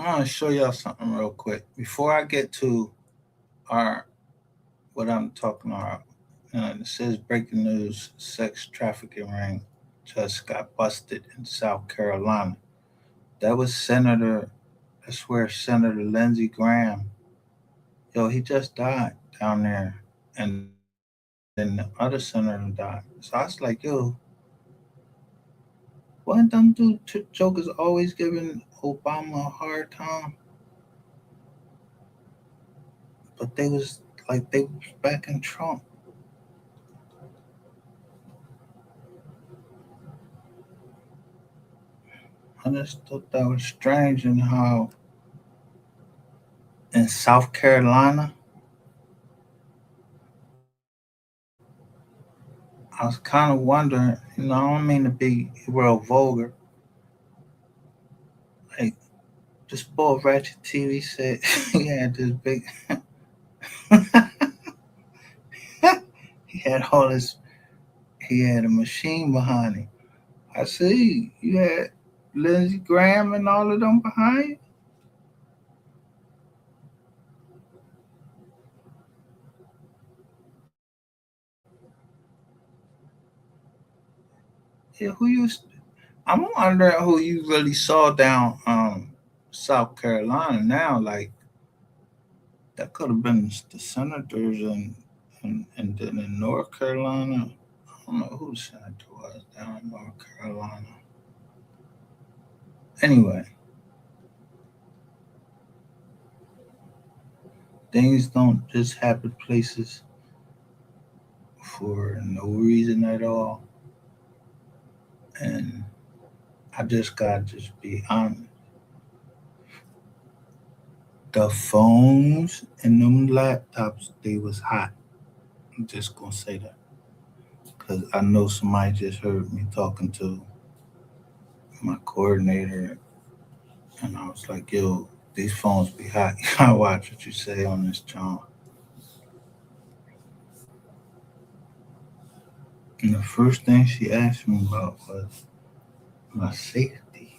gonna show y'all something real quick before I get to our what I'm talking about. It says breaking news: sex trafficking ring just got busted in South Carolina. That was Senator. I swear, Senator Lindsey Graham. Yo, he just died down there, and then the other senator died. So I was like, yo, why them jokers always giving Obama a hard time? But they was like they was backing Trump. I just thought that was strange and how in South Carolina, I was kind of wondering, I don't mean to be real vulgar. Like this boy Ratchet TV said he had this big he had all this he had a machine behind him. I see you had Lindsey Graham and all of them behind you. Yeah, I'm wondering who you really saw down South Carolina now. Like that could have been the senators and then in North Carolina. I don't know who the senator was down in North Carolina. Anyway, things don't just happen places for no reason at all. And I just gotta just be honest. The phones and them laptops, they was hot. I'm just gonna say that because I know somebody just heard me talking to my coordinator, and I was like, "Yo, these phones be hot. You gotta watch what you say on this John." And the first thing she asked me about was my safety.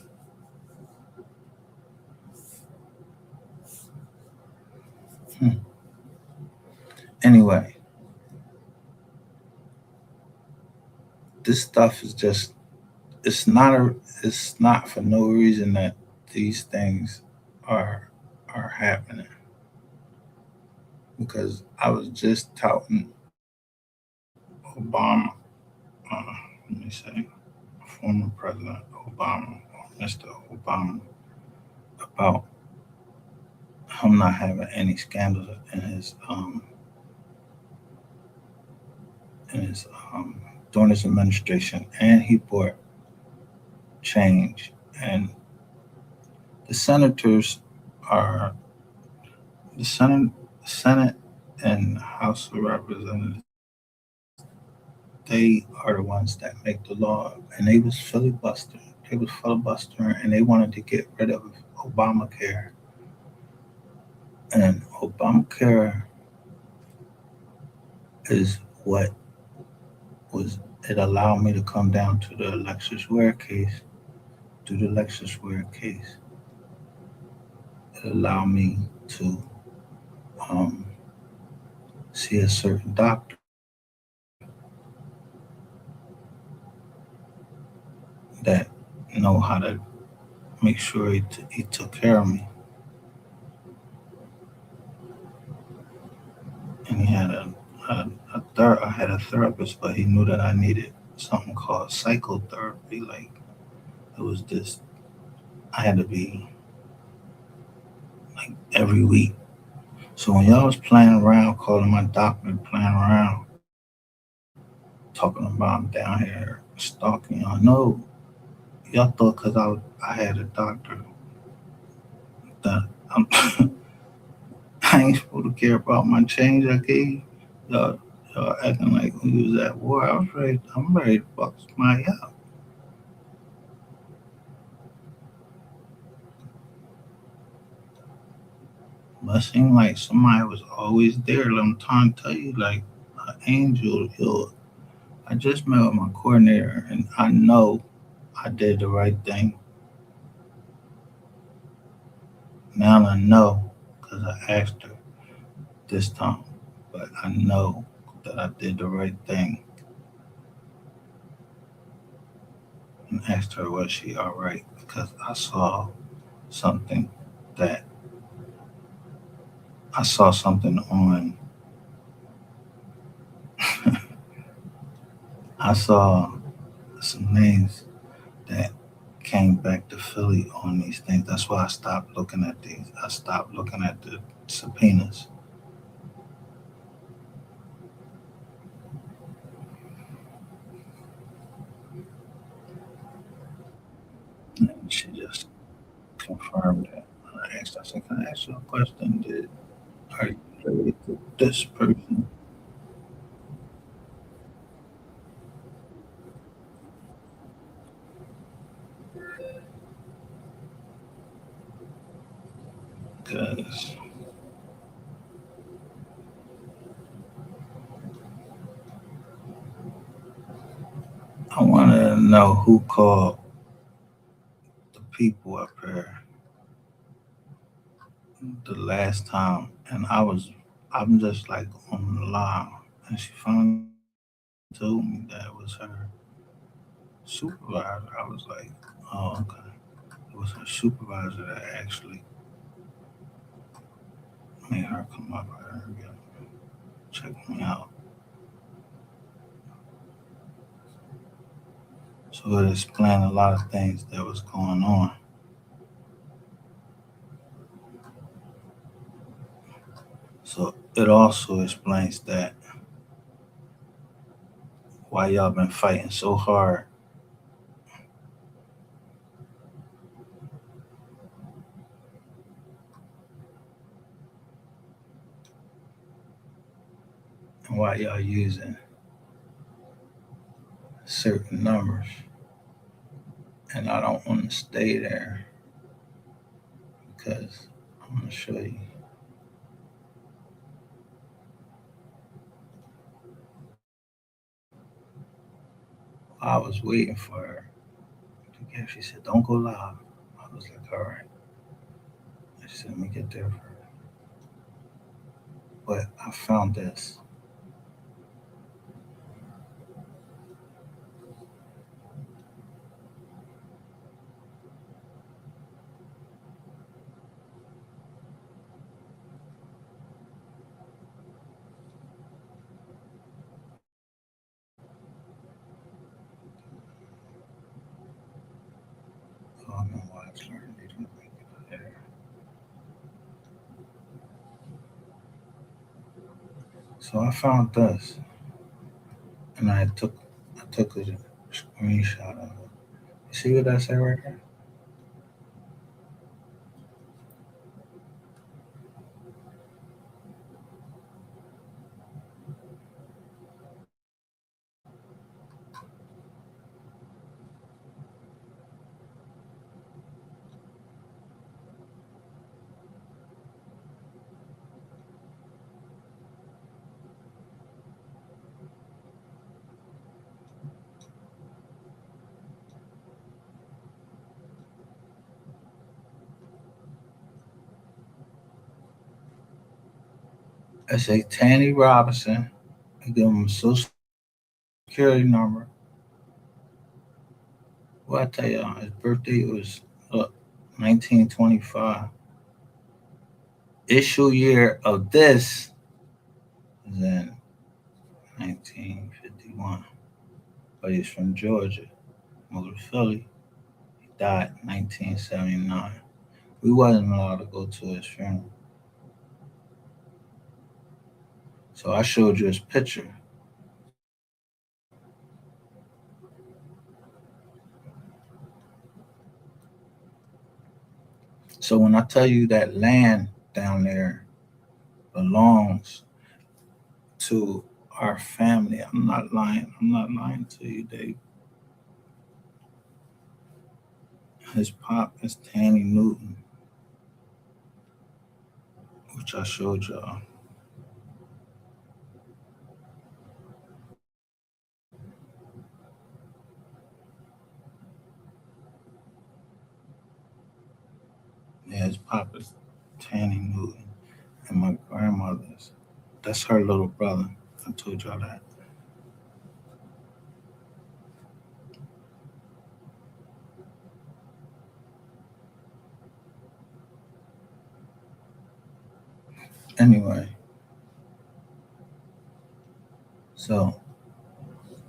Hmm. Anyway, this stuff is just it's not a it's not for no reason that these things are are happening because I was just touting Obama, uh, let me say, former President Obama, Mr. Obama, about him not having any scandals in his during his administration, and he brought change. And the senators are the Senate and House of Representatives. They are the ones that make the law, and they was filibustering. They was filibustering, and they wanted to get rid of Obamacare. And Obamacare is what was it allowed me to come down to the Alexis Ware case. To the Alexis Ware case, it allowed me to um, see a certain doctor that know how to make sure he took care of me, and he had I had a therapist, but he knew that I needed something called psychotherapy. Like it was this, I had to be like every week. So when y'all was playing around, calling my doctor, playing around, talking about I'm down here stalking y'all, no, y'all thought because I had a doctor that I'm, I ain't supposed to care about my change I gave y'all. Y'all acting like when you was at war, I'm ready to bust my out. But it seemed like somebody was always there. I'm trying to tell you, like an angel. Yo, I just met with my coordinator, and I know I did the right thing. Now I know because I asked her this time, but I know that I did the right thing and asked her was she all right because I saw something that I saw something on. I saw some names that came back to Philly on these things. That's why I stopped looking at these. I stopped looking at the subpoenas. And she just confirmed that. I asked, I said, can I ask you a question? Are you related to this person? Because I wanted to know who called the people up here the last time. And I'm just like on the line. And she finally told me that it was her supervisor. I was like, oh, okay. It was her supervisor that actually made her come up here and check me out. So it explained a lot of things that was going on. So it also explains that why y'all been fighting so hard and why y'all using certain numbers. And I don't want to stay there because I'm going to show you. I was waiting for her to get. She said, "Don't go live." I was like, "All right." She said, "Let me get there first." But I found this. Oh, my watch learned they didn't make it there. So I found this, and I took a screenshot of it. You see what that say right there? I say Tanny Robinson. I give him a social security number. Well, I tell you, his birthday was 1925. Issue year of this is in 1951. But he's from Georgia, moved to Philly. He died in 1979. We wasn't allowed to go to his funeral. So I showed you his picture. So when I tell you that land down there belongs to our family, I'm not lying. I'm not lying to you, Dave. His pop is Tanny Newton, which I showed y'all. Yeah, his pop is Tanny Newton, and my grandmother's. That's her little brother. I told y'all that. Anyway, so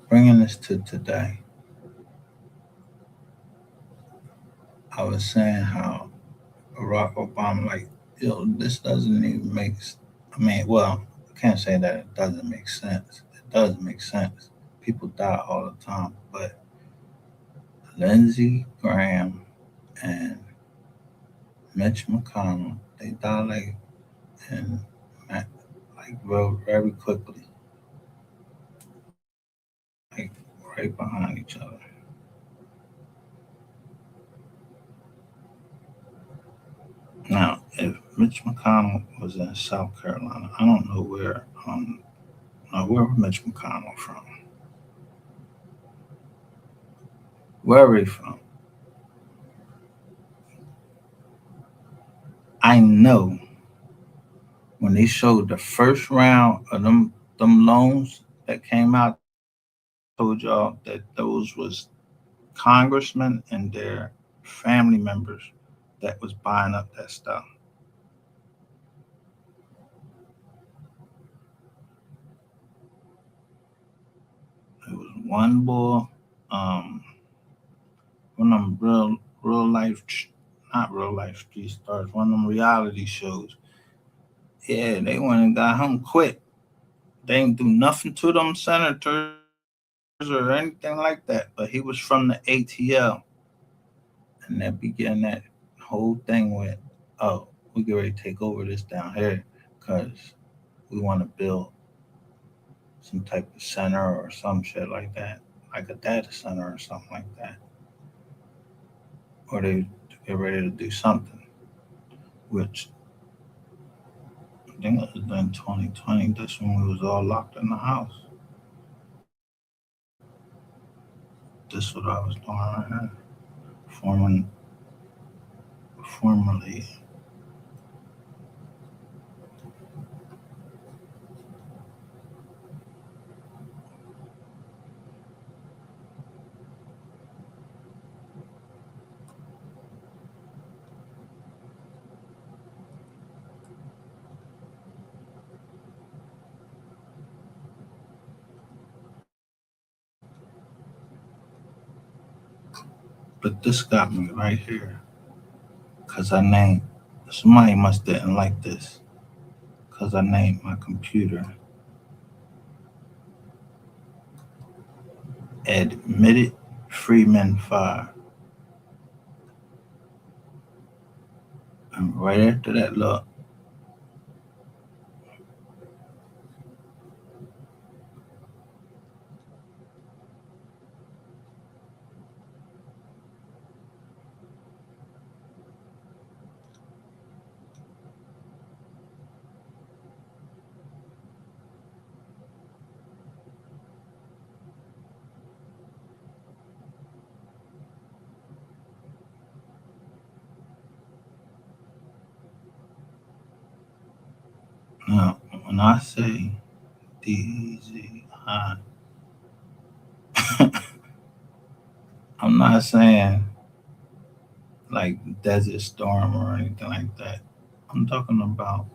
bringing this to today, I was saying how Barack Obama, like, this doesn't even I mean, well, I can't say that it doesn't make sense. It does make sense. People die all the time, but Lindsey Graham and Mitch McConnell, they die in like very quickly, like right behind each other. Now, if Mitch McConnell was in South Carolina, I don't know where Mitch McConnell from? Where he from? I know when they showed the first round of them loans that came out, told y'all that those was congressmen and their family members that was buying up that stuff. It was one boy, um, one of them real life, not real life street stars, one of them reality shows. Yeah, they went and got him quick. They ain't do nothing to them senators or anything like that, but he was from the ATL, and that began that whole thing with, oh, we get ready to take over this down here because we want to build some type of center or some shit like that, like a data center or something like that, or they get ready to do something, which I think it was in 2020. That's when we was all locked in the house. This is what I was doing right here, forming, formally. But this got me right here, cause I named, somebody must didn't like this, cause I named my computer Admitted Freeman 5. And right after that, look, now when I say DZI, I'm not saying like Desert Storm or anything like that. I'm talking about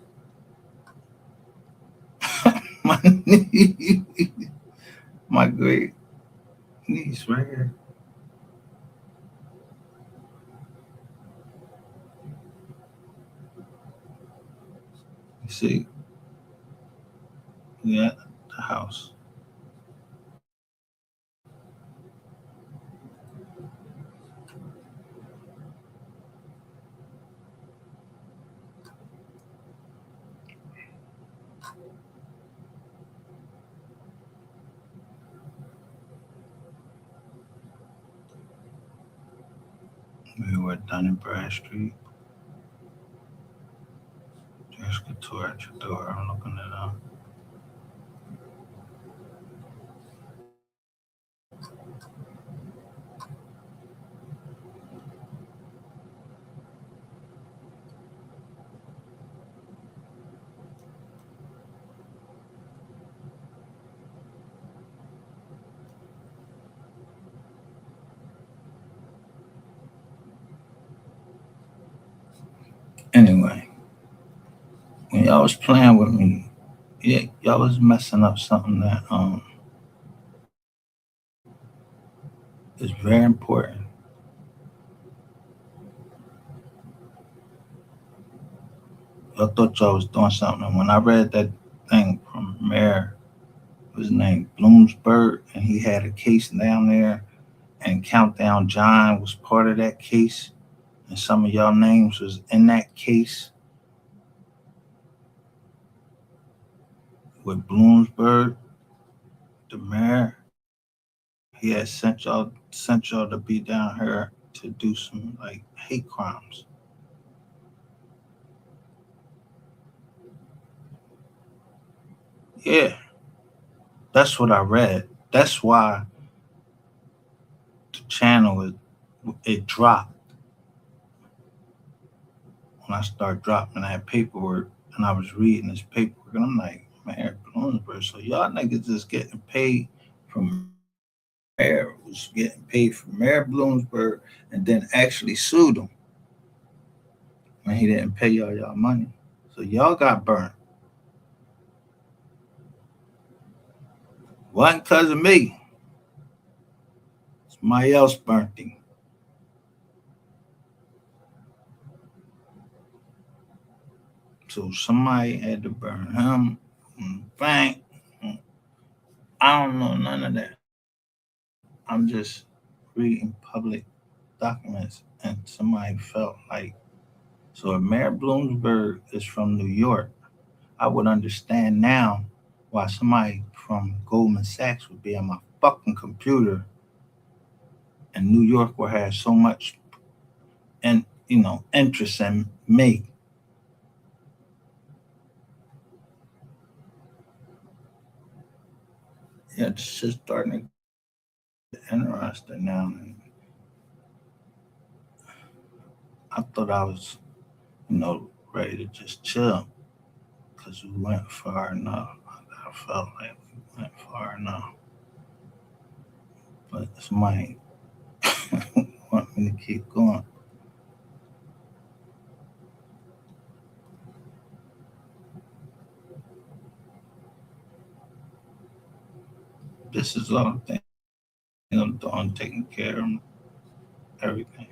my niece, my great niece right here. You see, we at the house. We were done in Bradstreet. Just get to at your door. I'm looking it up. Anyway, when y'all was playing with me, yeah, y'all was messing up something that is very important. Y'all thought y'all was doing something. And when I read that thing from Mayor, his name Bloomsburg, and he had a case down there, and Countdown John was part of that case, and some of y'all names was in that case with Bloomsburg, the mayor. He had sent y'all to be down here to do some like hate crimes. Yeah, that's what I read. That's why the channel it dropped when I started dropping that paperwork, and I was reading this paperwork, and I'm like, Mayor Bloomsburg, so y'all niggas just getting paid from Mayor was getting paid from Mayor Bloomsburg, and then actually sued him when he didn't pay y'all money. So y'all got burned. Wasn't because of me. Somebody else burnt him. So somebody had to burn him. Bang. I don't know none of that. I'm just reading public documents, and somebody felt like, so if Mayor Bloomsburg is from New York, I would understand now why somebody from Goldman Sachs would be on my fucking computer, and New York will have so much and interest in me. Yeah, it's just starting to get interesting now. And I thought I was, ready to just chill because we went far enough. I felt like we went far enough. But somebody want me to keep going. This is all the thing I'm doing, taking care of everything.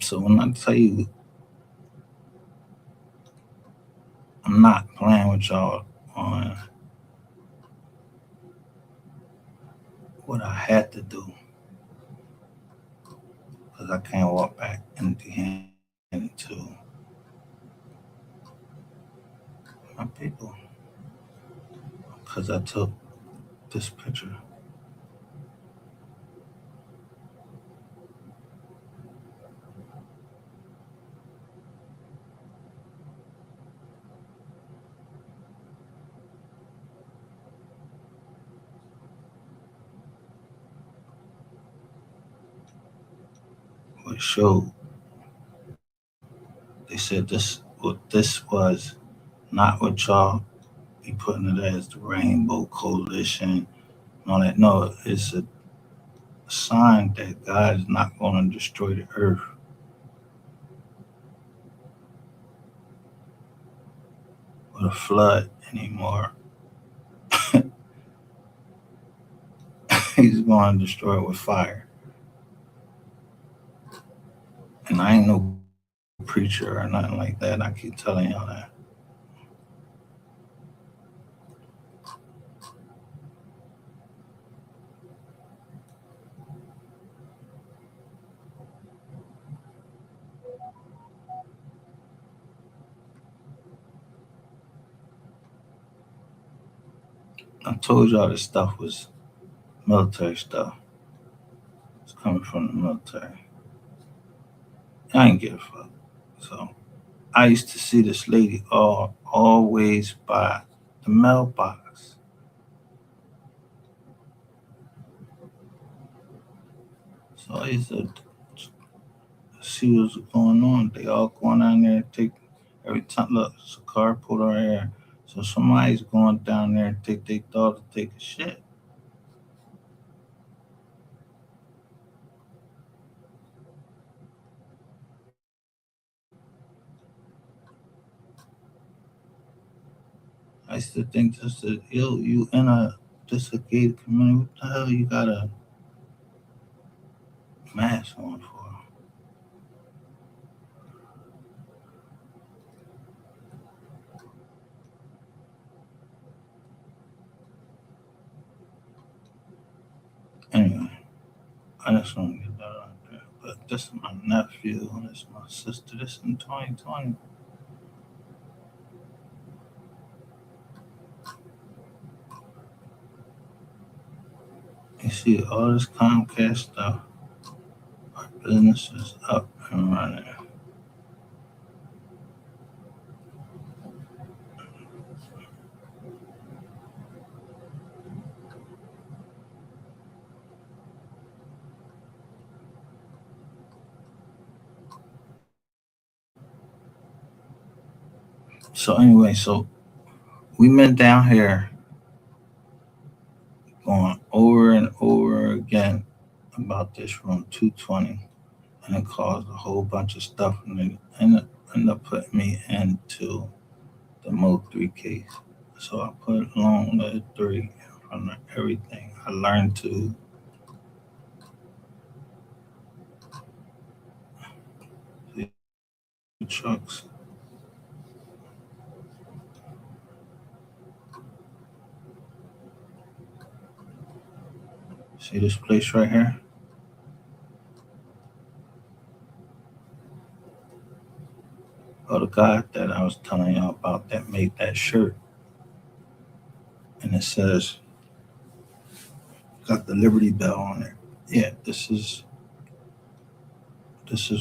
So when I tell you I'm not playing with y'all on what I had to do, because I can't walk back empty-handed to my people, because I took this picture. What showed, they said this was not what y'all be putting it as the Rainbow Coalition and all that. No, it's a sign that God is not going to destroy the earth with a flood anymore. He's going to destroy it with fire. And I ain't no preacher or nothing like that. I keep telling y'all that. I told y'all this stuff was military stuff. It's coming from the military. I ain't give a fuck. So I used to see this lady always by the mailbox. So I used to see what's going on. They all going down there, take every time. Look, it's a car pulled our hair. So somebody's going down there and take their dog to take a shit. I used to think this is yo, you in a gated community. What the hell you got a mask on for? Anyway, I just want to get that out there. But this is my nephew, and this is my sister. This in 2020. You see all this Comcast stuff. Our business is up and running. So anyway, so we been down here going over and over again about this room 220, and it caused a whole bunch of stuff, and it ended up putting me into the Mo 3 case. So I put long letter 3 in front of everything. I learned to see trucks. See this place right here? Oh, the guy that I was telling y'all about that made that shirt. And it says, got the Liberty Bell on it. Yeah, this is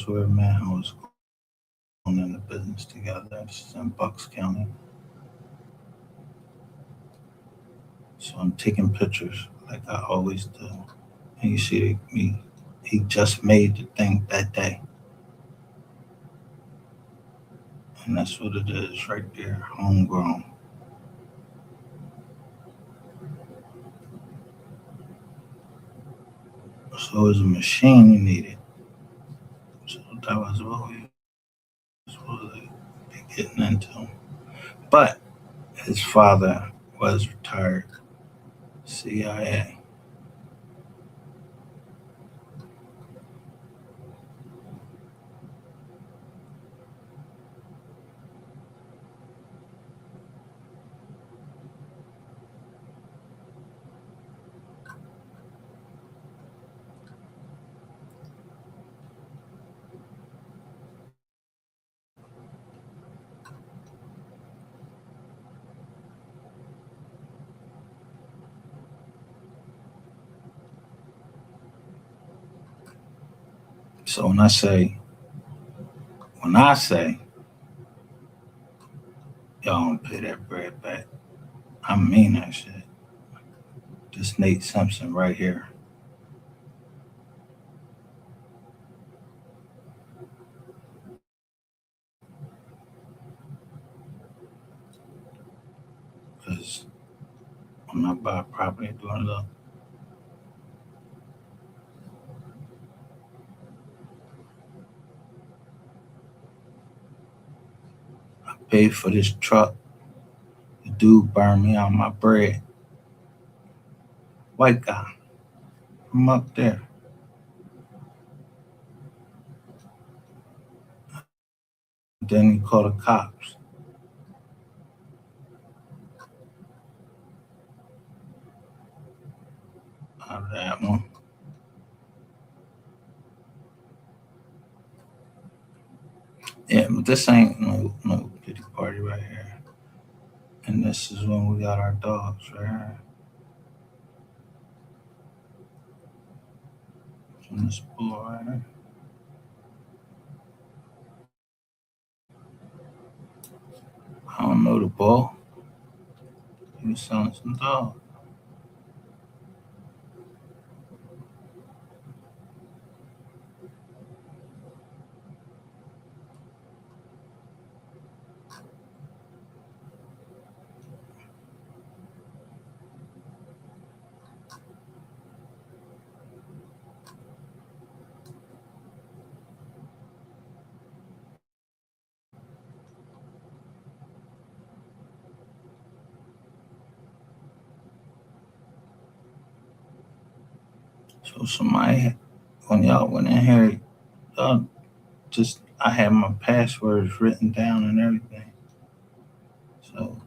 where man was going into business together. This is in Bucks County. So I'm taking pictures like I always do. And you see me, he just made the thing that day. And that's what it is right there, homegrown. So it's a machine you needed. So that was what we was supposed to be getting into. But his father was retired CIA. So when I say y'all don't pay that bread back, I mean that shit. This Nate Simpson right here. Because I'm not buying property doing look. I paid for this truck. The dude burned me out my bread. White guy from up there. Then he called the cops. Out of that one. Yeah, but this ain't no pity party right here. And this is when we got our dogs right here. From this bull right here. I don't know the bull. He was selling some dogs. So somebody, when y'all went in here, y'all just I had my passwords written down and everything. So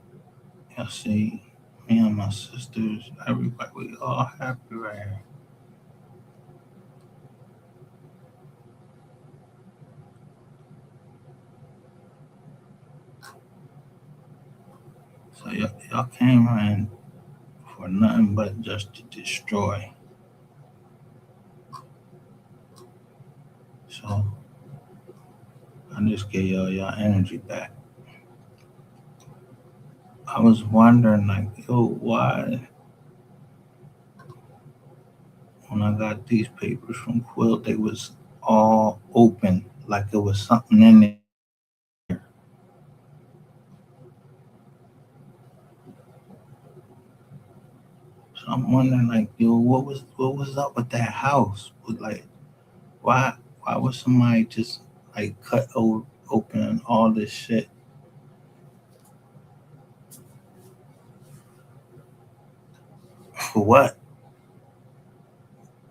y'all see, me and my sisters, everybody, we all happy right here. So y'all came in for nothing but just to destroy. So I just gave y'all energy back. I was wondering, like, yo, why when I got these papers from Quill, they was all open, like it was something in there. So I'm wondering, like, yo, what was up with that house? Like, why why would somebody just like open all this shit for what?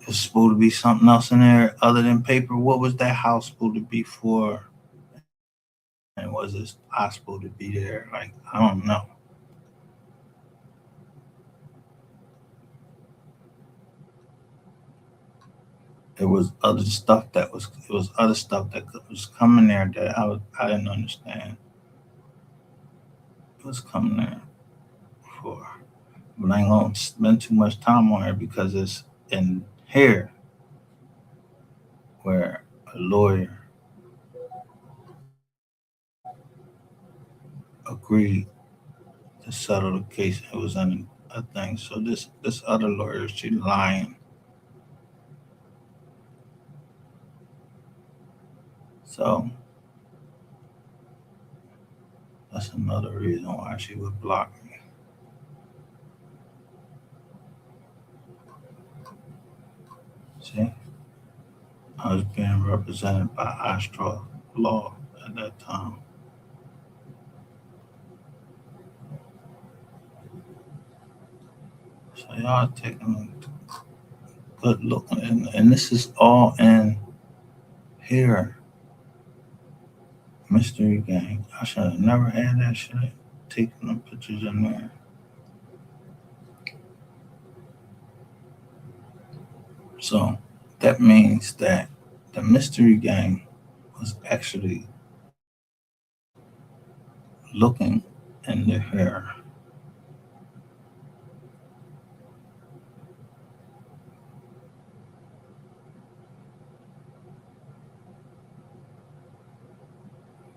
It's supposed to be something else in there other than paper. What was that house supposed to be for? And was it I supposed to be there? Like, I don't know. It was other stuff that was it was other stuff that was coming there that I didn't understand. It was coming there for, but I ain't gonna spend too much time on it because it's in here where a lawyer agreed to settle the case. It was in a thing. So this other lawyer, she lying. So that's another reason why she would block me. See, I was being represented by Astra Law at that time. So y'all taking a good look, and this is all in here, Mystery Gang. I should have never had that shit. Taking the pictures in there. So that means that the Mystery Gang was actually looking in the hair.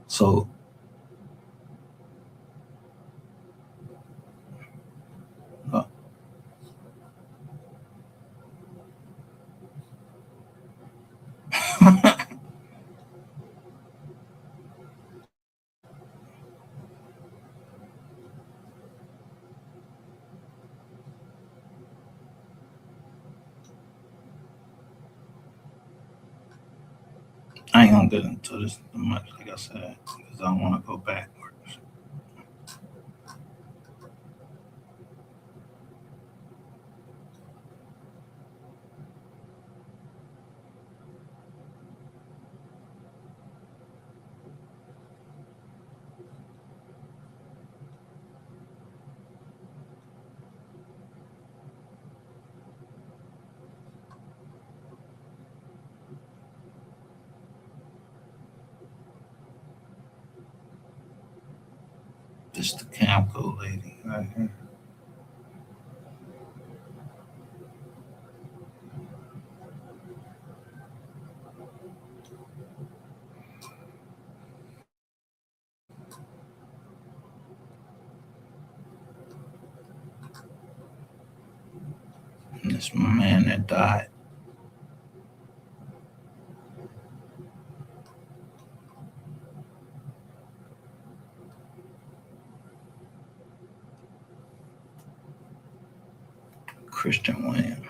So uh, I ain't gonna get into this too much, like I said, because I don't want to go backwards. This the Camco lady right here. And this my man that died. Christian Williams.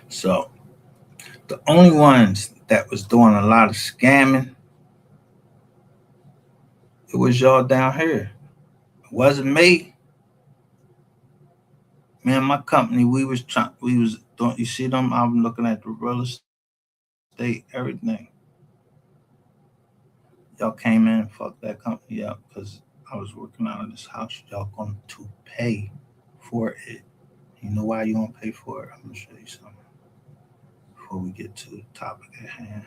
So the only ones that was doing a lot of scamming, it was y'all down here. It wasn't me. Man, my company, we was doing, you see them, I'm looking at the real estate, everything. Y'all came in, fucked that company up because I was working out of this house. Y'all going to pay for it. You know why you gonna pay for it? I'm gonna show you something before we get to the topic at hand.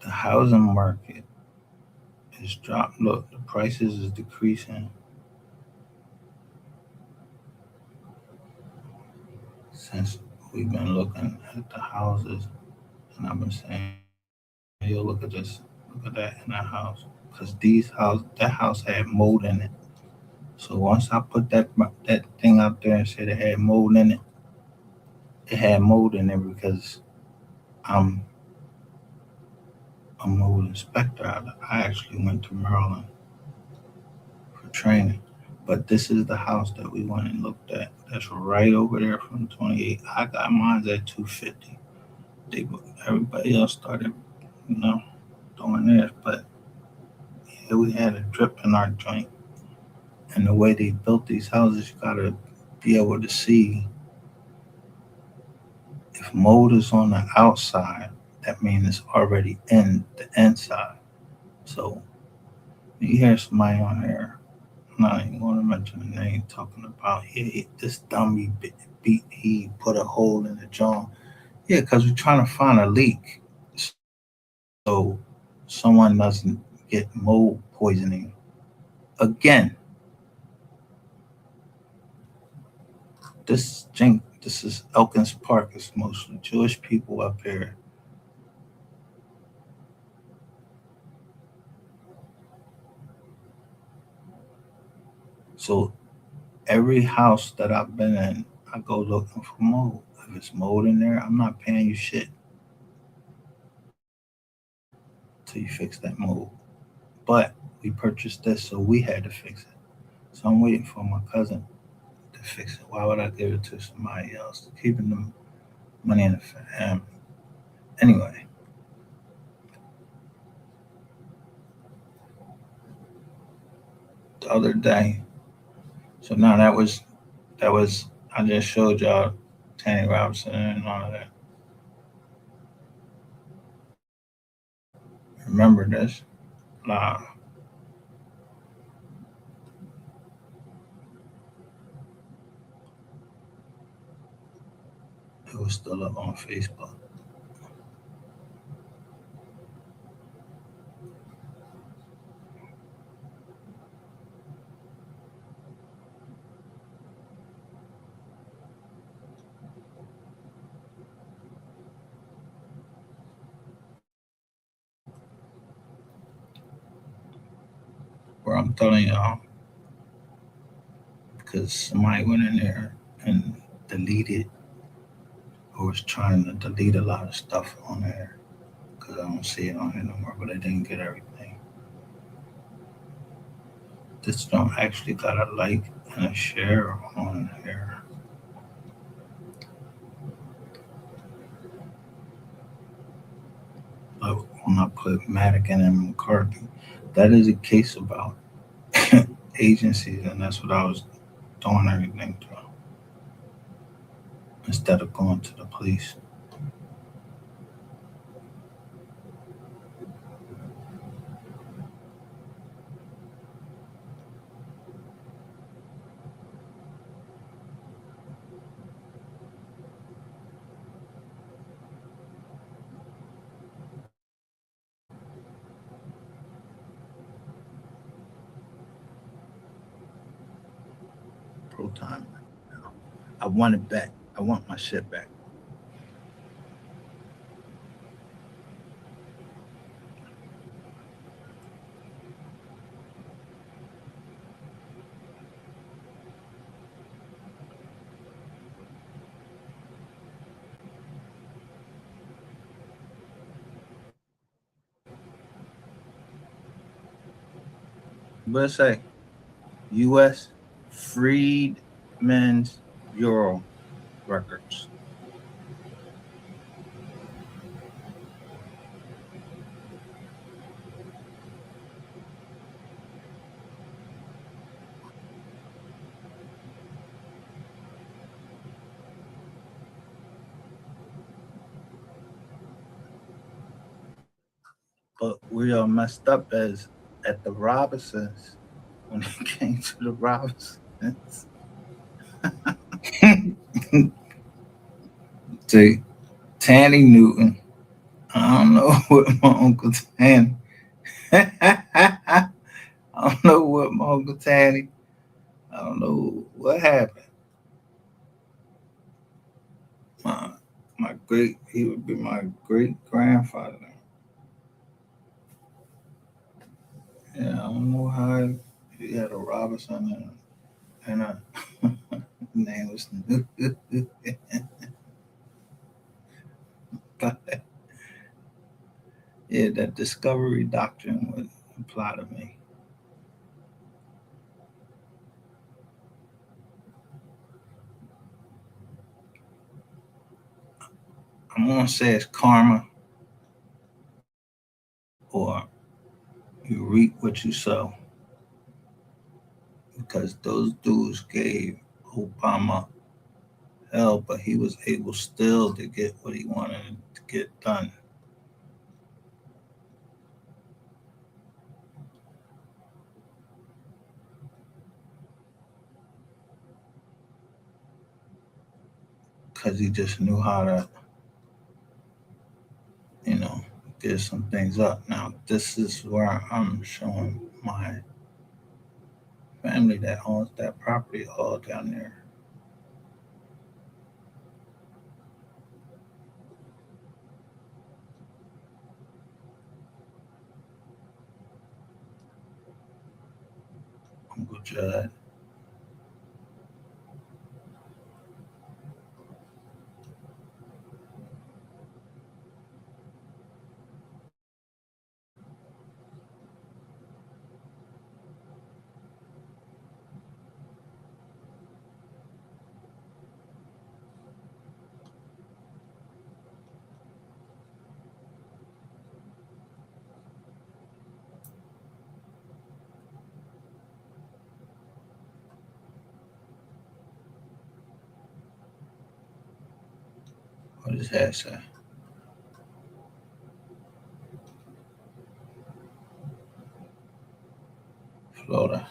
The housing market is dropped. Look, the prices is decreasing since we've been looking at the houses, and I've been saying, yo, look at this, look at that in that house, because that house had mold in it. So once I put that thing out there and said it had mold in it, it had mold in it because I'm a mold inspector. I actually went to Maryland for training. But this is the house that we went and looked at. That's right over there from 28. I got mine at 250. They everybody else started, you know, doing theirs. But yeah, we had a drip in our joint. And the way they built these houses, you gotta be able to see if mold is on the outside, that means it's already in the inside. So you hear somebody on here, I'm not even going to mention the name, talking about, yeah, this dummy beat, he put a hole in the joint. Yeah, because we're trying to find a leak so someone doesn't get mold poisoning again. This is Elkins Park. It's mostly Jewish people up here. So every house that I've been in, I go looking for mold. If it's mold in there, I'm not paying you shit till you fix that mold. But we purchased this, so we had to fix it. So I'm waiting for my cousin to fix it. Why would I give it to somebody else? Keeping the money in the family. Anyway, the other day, so now that was I just showed y'all Tanny Robinson and all of that. Remember this? Nah, it was still up on Facebook. Where I'm telling y'all because somebody went in there and deleted I was trying to delete a lot of stuff on there because I don't see it on here no more, but I didn't get everything. This don't actually got a like and a share on here. But when I put Madigan and McCarthy, that is a case about agencies, and that's what I was doing everything to instead of going to the police. Pro time. I want it back. I want my shit back. What it say? U.S. Freedmen's Bureau records. But we are messed up as at the Robinsons when it came to the Robinsons. To Tanny Newton. I don't know what my Uncle Tanny. I don't know what my Uncle Tanny. I don't know what happened. My my great he would be my great grandfather. Yeah, I don't know how he had a Robinson and a name was yeah, that discovery doctrine would apply to me. I'm gonna say it's karma or you reap what you sow because those dudes gave Obama hell, but he was able still to get what he wanted to get done because he just knew how to, you know, get some things up. Now, this is where I'm showing my family that owns that property all down there. Uncle Judd. What does that say? Florida.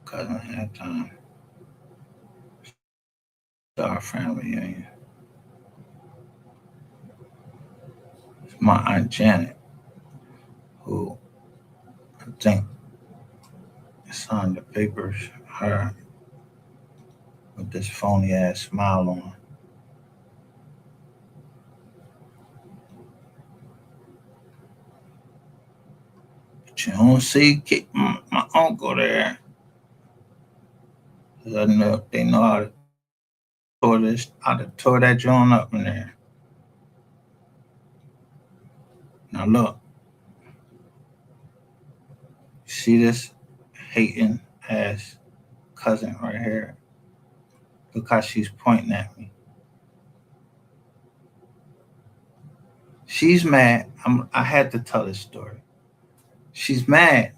Cousin had time. Our family reunion. It's my Aunt Janet, who I think It's on the papers, her with this phony ass smile on. But you don't see my uncle there. 'Cause I know they know how to how to tore that joint up in there. Now look, see this hating ass cousin right here? Look how she's pointing at me. She's mad. I had to tell this story. She's mad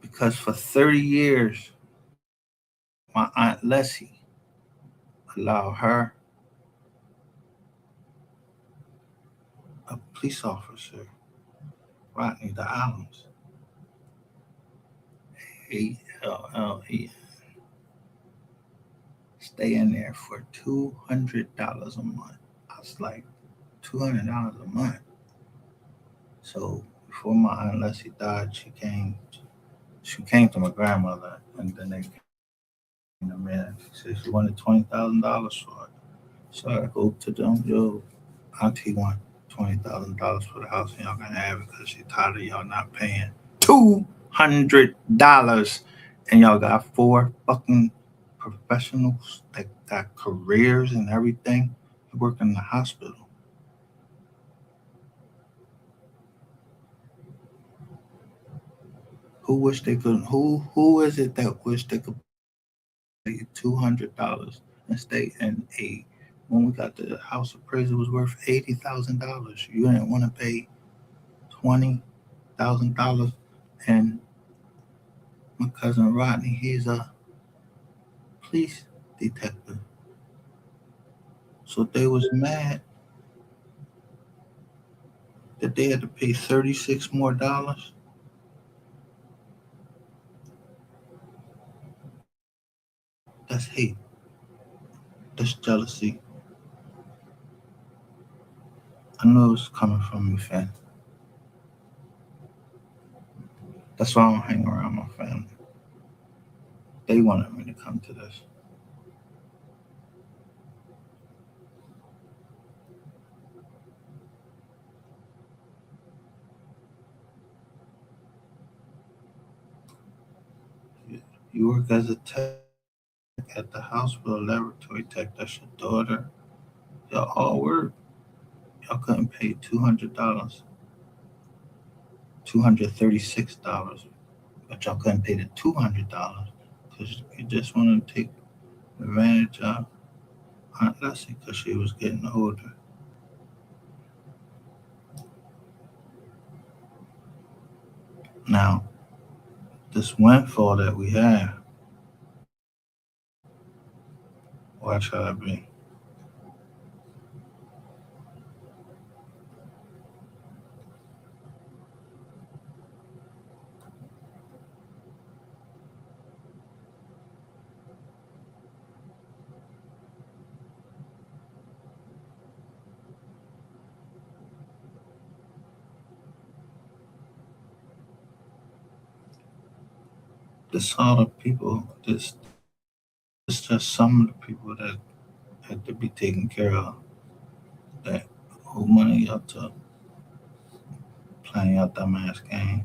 because for 30 years, my Aunt Leslie allowed her, a police officer, Rodney the Islands, ALLE, stay in there for $200 a month. I was like, $200 a month. So before my Aunt Leslie died, she came to my grandmother, and then they came to me and she said she wanted $20,000 for it. So I go to them, yo, Auntie want $20,000 for the house, and y'all gonna have it because she tired of y'all not paying $200, and y'all got four fucking professionals that got careers and everything. You work in the hospital. Who wish they could? Who is it that wish they could pay $200 and stay in a? When we got the house appraisal was worth $80,000. You didn't want to pay $20,000, and my cousin Rodney, he's a police detective. So they was mad that they had to pay 36 more dollars. That's hate. That's jealousy. I know it's coming from me, fam. That's why I don't hang around my family. They wanted me to come to this. You work as a tech at the hospital, laboratory tech. That's your daughter. Y'all all work. Y'all couldn't pay $200, $236, but y'all couldn't pay the $200 because you just wanted to take advantage of Aunt Leslie because she was getting older. Now, this windfall that we have, watch how it be. This all the people, this just some of the people that had to be taken care of that owe money up to playing out dumbass games.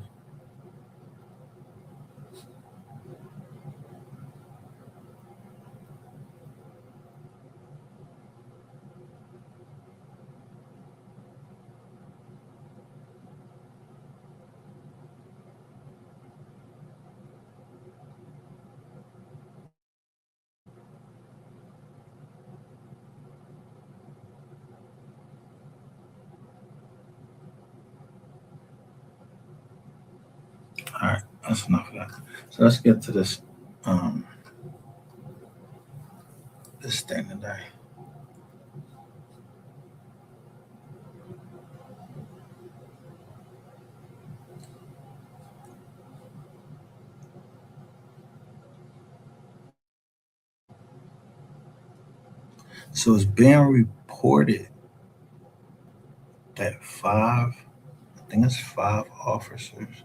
All right, that's enough of that. So let's get to um this thing today. So it's being reported that I think it's five officers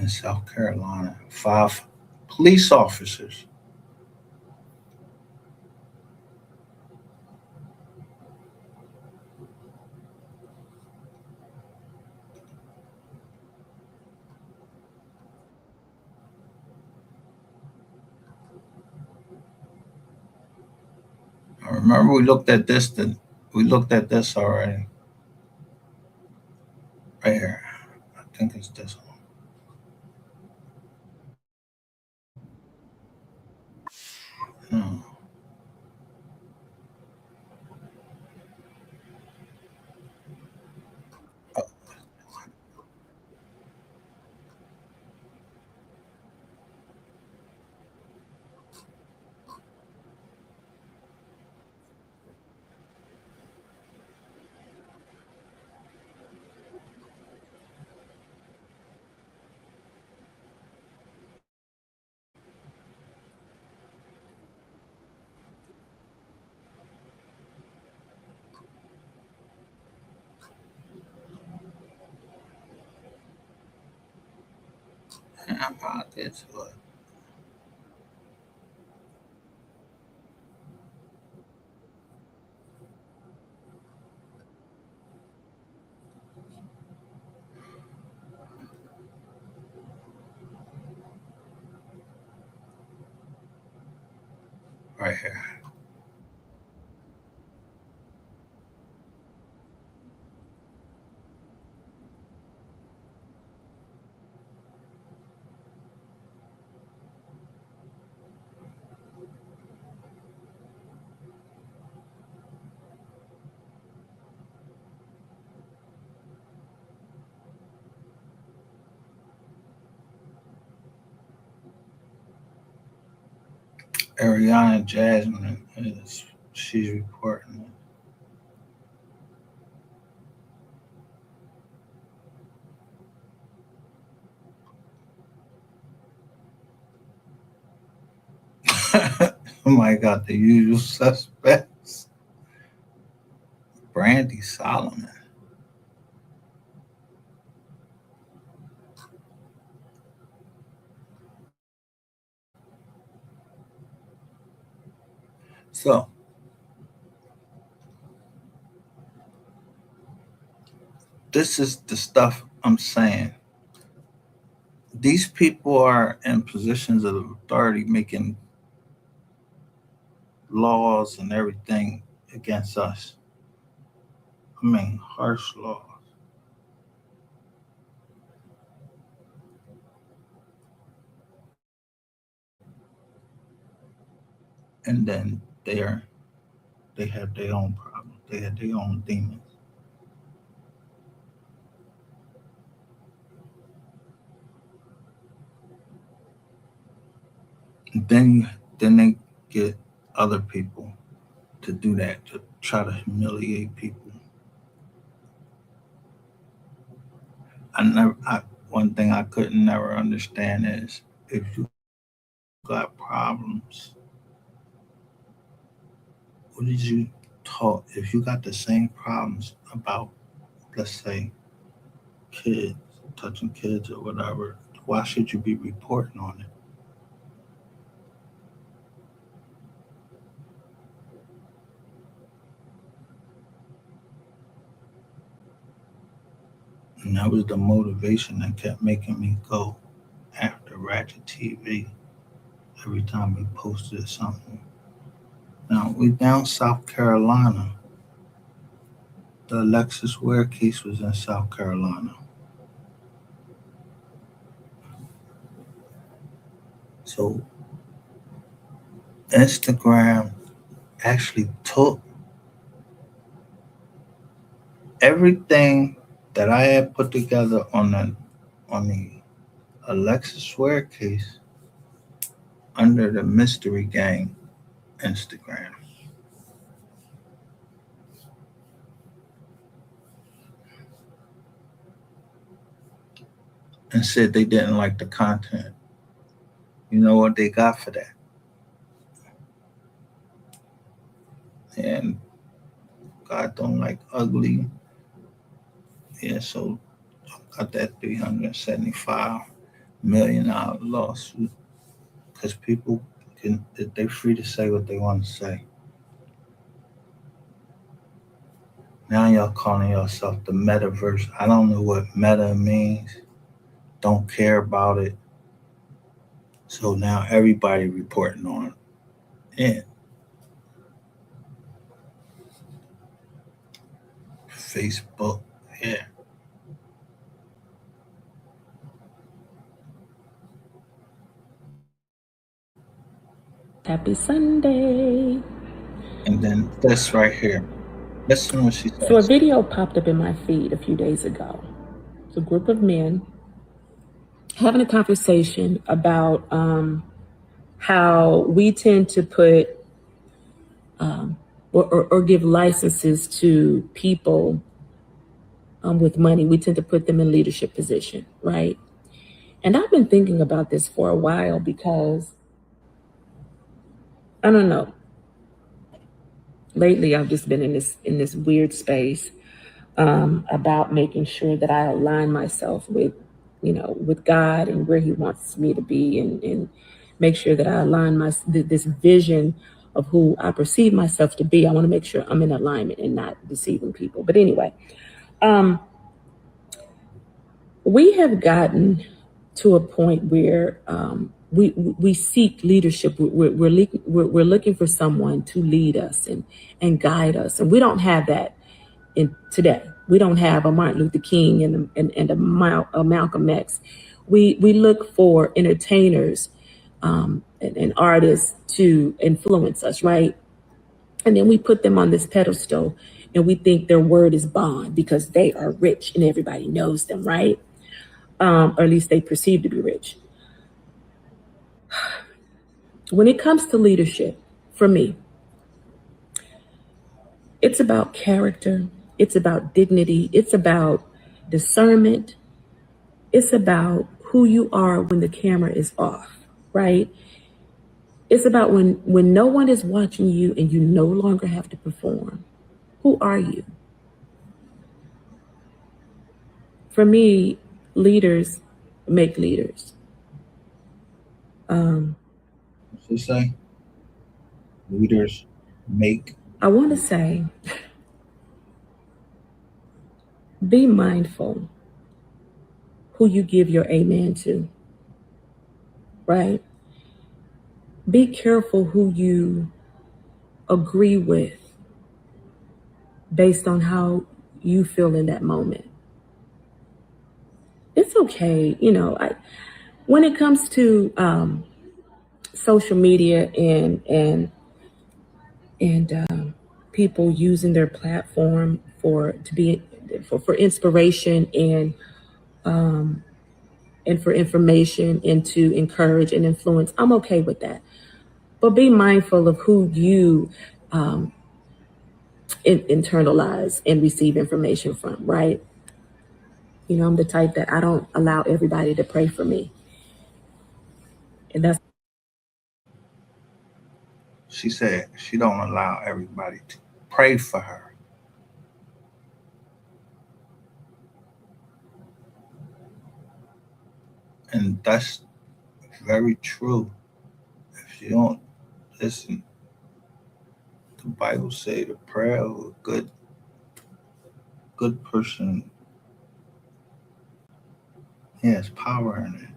in South Carolina. 5 police officers. I remember we looked at this. We looked at this already. Right here. I think it's this one. No, I'm out there to it. Right here. Ariana Jasmine is she's reporting it. Oh my God, the usual suspects. Brandy Solomon. So this is the stuff I'm saying. These people are in positions of authority making laws and everything against us. I mean, harsh laws. And then they have their own problems. They have their own demons. And then they get other people to do that to try to humiliate people. One thing I couldn't never understand is if you got problems, what did you talk? If you got the same problems about, let's say, kids, touching kids or whatever, why should you be reporting on it? And that was the motivation that kept making me go after Ratchet TV every time we posted something. Now we down South Carolina. The Alexis Ware case was in South Carolina. So Instagram actually took everything that I had put together on the Alexis Ware case under the Mystery Gang Instagram and said they didn't like the content. You know what they got for that? And God don't like ugly. Yeah, so I got that 375 $1 million lawsuit because people they're free to say what they want to say. Now y'all calling yourself the metaverse. I don't know what meta means. Don't care about it. So now everybody reporting on it. Facebook, yeah. Happy Sunday. And then this right here. Listen to what she says. So a video popped up in my feed a few days ago. It's a group of men having a conversation about how we tend to put or give licenses to people with money. We tend to put them in leadership position, right? And I've been thinking about this for a while because I don't know. Lately, I've just been in this weird space about making sure that I align myself with God and where He wants me to be, and make sure that I align this vision of who I perceive myself to be. I want to make sure I'm in alignment and not deceiving people. But anyway, we have gotten to a point where we seek leadership. We're looking for someone to lead us and guide us, and we don't have that in today. We don't have a Martin Luther King and a Malcolm X. We look for entertainers and artists to influence us, right? And then we put them on this pedestal, and we think their word is bond because they are rich and everybody knows them, right? Or at least they perceive to be rich. When it comes to leadership, for me, it's about character, it's about dignity, it's about discernment, it's about who you are when the camera is off, right? It's about when no one is watching you and you no longer have to perform. Who are you? For me, leaders make leaders. What's she say? Leaders make. I want to say, be mindful who you give your amen to, right? Be careful who you agree with based on how you feel in that moment. It's okay, when it comes to social media and people using their platform for inspiration and for information and to encourage and influence. I'm okay with that, but be mindful of who you internalize and receive information from, right? I'm the type that I don't allow everybody to pray for me, and that's She said she don't allow everybody to pray for her. And that's very true. If you don't listen, the Bible say the prayer of a good person has power in it.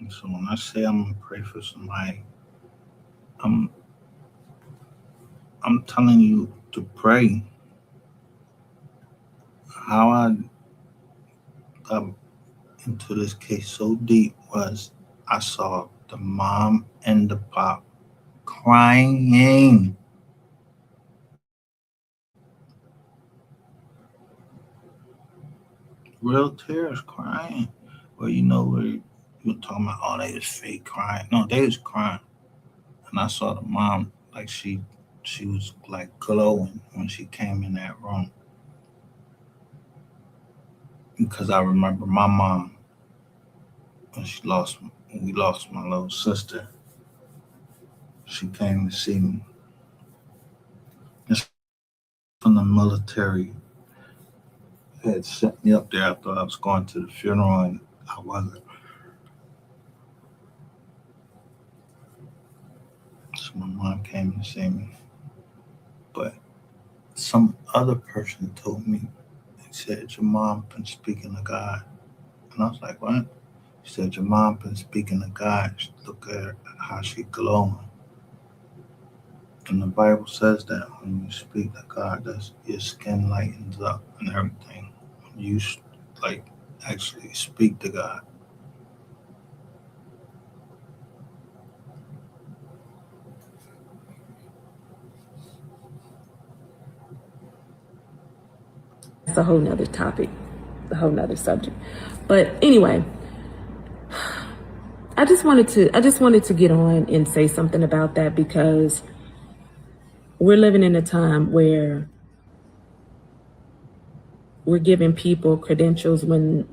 And so when I say I'm gonna pray for somebody, I'm I'm telling you to pray. How I got into this case so deep was I saw the mom and the pop crying, real tears, crying. Well, where you were talking about, oh, they was fake crying. No, they was crying, and I saw the mom like she was like glowing when she came in that room because I remember my mom when we lost my little sister. She came to see me. It's from the military. They had sent me up there. I thought I was going to the funeral, and I wasn't. So my mom came to see me. But some other person told me, they said, your mom been speaking to God. And I was like, what? She said, your mom been speaking to God. Look at her, how she glowing. And the Bible says that when you speak to God, that's, your skin lightens up and everything. When you like actually speak to God. It's a whole nother topic, a whole nother subject. But anyway, I just wanted to get on and say something about that, because we're living in a time where we're giving people credentials and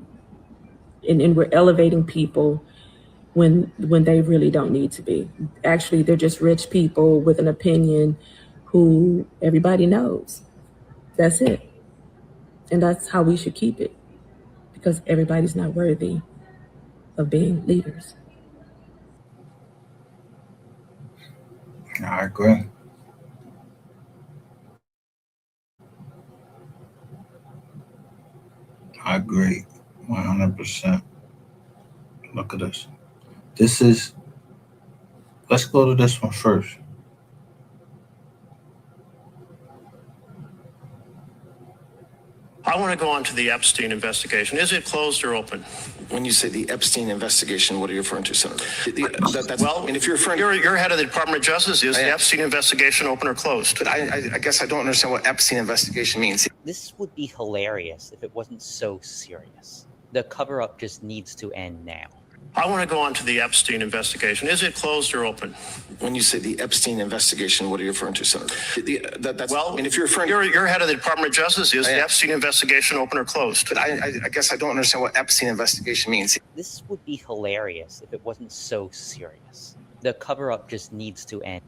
we're elevating people when they really don't need to be. Actually, they're just rich people with an opinion who everybody knows. That's it. And that's how we should keep it, because everybody's not worthy of being leaders. I agree. I agree 100%. Look at this. This is, let's go to this one first. I want to go on to the Epstein investigation. Is it closed or open? When you say the Epstein investigation, what are you referring to, Senator? Well, and if you're referring, you're head of the Department of Justice. Is the Epstein investigation open or closed? But I guess I don't understand what Epstein investigation means. This would be hilarious if it wasn't so serious. The cover-up just needs to end now. I want to go on to the Epstein investigation. Is it closed or open? When you say the Epstein investigation, what are you referring to, Senator? Well, and if you're referring, you're head of the Department of Justice. Is the Epstein investigation open or closed? But I guess I don't understand what Epstein investigation means. This would be hilarious if it wasn't so serious. The cover-up just needs to end.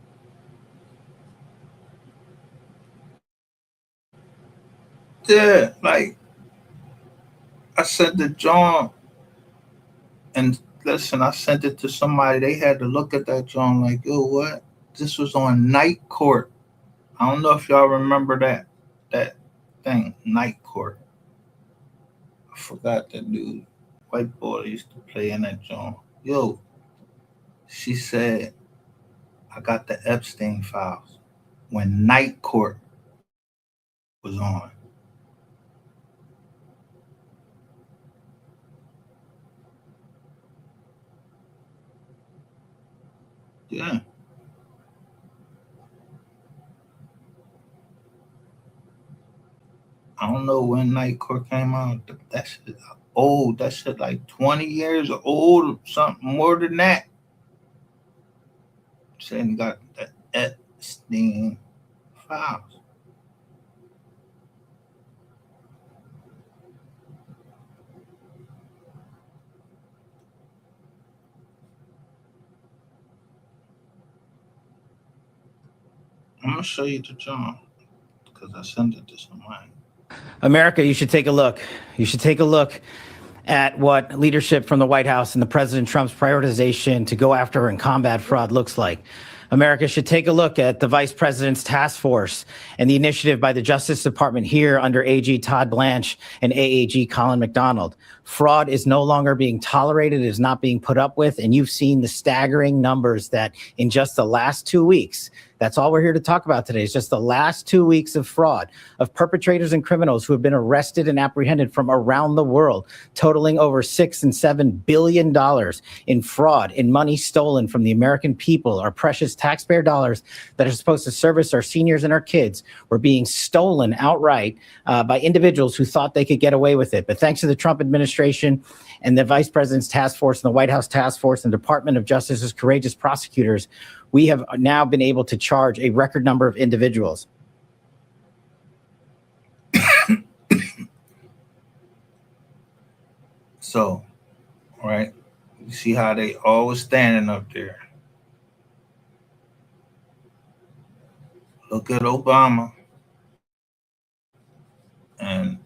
Yeah, like I said to John, and listen, I sent it to somebody. They had to look at that John like, yo, what? This was on Night Court. I don't know if y'all remember that thing, Night Court. I forgot that dude. White boy used to play in that John. Yo, she said, I got the Epstein files when Night Court was on. Yeah. I don't know when Night Court came out. That shit old. That shit like 20 years old, something more than that. Saying you got the Epstein files. I'm gonna show you to John because I sent it to somebody. America, you should take a look. You should take a look at what leadership from the White House and the President Trump's prioritization to go after and combat fraud looks like. America should take a look at the Vice President's task force and the initiative by the Justice Department here under AG Todd Blanche and AAG Colin McDonald. Fraud is no longer being tolerated, it is not being put up with, and you've seen the staggering numbers that in just the last 2 weeks, that's all we're here to talk about today, is just the last 2 weeks of fraud, of perpetrators and criminals who have been arrested and apprehended from around the world, totaling over $6 and $7 billion in fraud, in money stolen from the American people, our precious taxpayer dollars that are supposed to service our seniors and our kids were being stolen outright by individuals who thought they could get away with it. But thanks to the Trump administration and the Vice President's task force and the White House task force and Department of Justice's courageous prosecutors, we have now been able to charge a record number of individuals. So, right, you see how they always standing up there. Look at Obama and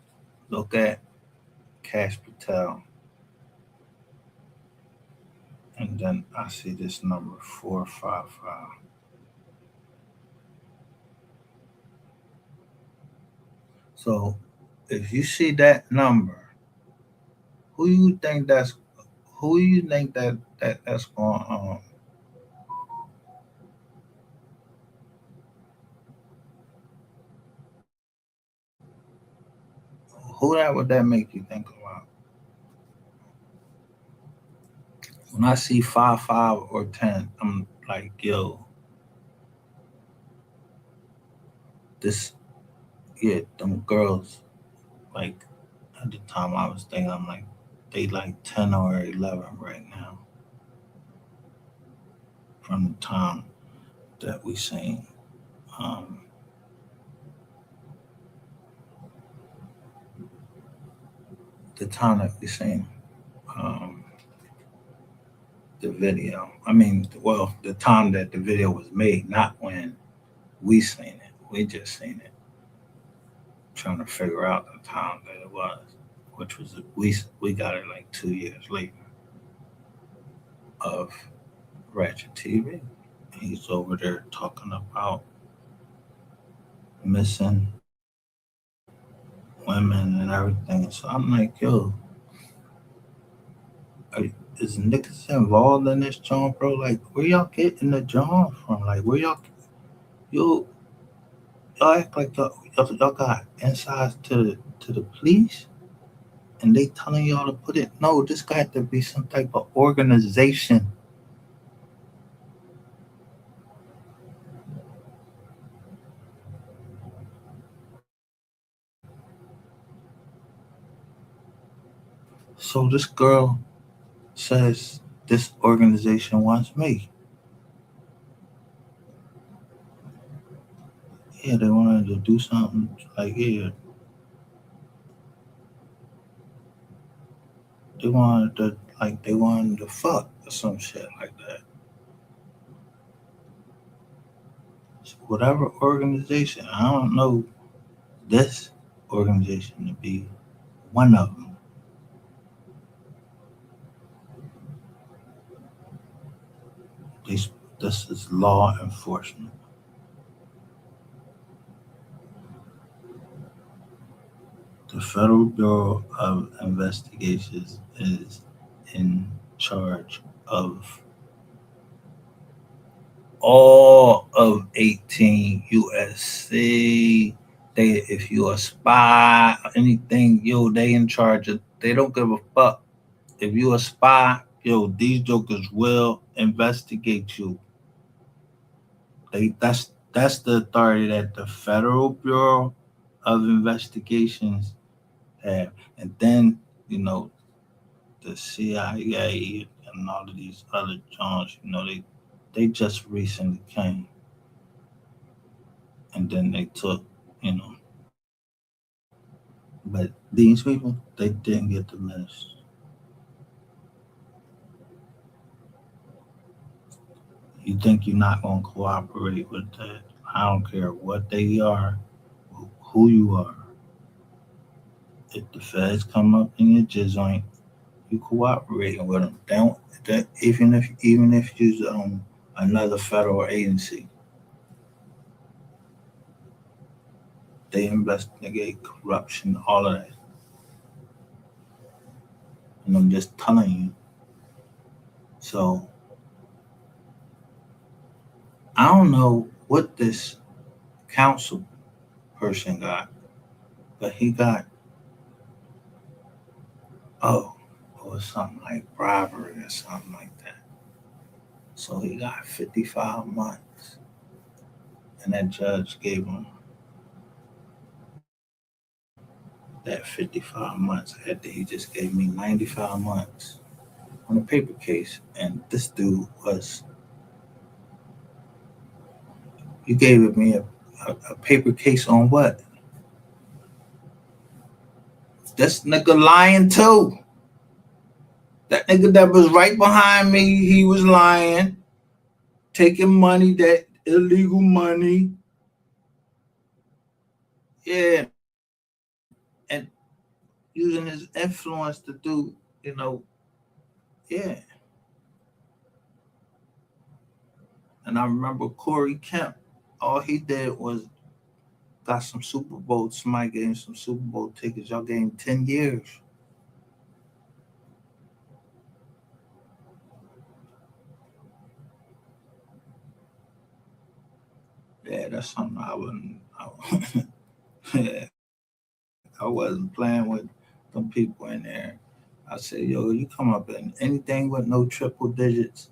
look at Cash Patel. And then I see this number 455. So if you see that number, who you think that's going on? Who that would that make you think about? When I see 5 or 10, I'm like, yo, this, yeah, them girls, like at the time I was thinking, I'm like, they like 10 or 11 right now. From the time that we seen, the time that we seen the video. I mean, well, the time that the video was made, not when we seen it. We just seen it. Trying to figure out the time that it was, which was we got it like 2 years later of Ratchet TV. He's over there talking about missing women and everything. So I'm like, yo, is niggas involved in this joint, bro? Like, where y'all getting the joint from? Like, where y'all act like y'all got insights to the police, and they telling y'all to put it. No, this got to be some type of organization. So this girl says this organization wants me. Yeah, they wanted to do something like, yeah, they wanted to fuck or some shit like that. So whatever organization, I don't know this organization to be one of them. This is law enforcement. The Federal Bureau of Investigations is in charge of all of 18 USC. If you're a spy, anything, yo, they in charge of. They don't give a fuck. If you're a spy, yo, these jokers will investigate you. That's the authority that the Federal Bureau of Investigations have. And then, the CIA and all of these other Johns, they just recently came. And then they took, but these people, they didn't get the message. You think you're not going to cooperate with that? I don't care what they are, who you are. If the feds come up in your joint, you cooperating with them. Even if you're another federal agency, they investigate corruption, all of that. And I'm just telling you. So I don't know what this council person got, but he got or something like bribery or something like that. So he got 55 months. And that judge gave him that 55 months after he just gave me 95 months on a paper case. And this dude you gave me a paper case on what? This nigga lying too. That nigga that was right behind me, he was lying, taking money, that illegal money, Yeah, and using his influence to do, yeah. And I remember Corey Kemp, all he did was got some Super Bowl, somebody gave him some Super Bowl tickets. Y'all gave him 10 years. Yeah, that's something yeah, I wasn't playing with them people in there. I said, yo, you come up in anything with no triple digits,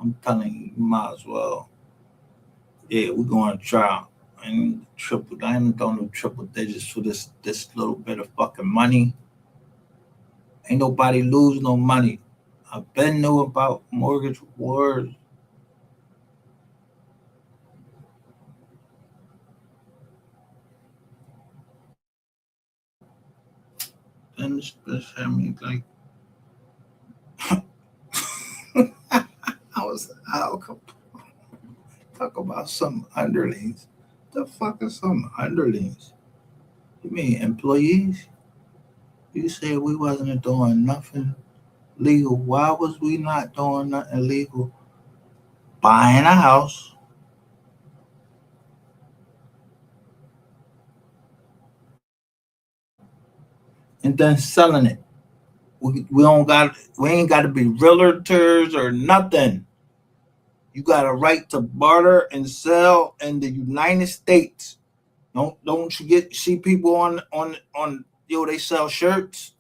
I'm telling you, you might as well. Yeah, we're going to trial. I ain't doing no triple digits for this little bit of fucking money. Ain't nobody lose no money. I've been knew about mortgage wars. Then this bitch had me like, I was out. Talk about some underlings. The fuck is some underlings? You mean employees? You said we wasn't doing nothing legal. Why was we not doing nothing legal? Buying a house, and then selling it. We ain't got to be realtors or nothing. You got a right to barter and sell in the United States. Don't you see people on they sell shirts.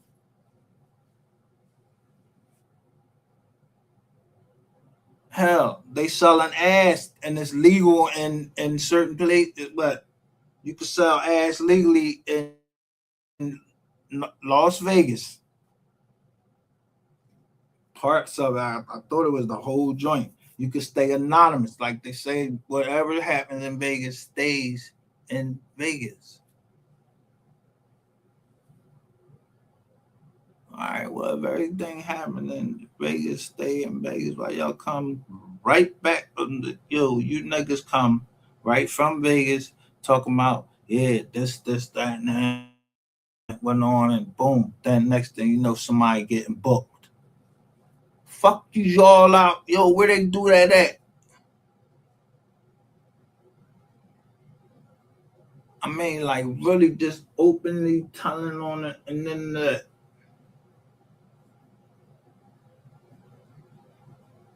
Hell, they selling ass and it's legal in certain places, but you can sell ass legally in Las Vegas. Parts of it, I thought it was the whole joint. You could stay anonymous, like they say. Whatever happens in Vegas stays in Vegas. All right. Well, if everything happened in Vegas, stay in Vegas. While y'all come right back, you niggas come right from Vegas, talking about this, that, and that went on, and boom. Then next thing you know, somebody getting booked. Fuck you all out, where they do that at? I mean, like really just openly telling on it, and then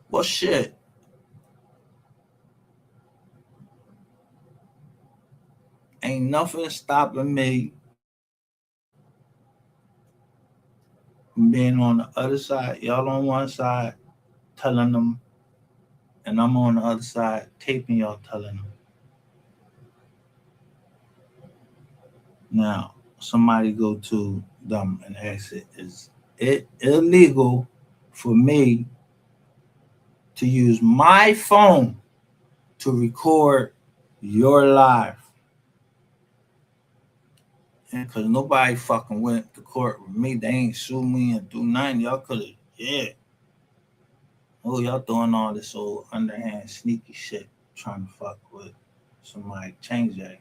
well, shit. Ain't nothing stopping me from being on the other side. Y'all on one side telling them, and I'm on the other side taping y'all telling them. Now, somebody go to them and ask it, is it illegal for me to use my phone to record your live? Because nobody fucking went to court with me. They ain't sue me and do nothing. Y'all could have, yeah. Oh, y'all doing all this old underhand sneaky shit, trying to fuck with somebody change that.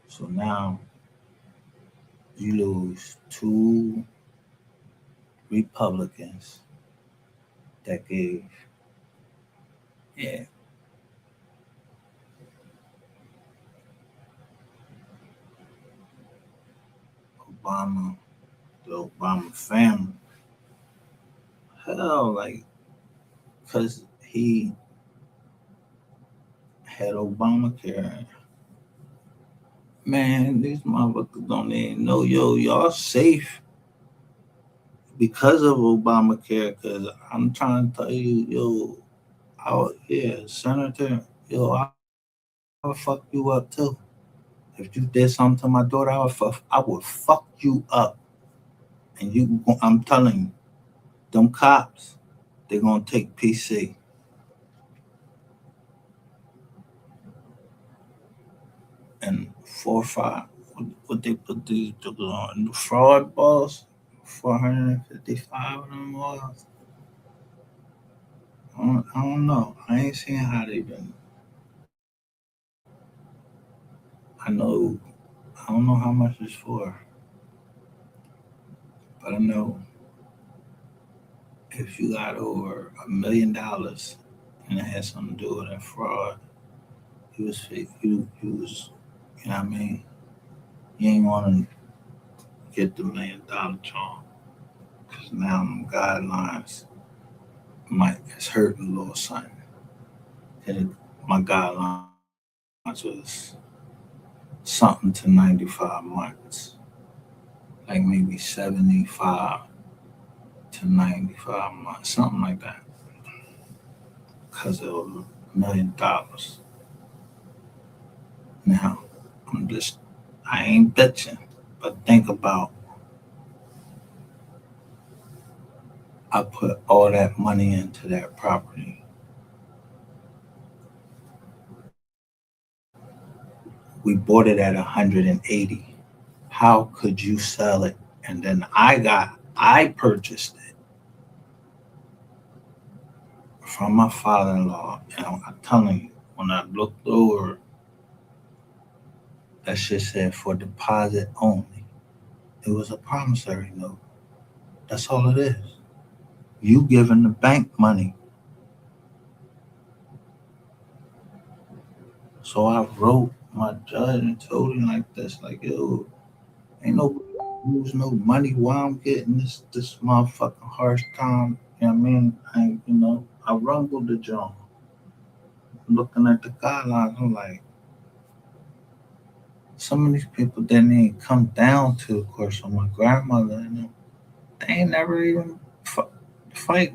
So now you lose two Republicans that gave, yeah, Obama, the Obama family. Hell, like, because he had Obamacare. Man, these motherfuckers don't even know, y'all safe because of Obamacare. Because I'm trying to tell you, Senator, I'll fuck you up too. If you did something to my daughter, I would fuck you up. And I'm telling you, them cops, they're gonna take PC. And 4 or 5, what they put these on the fraud balls, 455 of them was. I don't know. I ain't seen how they been. I know. I don't know how much it's for, but I know if you got over $1 million and it had something to do with a fraud, you was fake. You was. You know what I mean? You ain't want to get the $1 million charm because now them guidelines might it's hurting a little something. And my guidelines was something to 95 months, like maybe 75 to 95 months, something like that, because it was $1 million. Now, I ain't bitching, but think about I put all that money into that property. We bought it at 180. How could you sell it? And then I purchased it from my father-in-law. And I'm telling you, when I looked over, that shit said for deposit only. It was a promissory note. That's all it is. You giving the bank money. So I wrote my judge and told him like this, like, yo, ain't no lose no money while I'm getting this motherfucking harsh time. You know what I mean? I rumbled the John. Looking at the guidelines, I'm like, some of these people didn't even come down to the course. So my grandmother and them, they ain't never even fight.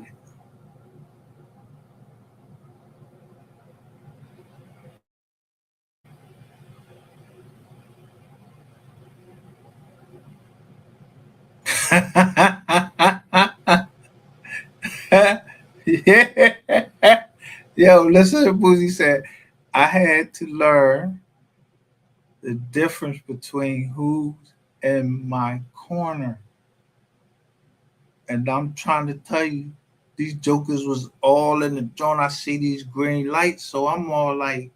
Yeah. Yo, listen to Boozy said, I had to learn the difference between who's in my corner. And I'm trying to tell you, these jokers was all in the joint. I see these green lights, so I'm all like,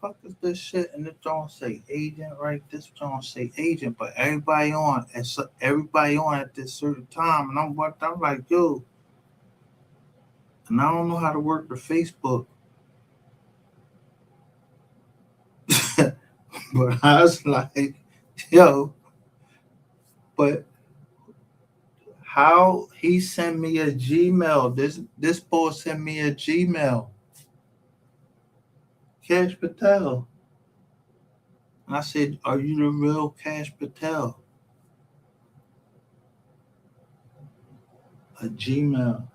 fuck is this shit? And the joint say agent, right? This joint say agent, but everybody on at this certain time. And I'm like, yo, and I don't know how to work the Facebook. But I was like, yo, but how he sent me a Gmail. This boy sent me a Gmail. Cash Patel. And I said, are you the real Cash Patel? A Gmail.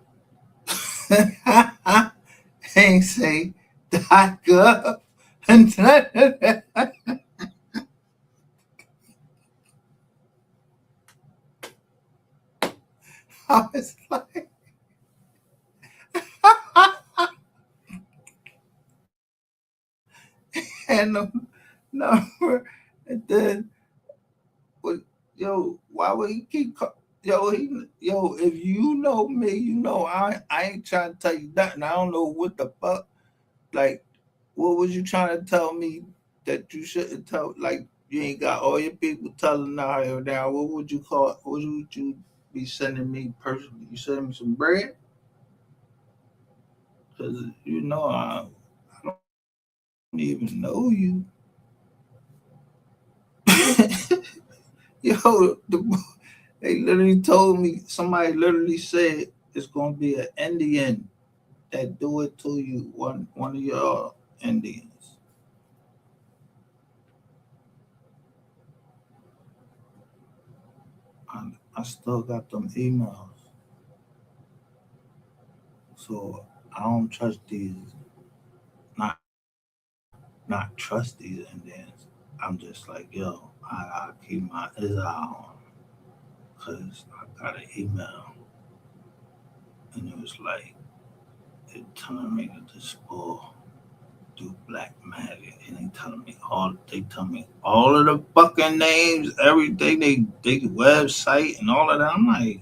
Ain't say .gov. And I was like, and the number, and then, well, yo, why would he keep? Yo, if you know me, you know I ain't trying to tell you nothing. I don't know what the fuck. Like, what was you trying to tell me that you shouldn't tell? Like, you ain't got all your people telling now. What would you call it? What would you be sending me personally? You sending me some bread? Because, I don't even know you. Yo, they literally told me, somebody literally said it's going to be an Indian that do it to you, one of your Indians. I still got them emails. So I don't trust these, not not trust these Indians. I'm just like, yo, I gotta keep my eyes on because I got an email and it was like, it telling me to this boy do black magic and they tell me all of the fucking names, everything, they website and all of that. I'm like,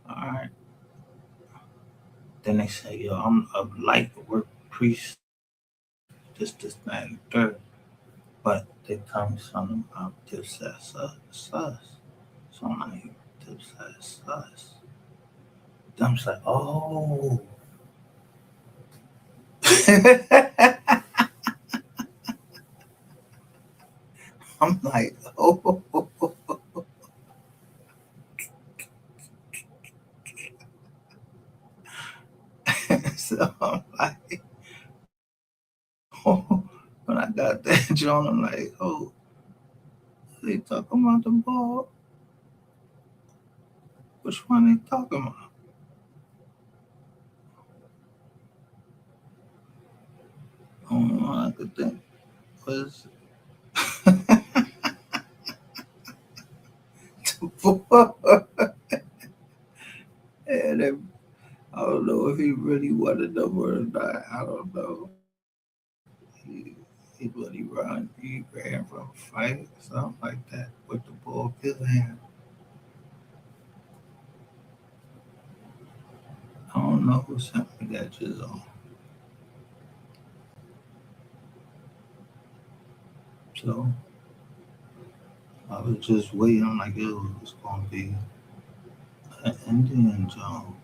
all right. Then they say, yo, I'm a light work priest, this, that, and third. But they tell me something about this, that, sus. So I'm like, this, that, sus. Then I'm like, oh. I'm like, oh. So I'm like, oh. When I got that John, I'm like, oh, they talking about the ball? Which one they talking about? All I could think was and I don't know if he really wanted them or not. I don't know. He really run. He ran from a fight or something like that with the ball killing him. I don't know who sent me that just on. So I was just waiting. I'm like, it was gonna be an Indian John.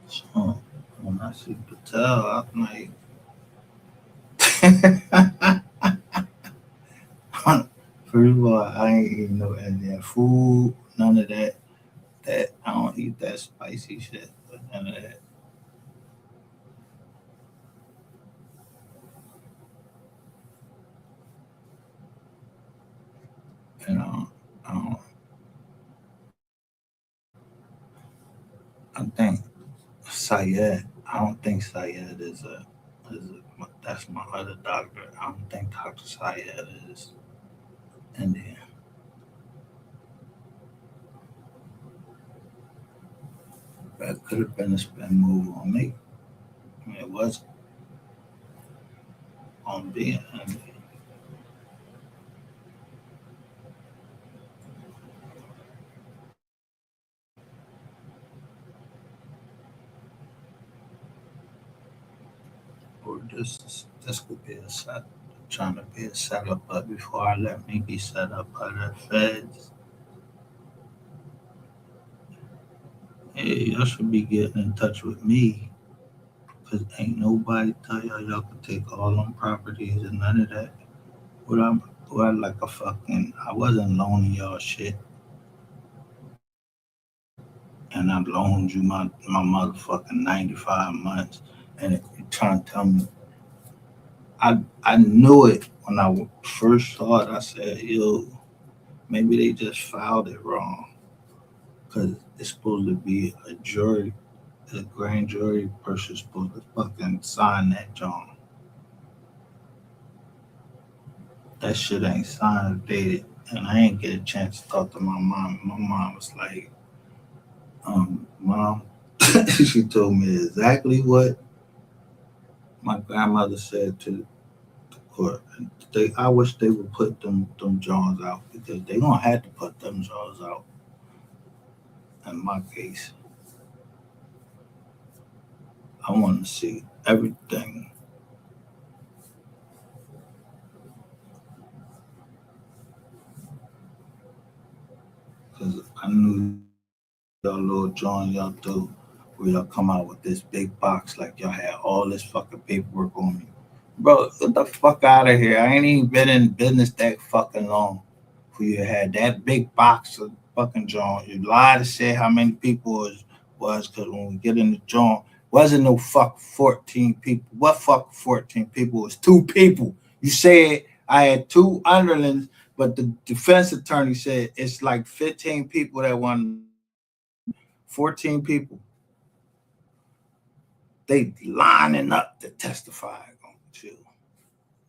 So when I see Patel, I'm like, first of all, I ain't eating no Indian food, none of that. That I don't eat that spicy shit, but none of that. You know, I don't. I think Syed. I don't think Syed that's my other doctor. I don't think Doctor Syed is Indian. That could have been a spin move on me. I mean, it was on being Indian. Or this could be a set, trying to be a setup, but before I let me be set up by the feds, hey, y'all should be getting in touch with me, cause ain't nobody tell y'all could take all them properties and none of that. What I'm, what like a fucking, I wasn't loaning y'all shit, and I loaned you my motherfucking 95 months, and you trying to tell me, I knew it when I first saw it. I said, yo, maybe they just filed it wrong, cause it's supposed to be a jury, a grand jury person supposed to fucking sign that John. That shit ain't signed or dated, and I ain't get a chance to talk to my mom. My mom was like, mom, she told me exactly what my grandmother said to the court. I wish they would put them Johns out, because they gonna have to put them Johns out. In my case, I want to see everything, because I knew y'all little John y'all do, where y'all come out with this big box like y'all had all this fucking paperwork on me. Bro, get the fuck out of here. I ain't even been in business that fucking long. For you had that big box of fucking John. You lied to say how many people was, because when we get in the John, wasn't no fuck 14 people. What fuck 14 people? It was two people. You said I had two underlings, but the defense attorney said it's like 15 people that want 14 people. They lining up to testify on you.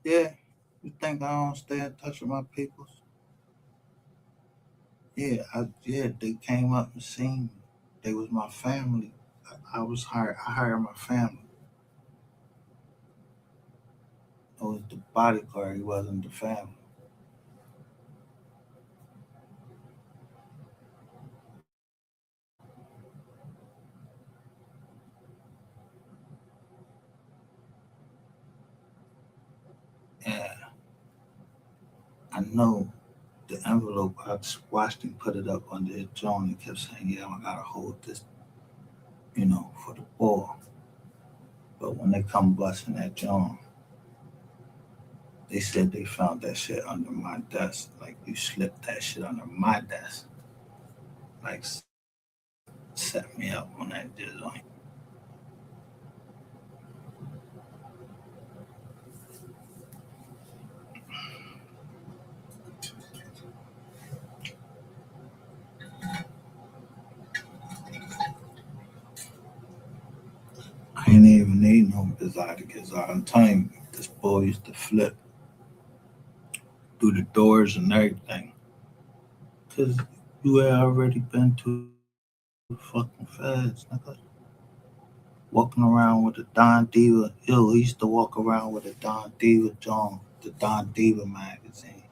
Yeah. You think I don't stay in touch with my peoples? Yeah, yeah, they came up and seen me. They was my family. I was hired. I hired my family. It was the bodyguard. He wasn't the family. I know the envelope, I watched him put it up under his jaw and he kept saying, yeah, I gotta hold this, for the ball. But when they come busting that jaw, they said they found that shit under my desk. Like you slipped that shit under my desk. Like set me up on that joint. I ain't even need no bizarre to get Zara. I'm telling you, this boy used to flip through the doors and everything. Cause you had already been to the fucking feds, nigga. Walking around with a Don Diva. Yo, he used to walk around with a Don Diva John, the Don Diva magazine.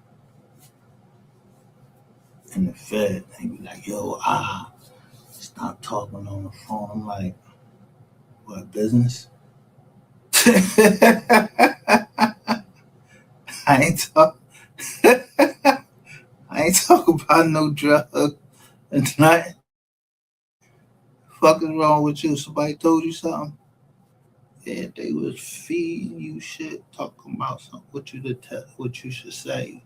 In the Fed. And be like, yo, stop talking on the phone. I'm like, what, business? I ain't talk I ain't talking about no drug and nothing. Fuck is wrong with you? Somebody told you something? Yeah, they was feeding you shit, talking about something, what you should say.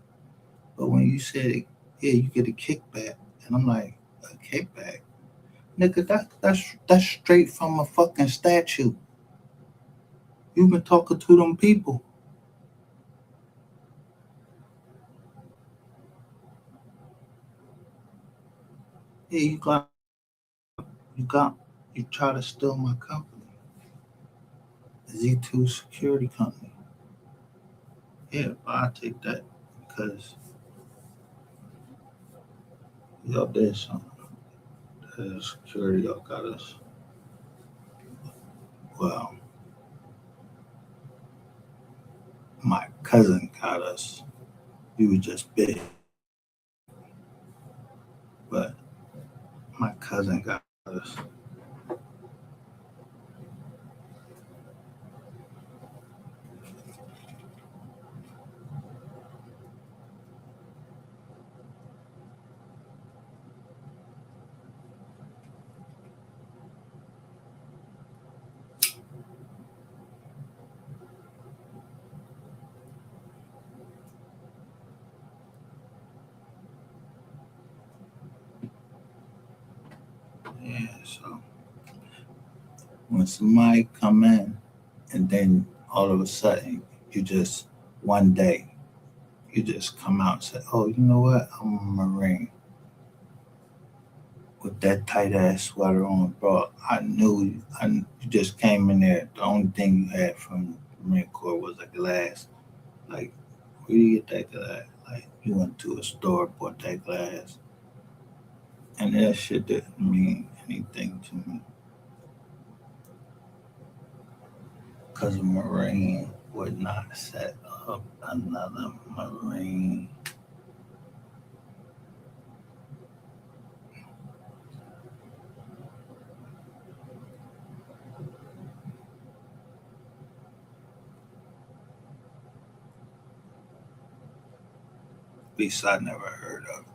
But when you said, yeah, you get a kickback, and I'm like, a kickback, nigga, that's straight from a fucking statue. You've been talking to them people. Yeah, you got, you try to steal my company, Z2 Security Company. Yeah, but I take that because y'all did something. The security y'all got us. Well, my cousin got us. We were just big, but my cousin got us. Yeah, so when somebody come in and then all of a sudden you just one day you just come out and say, oh, you know what? I'm a Marine with that tight ass sweater on, bro. I knew you just came in there. The only thing you had from the Marine Corps was a glass. Like, where do you get that glass? Like, you went to a store, bought that glass, and that shit didn't mean anything to me. Because a Marine would not set up another Marine. Beast I never heard of.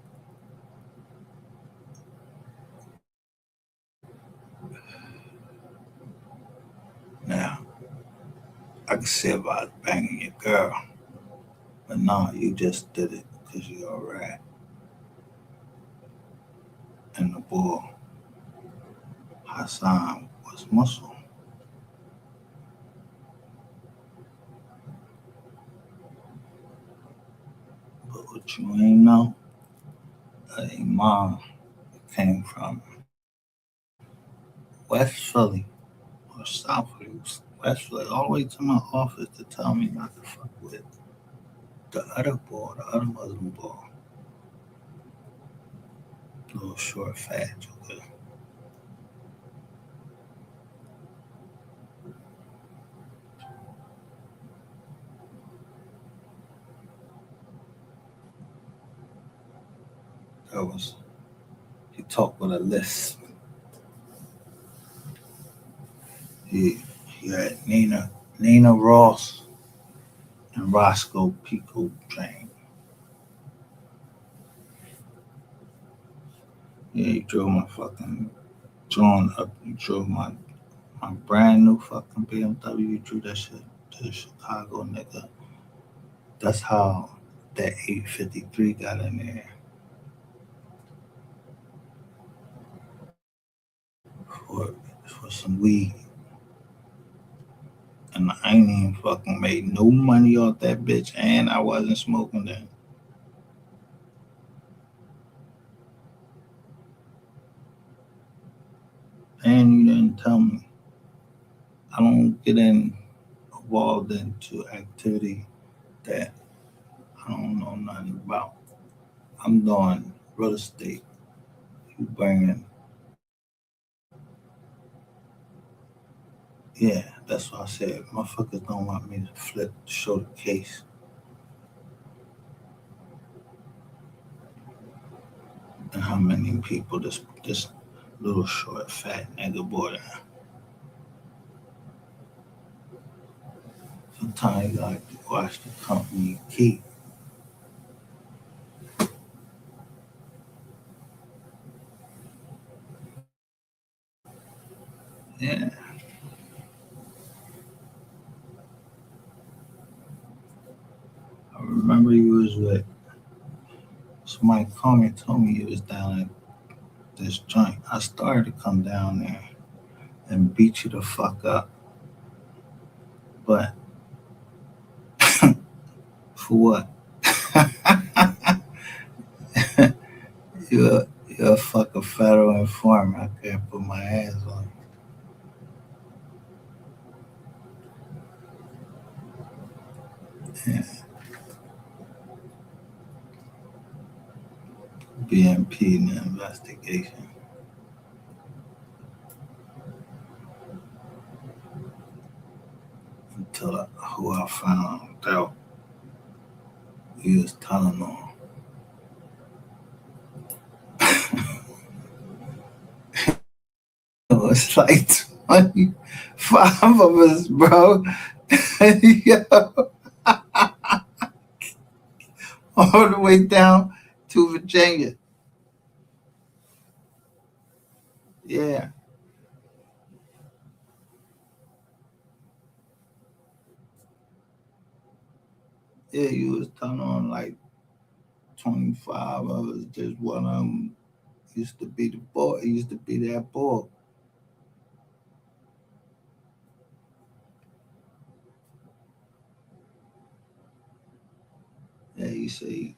Now, I can see about banging your girl, but no, you just did it because you're a rat. And the boy, Hassan, was Muslim. But what you ain't know, Imam came from West Philly or South Philly, West Philly, all the way to my office to tell me not to fuck with the other boy, the other Muslim boy. Little short, fat joker. That was, he talked with a lisp. He had Nina Ross and Roscoe Pico Drain. Yeah, you drove my fucking drawn up. You drove my brand new fucking BMW. You drew that shit to Chicago, nigga. That's how that 853 got in there for some weed. And I ain't even fucking made no money off that bitch, and I wasn't smoking then. And you didn't tell me. I don't get involved into activity that I don't know nothing about. I'm doing real estate. You bringing, yeah, that's what I said. Motherfuckers don't want me to show the case. And how many people this little short fat nigga boy. Sometimes you like to watch the company keep. Yeah. I remember you was with somebody called me and told me you was down at this joint. I started to come down there and beat you the fuck up. But for what? You're a fucking federal informant. I can't put my hands on you. Yeah. BMP in the investigation. Until who I found out he was telling on. It was like 25 of us, bro. Yo, all the way down to Virginia. Yeah. Yeah, you was telling on like 25 of us. Just one of them used to be the boy. He used to be that boy. Yeah, he said he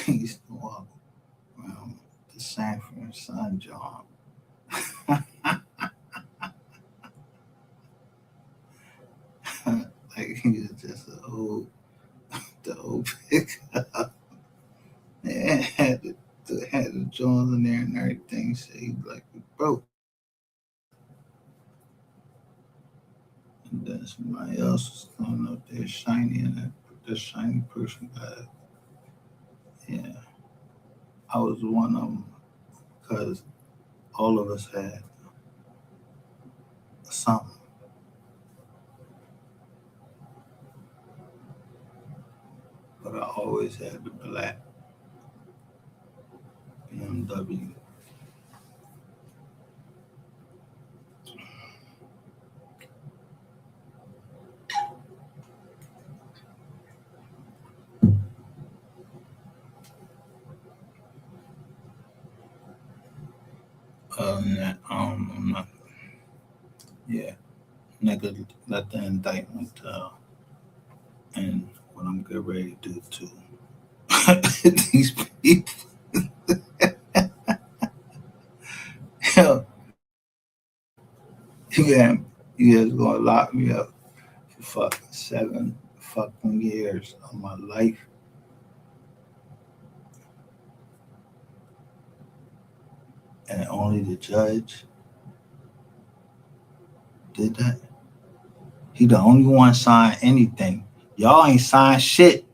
used to walk around the Sanford Sun John. Like he was just the old pickup. Yeah, had the Johns in there and everything. So he was like, broke. And then somebody else was coming up there shiny, and that shiny person guy. Yeah, I was one of them because all of us had something. But I always had the black BMW. Other than that, I don't know nothing. Yeah, nigga, let the indictment tell. And what I'm getting ready to do to these people. Hell, yeah, you guys gonna lock me up for fucking 7 fucking years of my life. And only the judge did that. He the only one signed anything. Y'all ain't signed shit.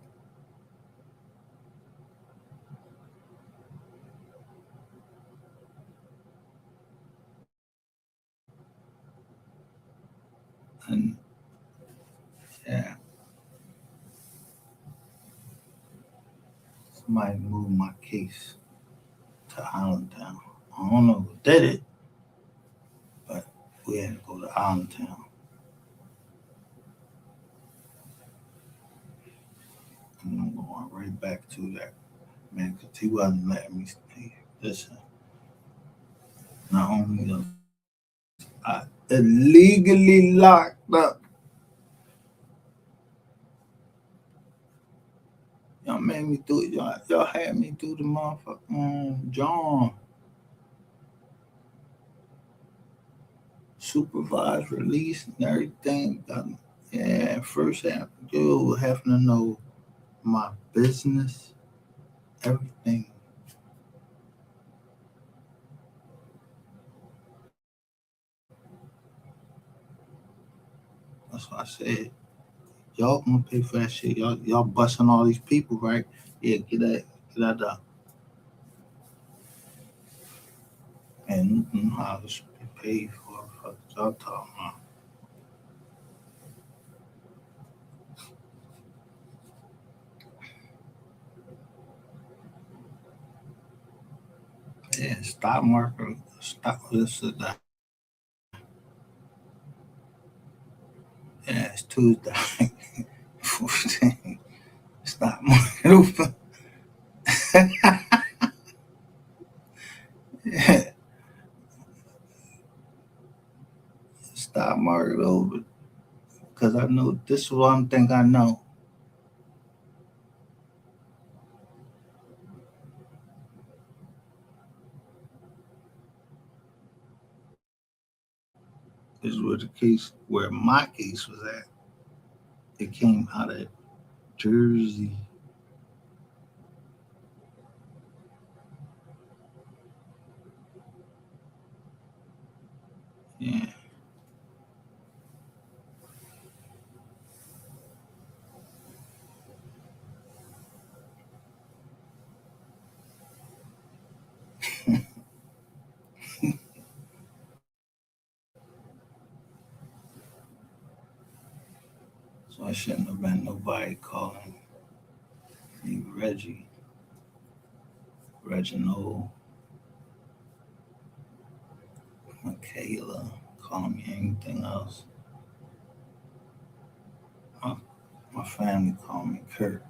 And yeah, somebody moved my case to Allentown. I don't know who did it, but we had to go to Allentown. And I'm going right back to that, man, because he wasn't letting me stay. Listen, not only was I illegally locked up, y'all made me do it. Y'all had me do the motherfucking John. Supervised release and everything. Yeah, first have to do with having to know my business, everything. That's what I said. Y'all gonna pay for that shit. Y'all busting all these people, right? Yeah, get that up. And how to be paid for. Fuck y'all talking about. Yeah, stock market, stock this or that. Yeah, it's Tuesday. 14. Stock market open. Yeah, stock market open. Because I know this is one thing I know. This was the case where my case was at. It came out of Jersey. Yeah. So I shouldn't have been nobody calling me Reggie, Reginald, Michaela, calling me anything else. My, my family called me Kurt.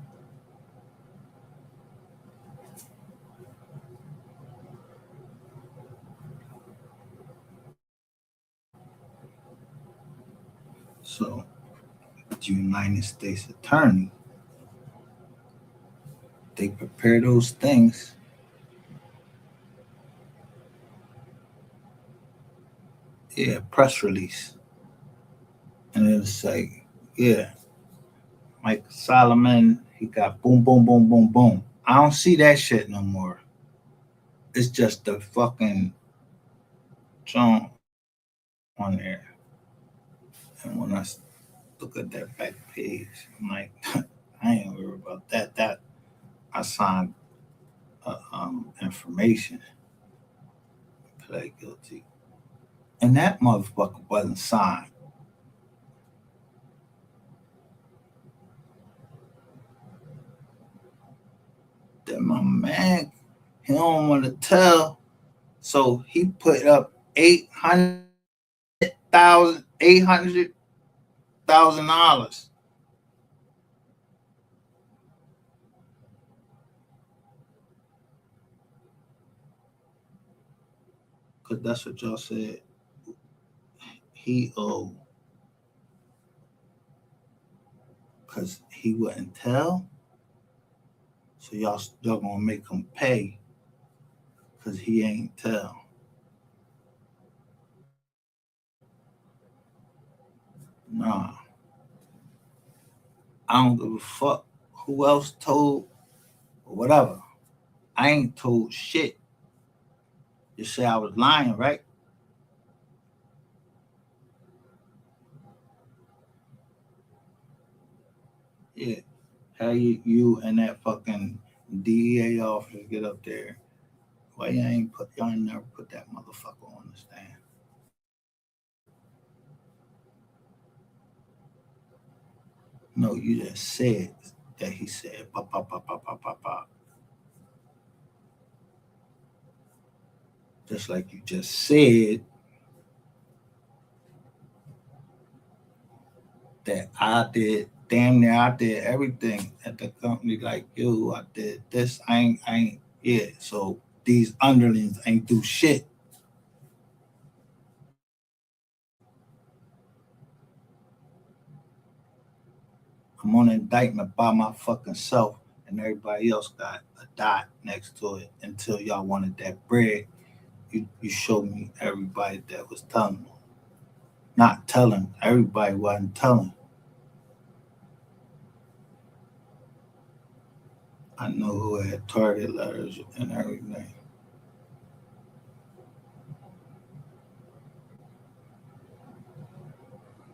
So the United States Attorney, they prepare those things. Yeah, press release. And it'll say, yeah, Mike Solomon, he got boom, boom, boom, boom, boom. I don't see that shit no more. It's just the fucking John on there. And when I look at that back page, I'm like, I ain't worried about that. That I signed information, pled guilty. And that motherfucker wasn't signed. Then my man, he don't want to tell. So he put up $800,000. Cause that's what y'all said. He owed. Cause he wouldn't tell. So y'all gonna make him pay because he ain't tell. Nah. I don't give a fuck who else told or whatever. I ain't told shit. You say I was lying, right? Yeah. How you and that fucking DEA officer get up there? Why y'all ain't never put that motherfucker on the stand? No, you just said that he said pop pop pop pop pop pop pop. just like you just said, that I did damn near I did everything at the company. Like, yo, I did this. I ain't yeah. So these underlings ain't do shit. I'm on indictment by my fucking self, and everybody else got a dot next to it until y'all wanted that bread. You showed me everybody that was telling. Not telling. Everybody wasn't telling. I know who had target letters and everything.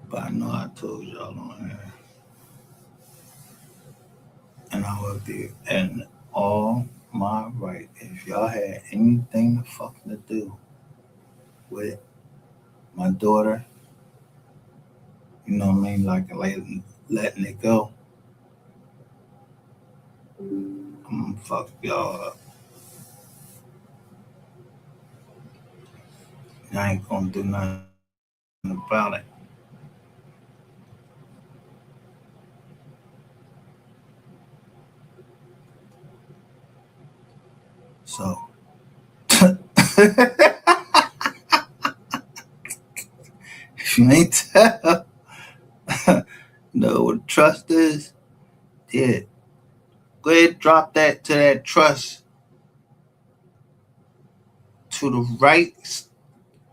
But I know I told y'all on there. And I will be in all my right. If y'all had anything to fucking to do with my daughter, you know what I mean, like letting it go, I'm gonna fuck y'all up. I ain't gonna do nothing about it. So if you ain't tell, know what trust is, yeah. Go ahead, drop that to that trust to the right.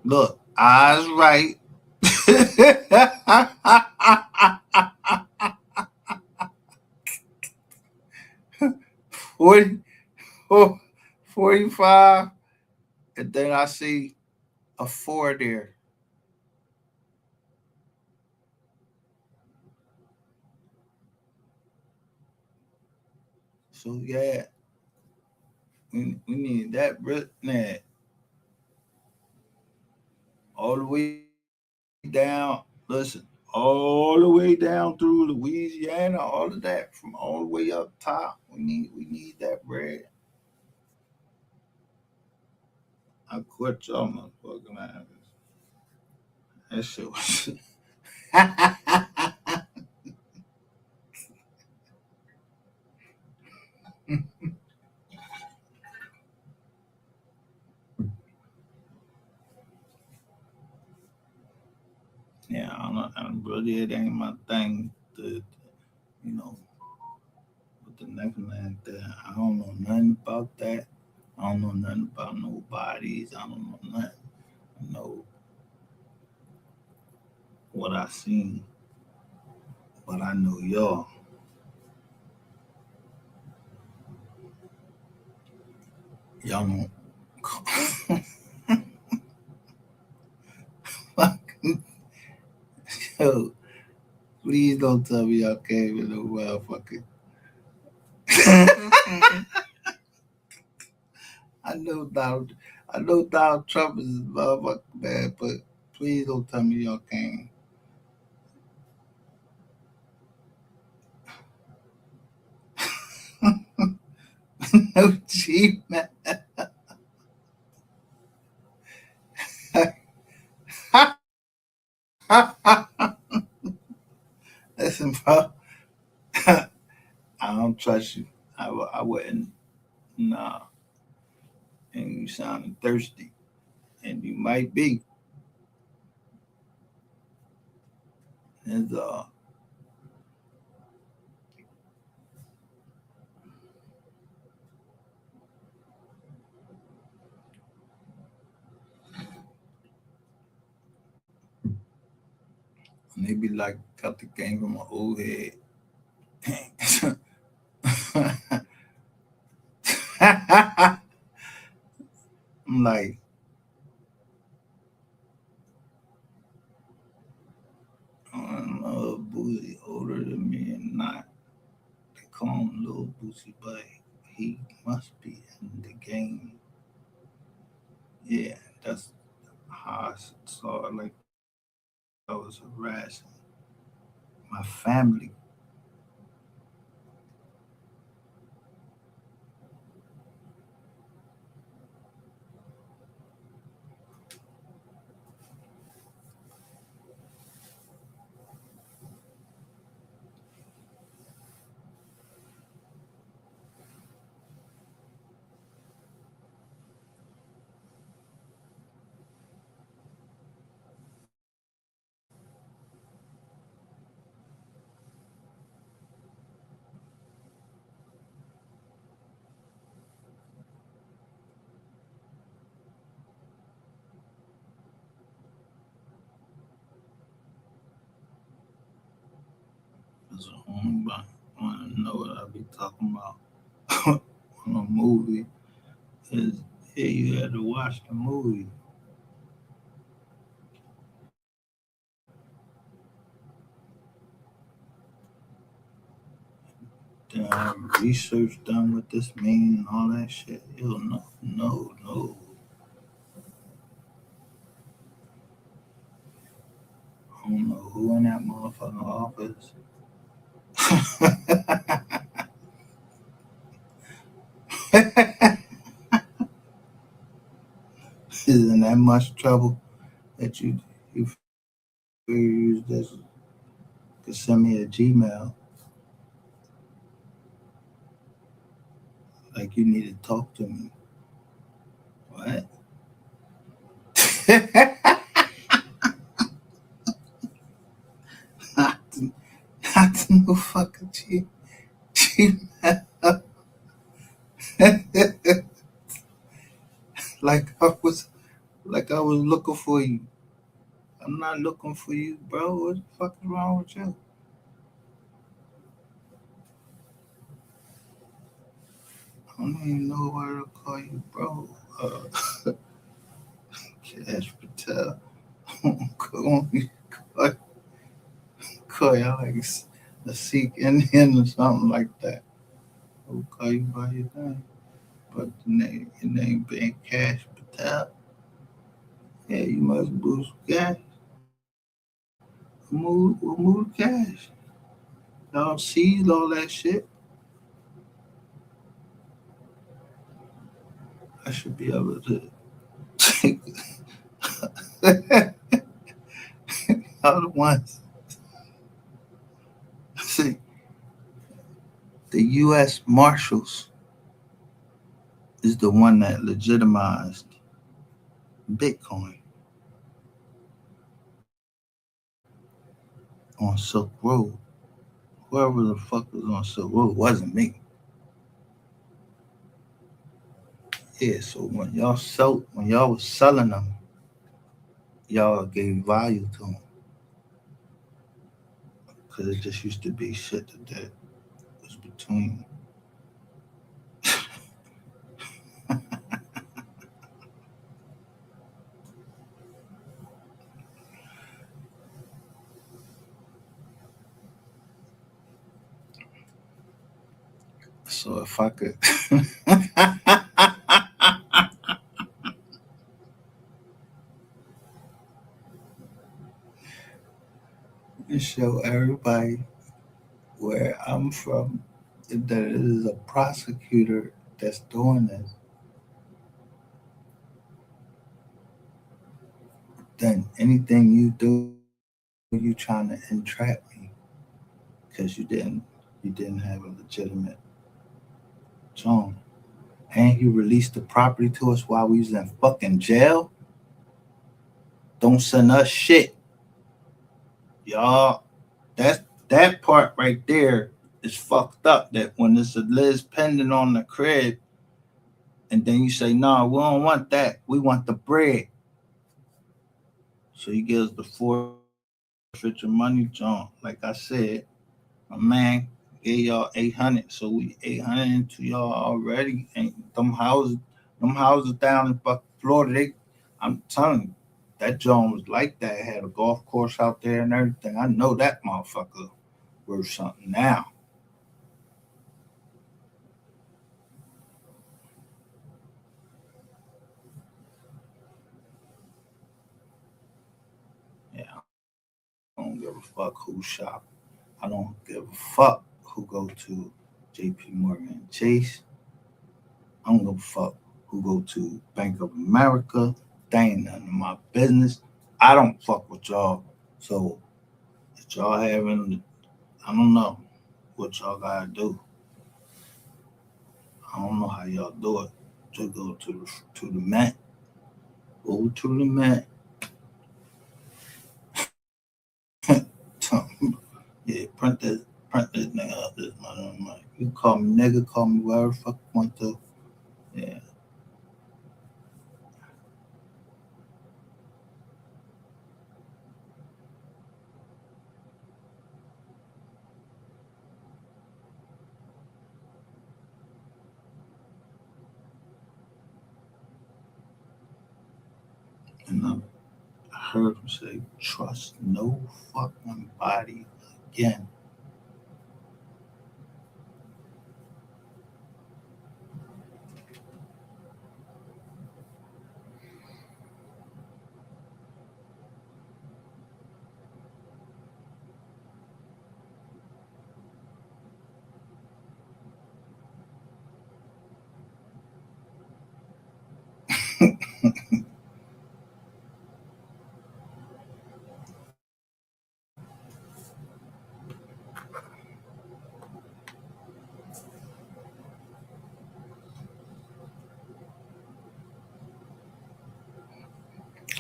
Look, eyes right. 40, 45, and then I see a 4 there. So yeah, we need that written all the way down. Listen, all the way down through Louisiana, all of that from all the way up top. We need that bread. I quit y'all motherfucking ass. That shit was. Yeah, I'm really it ain't my thing to with the next like that. I don't know nothing about that. I don't know nothing about no bodies. I don't know nothing. I know what I seen, but I know y'all. Y'all don't fucking yo. Please don't tell me y'all came in no motherfucking. I know Donald. I know Donald Trump is motherfucking bad, but please don't tell me y'all came. No cheap man. Listen, bro. I don't trust you. I wouldn't. Nah. And you sounding thirsty, and you might be. And maybe like got the game from my old head. I'm like, I don't know, Boozy older than me and not. They call him Little Boozy, but he must be in the game. Yeah, that's how I saw it. Like I was harassing my family. So I want to know what I be talking about on a movie. Is yeah, you had to watch the movie. Then have research done what this mean and all that shit. Yo, no. I don't know who in that motherfucking office. Is in that much trouble that you figure you just could send me a Gmail like you need to talk to me. What? not, to, not to no fucking Gmail. like I was looking for you. I'm not looking for you, bro. What the fuck is wrong with you? I don't even know where to call you, bro. Cash Patel. call me, call, call you like a Sikh Indian or something like that. I'll call you by your name. But your name being Cash Patel. Yeah, you must boost cash. We'll move cash. Y'all seize all that shit. I should be able to take all the ones. See, the U.S. Marshals is the one that legitimized Bitcoin on Silk Road. Whoever the fuck was on Silk Road wasn't me. Yeah, so when y'all was selling them, y'all gave value to them because it just used to be shit that was between. So if I could show everybody where I'm from that it is a prosecutor that's doing this, then anything you do, you trying to entrap me because you didn't have a legitimate job. And you released the property to us while we was in fucking jail. Don't send us shit, y'all. That part right there is fucked up. That when it's a Liz pending on the crib, and then you say, "No, we don't want that. We want the bread." So you give us the forfeit your money, John. Like I said, my man gave y'all 800, so we 800 into y'all already. And them houses down in Florida, I'm telling you, that John was like that. It had a golf course out there and everything. I know that motherfucker worth something now. Yeah, I don't give a fuck who shop. I don't give a fuck who go to JP Morgan Chase. I don't give a fuck who go to Bank of America. They ain't none of my business. I don't fuck with y'all. So if y'all having, I don't know what y'all gotta do. I don't know how y'all do it. To go to the Met. Go to the Met. Yeah, print this nigga up this mother. You call me nigga, call me whatever the fuck you want to. Yeah. And I heard him say, trust no fucking body again.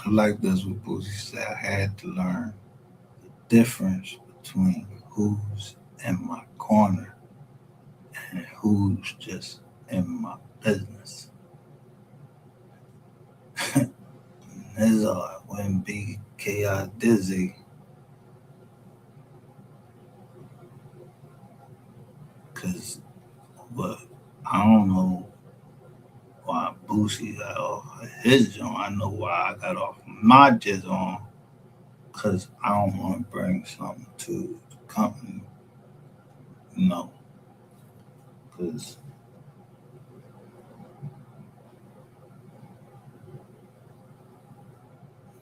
I like this what Boosie said. I had to learn the difference between who's in my corner and who's just in my business. This wouldn't be chaos dizzy, cause but I don't know why Boosie got off his joint. I know why I got off my jizz on, cause I don't want to bring something to the company, no, cause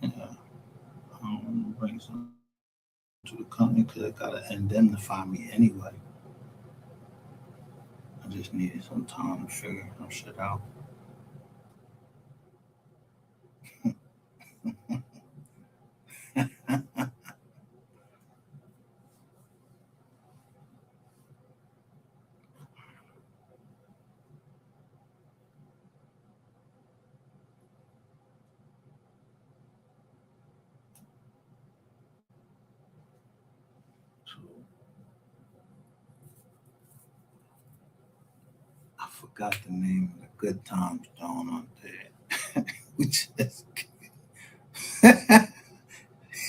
yeah, I don't want to bring something to the company because it gotta indemnify me anyway. I just needed some time to figure some shit out. So I forgot the name of the Good Times down on there. We just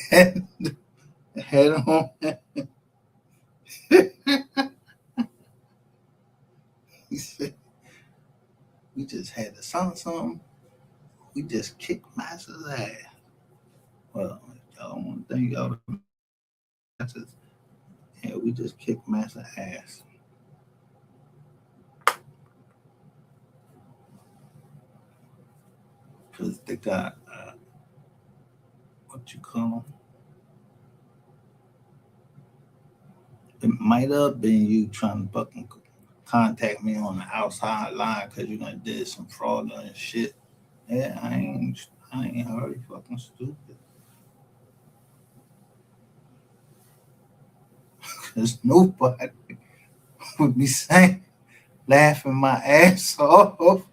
had, had on. He said we just had to something. We just kicked Master's ass. Well, y'all want to thank y'all. Yeah, we just kicked Master's ass. Because they got, what you call them? It might have been you trying to fucking contact me on the outside line because you done did some fraudulent shit. Yeah, I ain't hardly fucking stupid. Cause nobody would be saying, laughing my ass off.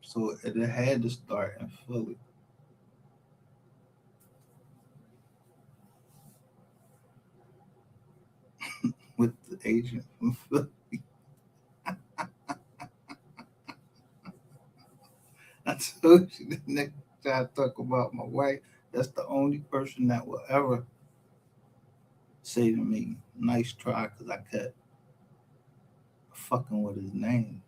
So it had to start in Philly. With the agent from Philly. I told you the next time I talk about my wife, that's the only person that will ever say to me, nice try, because I kept fucking with his name.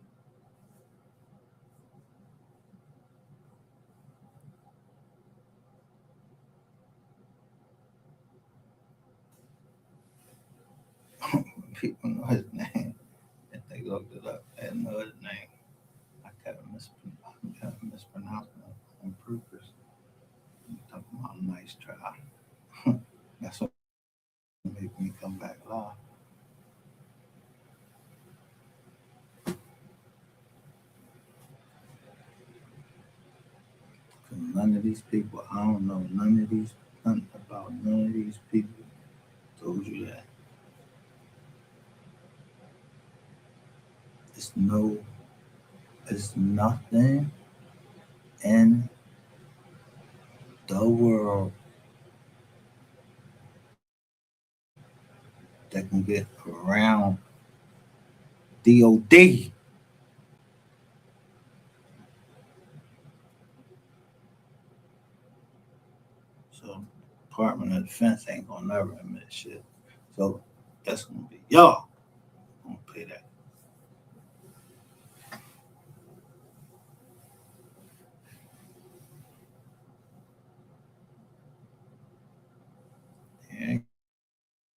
People know his name. If they looked it up, they know his name. I kept mispronouncing it on purpose. I'm talking about nice try. That's what made me come back live. None of these people, I don't know nothing about none of these people told you that. It's nothing in the world that can get around DOD. So Department of Defense ain't gonna never admit shit. So that's gonna be y'all gonna pay that. Yeah,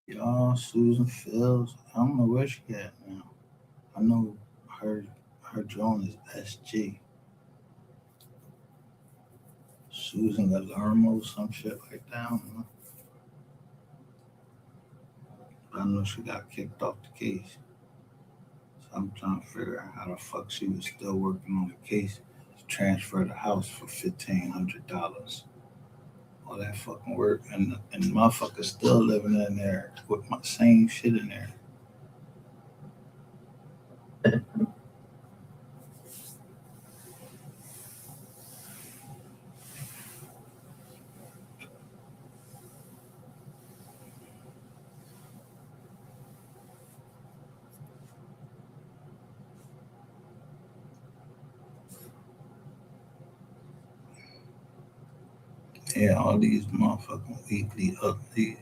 y'all, Susan Fields. I don't know where she at now. I know her drone is SG. Susan Galermo, some shit like that. I don't know. But I know she got kicked off the case. So I'm trying to figure out how the fuck she was still working on the case to transfer the house for $1,500. All that fucking work, and the motherfucker's still living in there with my same shit in there. Yeah, all these motherfucking weekly updates,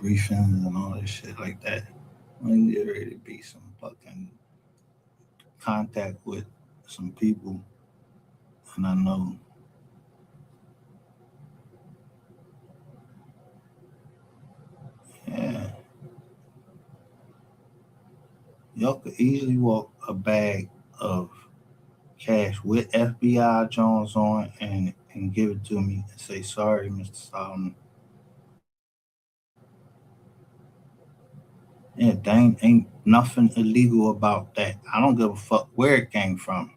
briefings and all this shit like that. I mean, there ready to be some fucking contact with some people, and I know, yeah, y'all could easily walk a bag of cash with FBI Jones on and give it to me and say, sorry, Mr. Solomon. Yeah, dang, ain't nothing illegal about that. I don't give a fuck where it came from.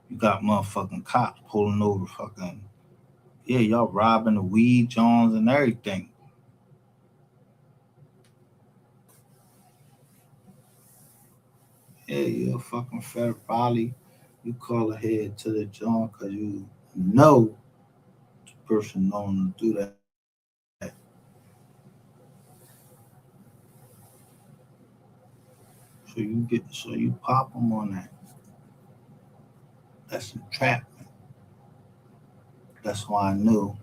You got motherfucking cops pulling over fucking, yeah, y'all robbing the weed Jones and everything. Yeah, you're a fucking federale. You call ahead to the John because you know the person known to do that. So you pop them on that. That's entrapment. That's why I knew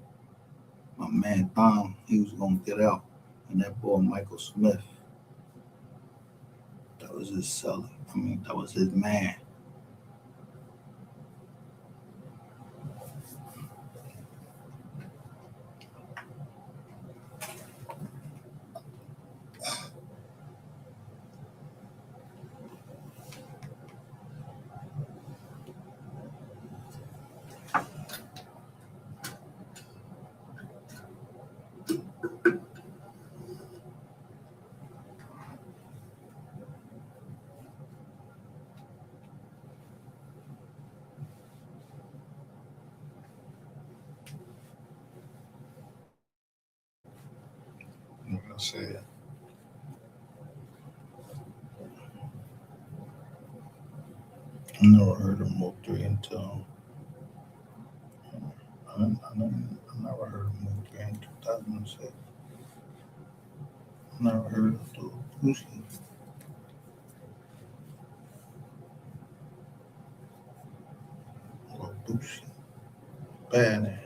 my man Tom, he was gonna get out. And that boy Michael Smith, that was his seller. I mean, that was his man. Like I said, I never heard of Mo 3 until I never heard of Mo 3 in 2006. I never heard of the Lucy. Or Lucy. Bad.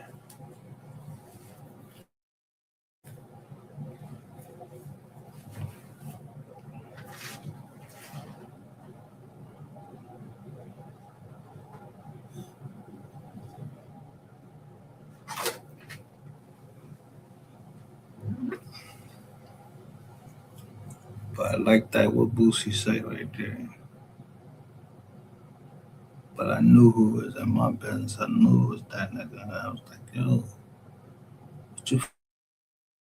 But I like that what Boosie say right there. But I knew who was in my business. I knew it was that nigga. And I was like, yo, what you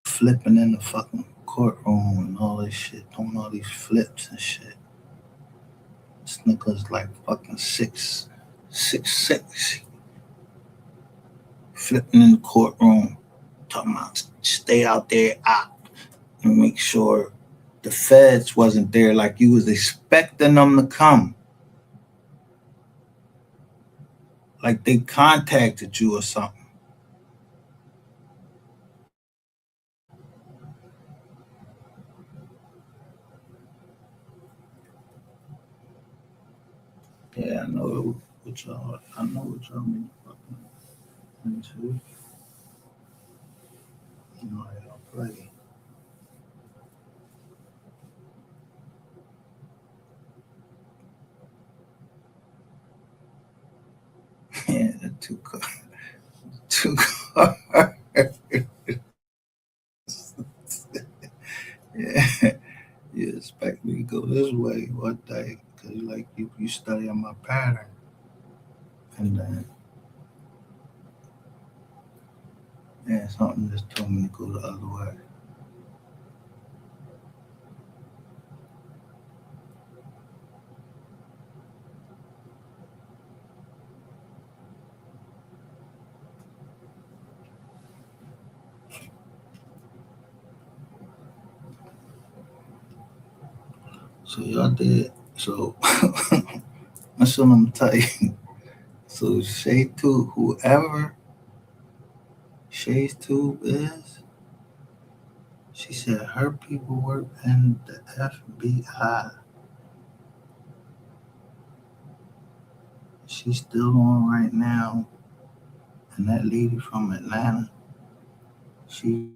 flipping in the fucking courtroom and all this shit, doing all these flips and shit. This nigga's like fucking 6'6", flipping in the courtroom, talking about stay out there and make sure the feds wasn't there like you was expecting them to come. Like they contacted you or something. Yeah, I know what y'all. I know what y'all mean. Fucking into. You know how y'all play. Yeah, the two car. Yeah, you expect me to go this way one day because like you study on my pattern, and then yeah, something just told me to go the other way. So y'all did. So that's what I'm telling you. So Shade Two, whoever Shade Two is, she said her people work in the FBI. She's still on right now. And that lady from Atlanta, she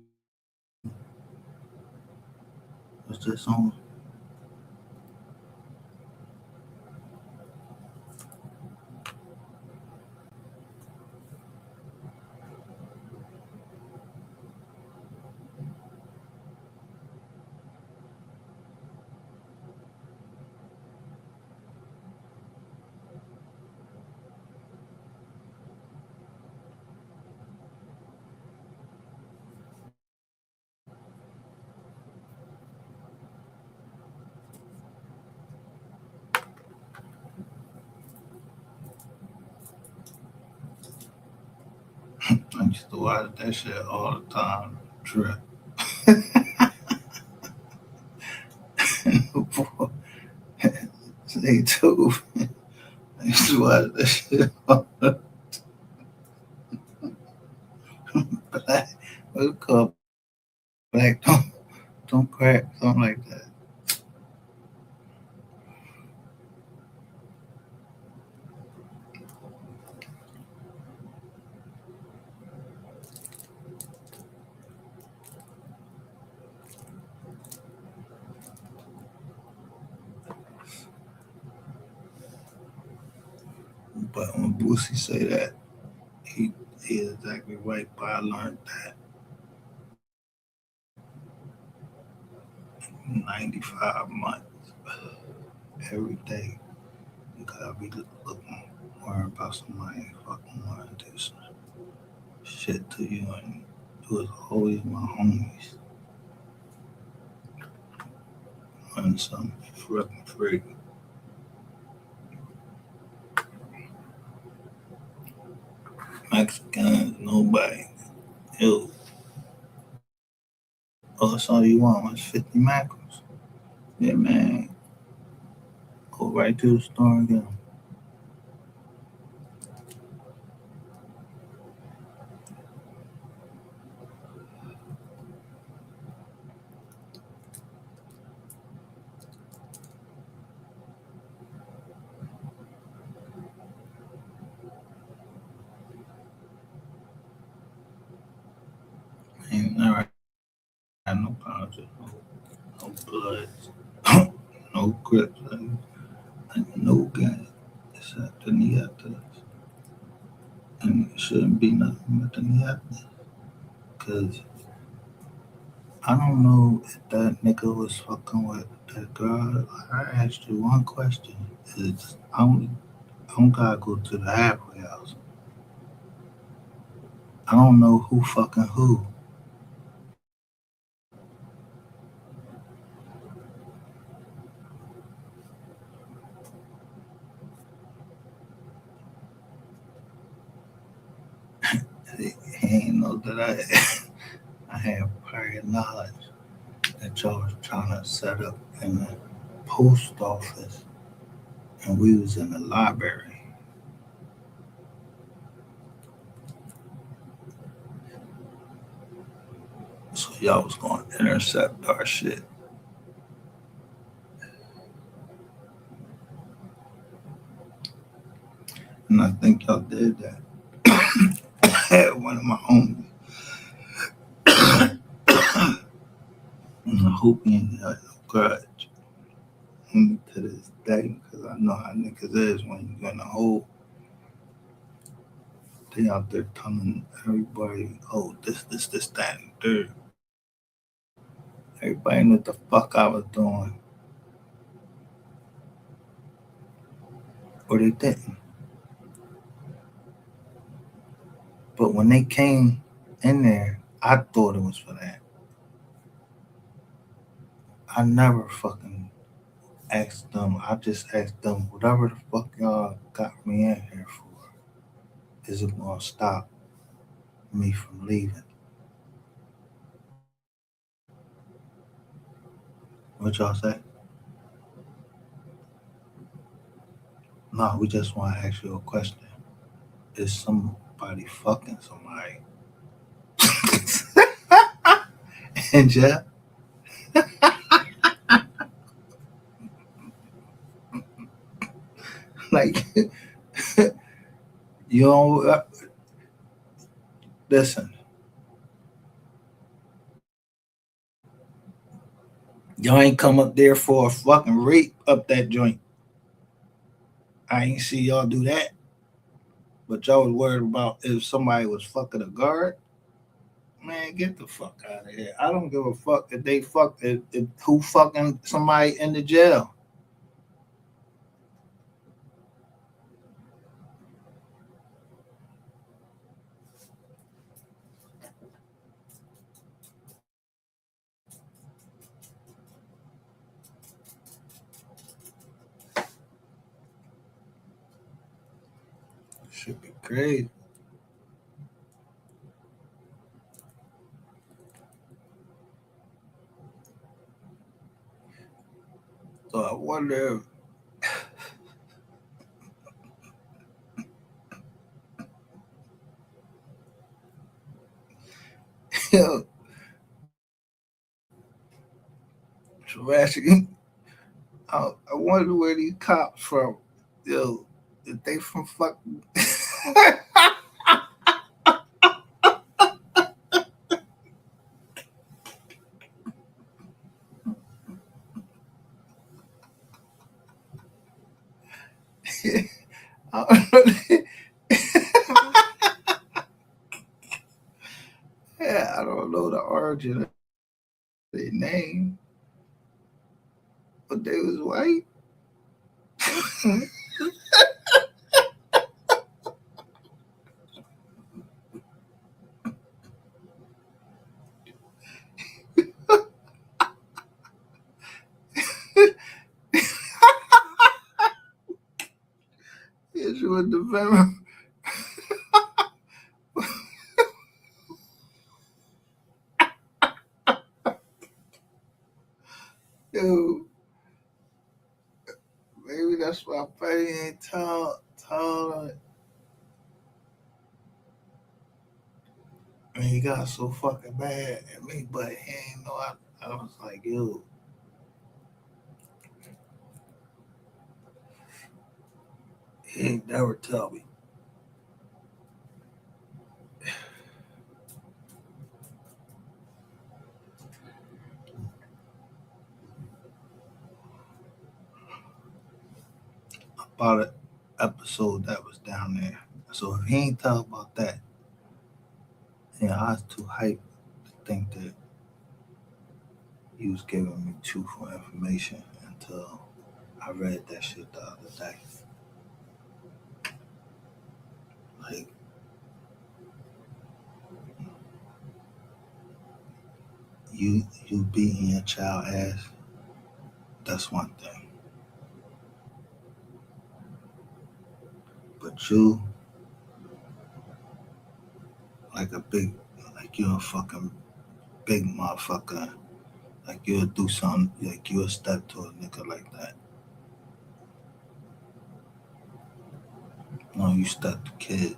was just on. I used to watch that shit all the time. Trip. They too. I used to watch that shit all the black. What's it called? Black don't crack, something like that. But when Boosie say that, he is exactly right. But I learned that 95 months every day. You gotta be looking, worrying about somebody fucking wanting to do some shit to you, and it was always my homies and some fucking freak. Mexicans, nobody. Yo, oh, that's all you want was 50 macros. Yeah, man. Go right to the store and get them. Ain't never had no politics, no bloods, no grips, and no gas except the Nietas. And it shouldn't be nothing but the Nietas. Because I don't know if that nigga was fucking with that girl. I asked you one question. Is I don't gotta go to the halfway house. I don't know who fucking who. He ain't know that I had prior knowledge that y'all was trying to set up in the post office and we was in the library. So y'all was going to intercept our shit. And I think y'all did that. I had one of my homies. And I hope he ain't got no grudge to this day, because I know how niggas is when you're in a hole. They out there telling everybody, oh, this, that, and third. Everybody knew what the fuck I was doing. Or they didn't. But when they came in there, I thought it was for that. I never fucking asked them. I just asked them, whatever the fuck y'all got me in here for, is it gonna stop me from leaving? What y'all say? No, we just want to ask you a question. Is somebody fucking somebody in jail? Like, you don't listen. Y'all ain't come up there for a fucking rape up that joint. I ain't see y'all do that. But y'all was worried about if somebody was fucking a guard. Man, get the fuck out of here. I don't give a fuck if they fuck if who fucking somebody in the jail. Should be crazy. So I wonder if Trafficking. I wonder where these cops from. Yo, if they from fucking I don't know. Yeah, I don't know the origin of their name, but they was white. Yes, you in the venom. Yo, maybe that's why Freddie ain't told her. And he got so fucking mad at me, but he ain't know I was like, yo, he ain't never tell me. About an episode that was down there. So if he ain't tell about that, I was too hyped to think that he was giving me truthful information until I read that shit the other day. Like, you beating your child ass, that's one thing. But you, like you're a fucking big motherfucker. Like you'll do something, like you'll step to a nigga like that. No, you step to kids.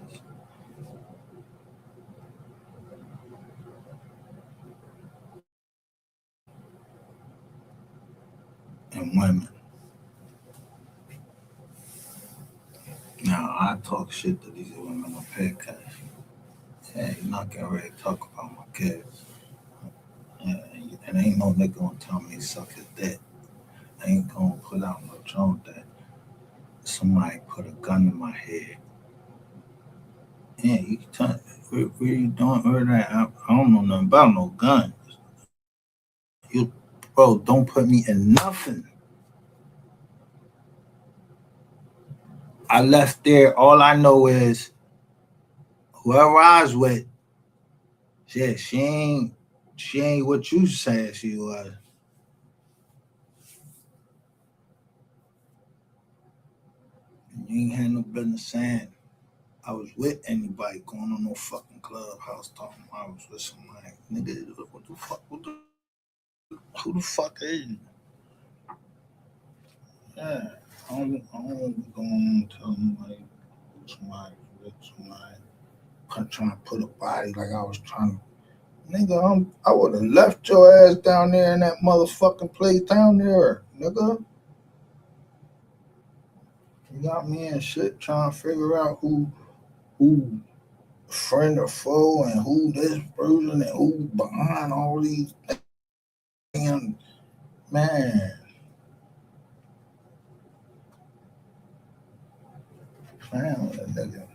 and women. Now, I talk shit to these women on podcast. Yeah, you're not getting ready to talk about my kids. Yeah, and ain't no nigga gonna tell me suck his dick. I ain't gonna put out no joke that somebody put a gun in my head. Yeah, you tell where you doing all that? I don't know nothing about no guns. You, bro, don't put me in nothing. I left there. All I know is whoever I was with, shit, she ain't what you said she was. You ain't had no business saying I was with anybody going on no fucking clubhouse talking I was with somebody. Nigga, what the fuck? Who the fuck is you? Yeah, I don't go on tell nobody somebody with somebody. Trying to put a body like I was trying to. Nigga, I would have left your ass down there in that motherfucking place down there, nigga. You got me and shit trying to figure out who friend or foe and who this person and who behind all these damn man. Family, nigga.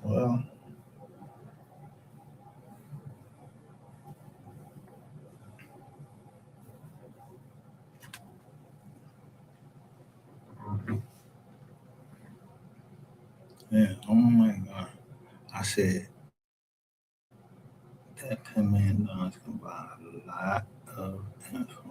Well, yeah, oh my God. I said that $10 million can buy a lot of influence.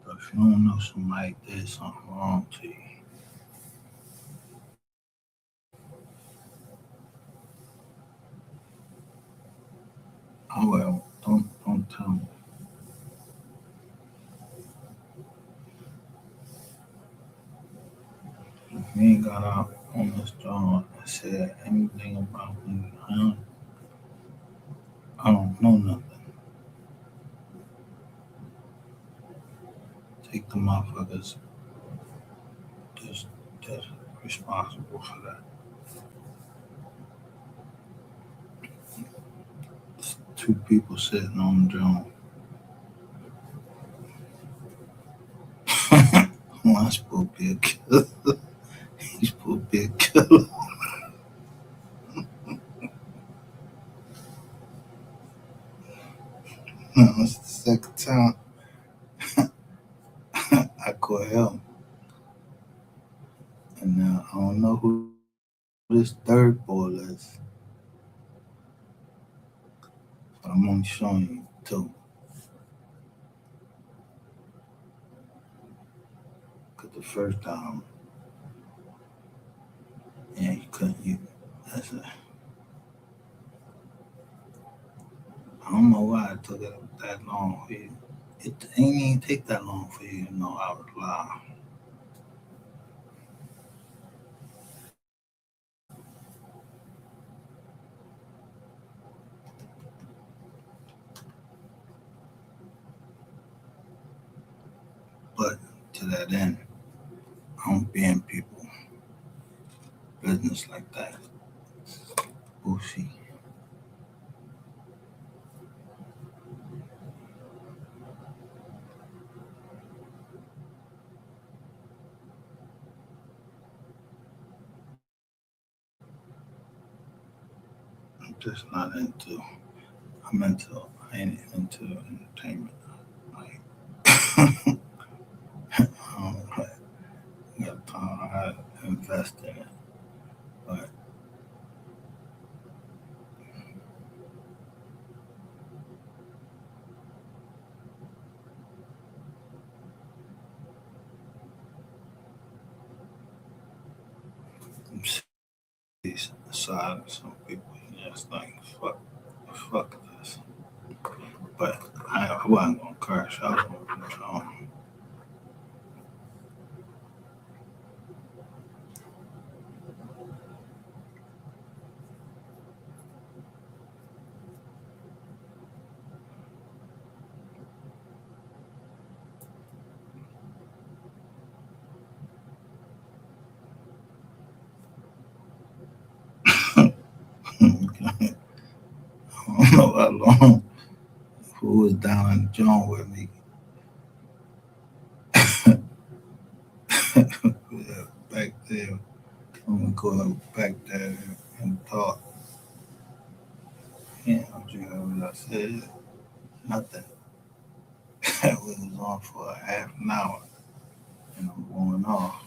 But if you don't know somebody did something wrong to you, oh well, don't tell me. If you ain't got out on this job and said anything about me, I don't know nothing. Take the motherfuckers that's responsible for that. It's two people sitting on the job. One's supposed to be a killer. He's supposed to be a killer. It's the second time I caught him. And now I don't know who this third boy is. But I'm only showing you two. Because the first time, yeah, you couldn't. I don't know why it took it that long for you. It ain't even take that long for you to know I was lying. But to that end, I don't be in people business like that. Bullshit. just not into. I ain't into entertainment. Like, I don't got time. I invest in it, but I'm see the side of some people. Just like fuck this. But I wasn't gonna crash out on it. I don't know how long. Who was down in John with me? Yeah, back there. I'm gonna go back there and talk. Yeah, you know what I said? Nothing. We was on for a half an hour and I'm going off.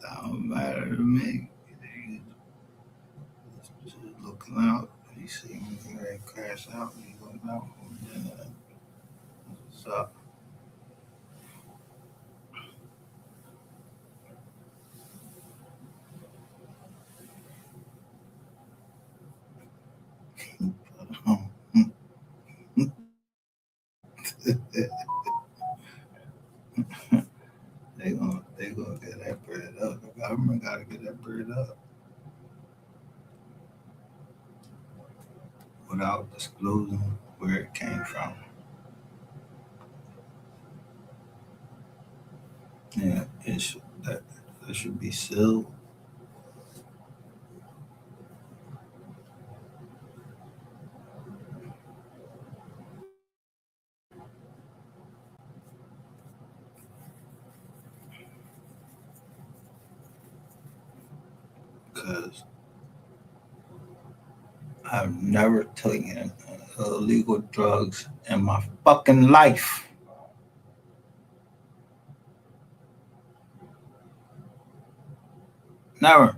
Don't matter to me. Just looking out. You see me here and crash out. You look out. And then, what's up? They gonna get that bread up. The government gotta get that bread up without disclosing where it came from. Yeah, that should be sealed because I've never taken illegal drugs in my fucking life. Never.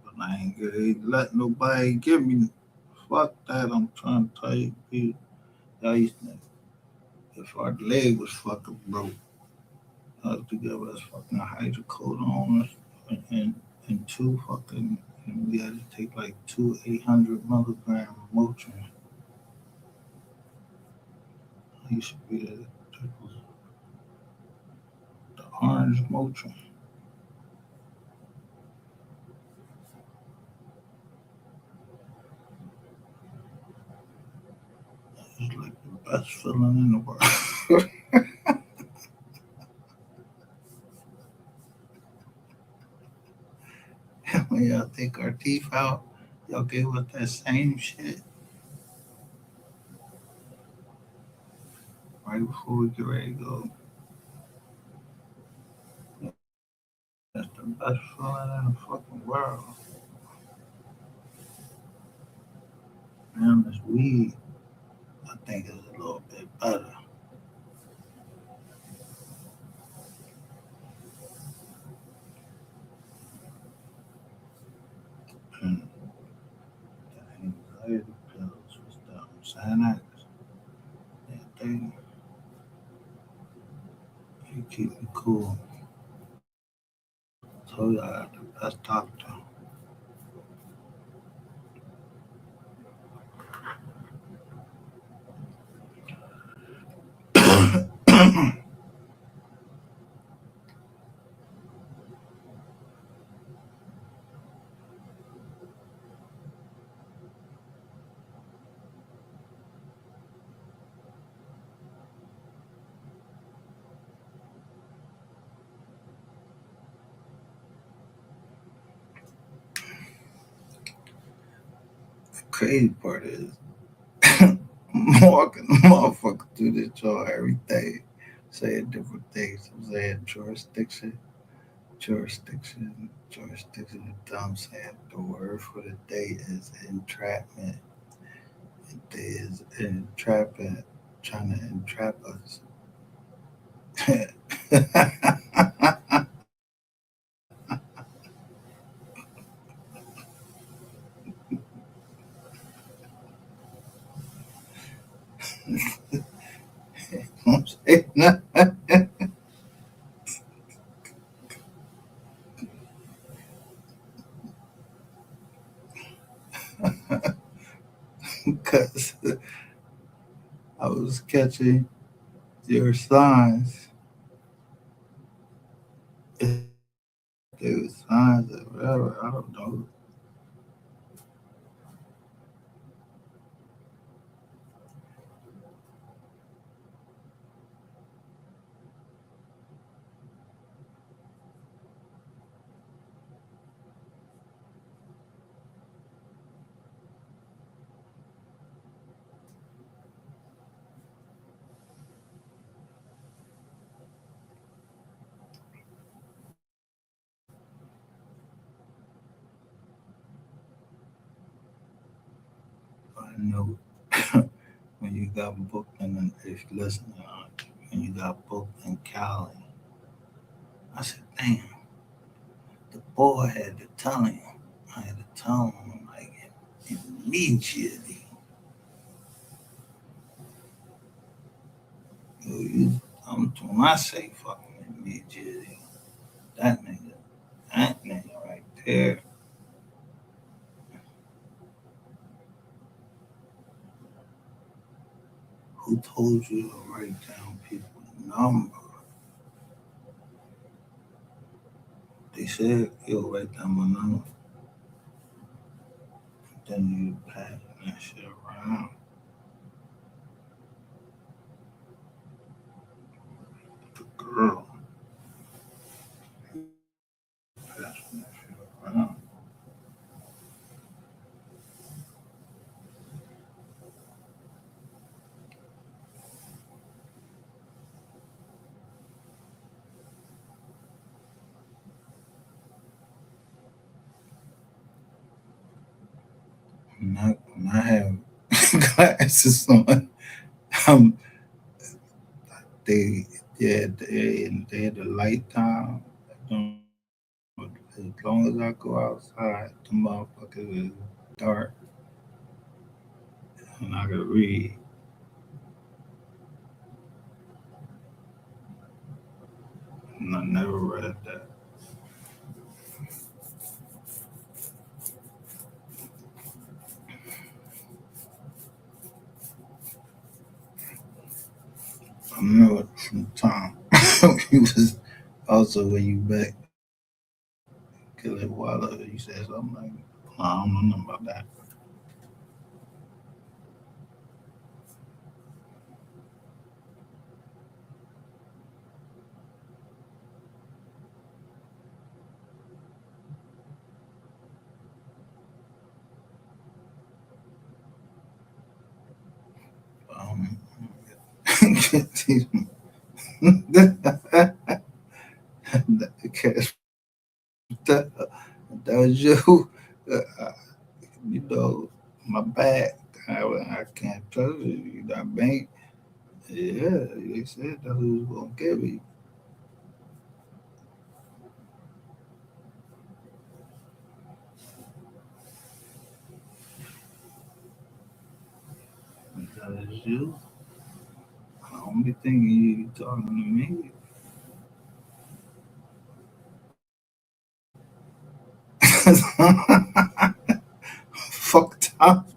But I ain't gonna let nobody give me. Fuck that. I'm trying to tell you, people. I used to, if our leg was fucking broke, I had to give us fucking hydrocodone and two fucking, and we had to take like two 800 milligram Motrin. I used to be the orange Motrin. It's like the best feeling in the world. When y'all take our teeth out, y'all gave us that same shit right before we get ready to go. That's the best feeling in the fucking world. Man, this weed, I think is a little bit better. And the anxiety pills was them Xanax. They keep me cool. told you I got the best doctor. The crazy part is, I'm walking the motherfucker through this joint every day, saying different things. I'm saying jurisdiction, jurisdiction, jurisdiction. I'm saying the word for the day is entrapment. It is entrapment, trying to entrap us. I'm saying because I was catching your signs. There were signs or whatever. I don't know. I know when you got booked in, if you listen, when you got booked in Cali, I said, damn, the boy had to tell him. I had to tell him like immediately. When I say fucking immediately, that nigga, that nigga right there. Who told you to write down people's number? They said you'll write down my number. Then you pass that shit around. The girl passing that shit around. When I have glasses on, um, they had the light time. Um, As long as I go outside, the motherfuckers is dark and I can read. And I never read that. I know it from Tom. He was also when you back kill it while you said something like, I don't know nothing about that. Um, that, that was you. Uh, you know, my back. I can't trust you. You got bank. Yeah, they said that's who's gonna give me. That is you. I don't be thinking you talking to me. Fucked up.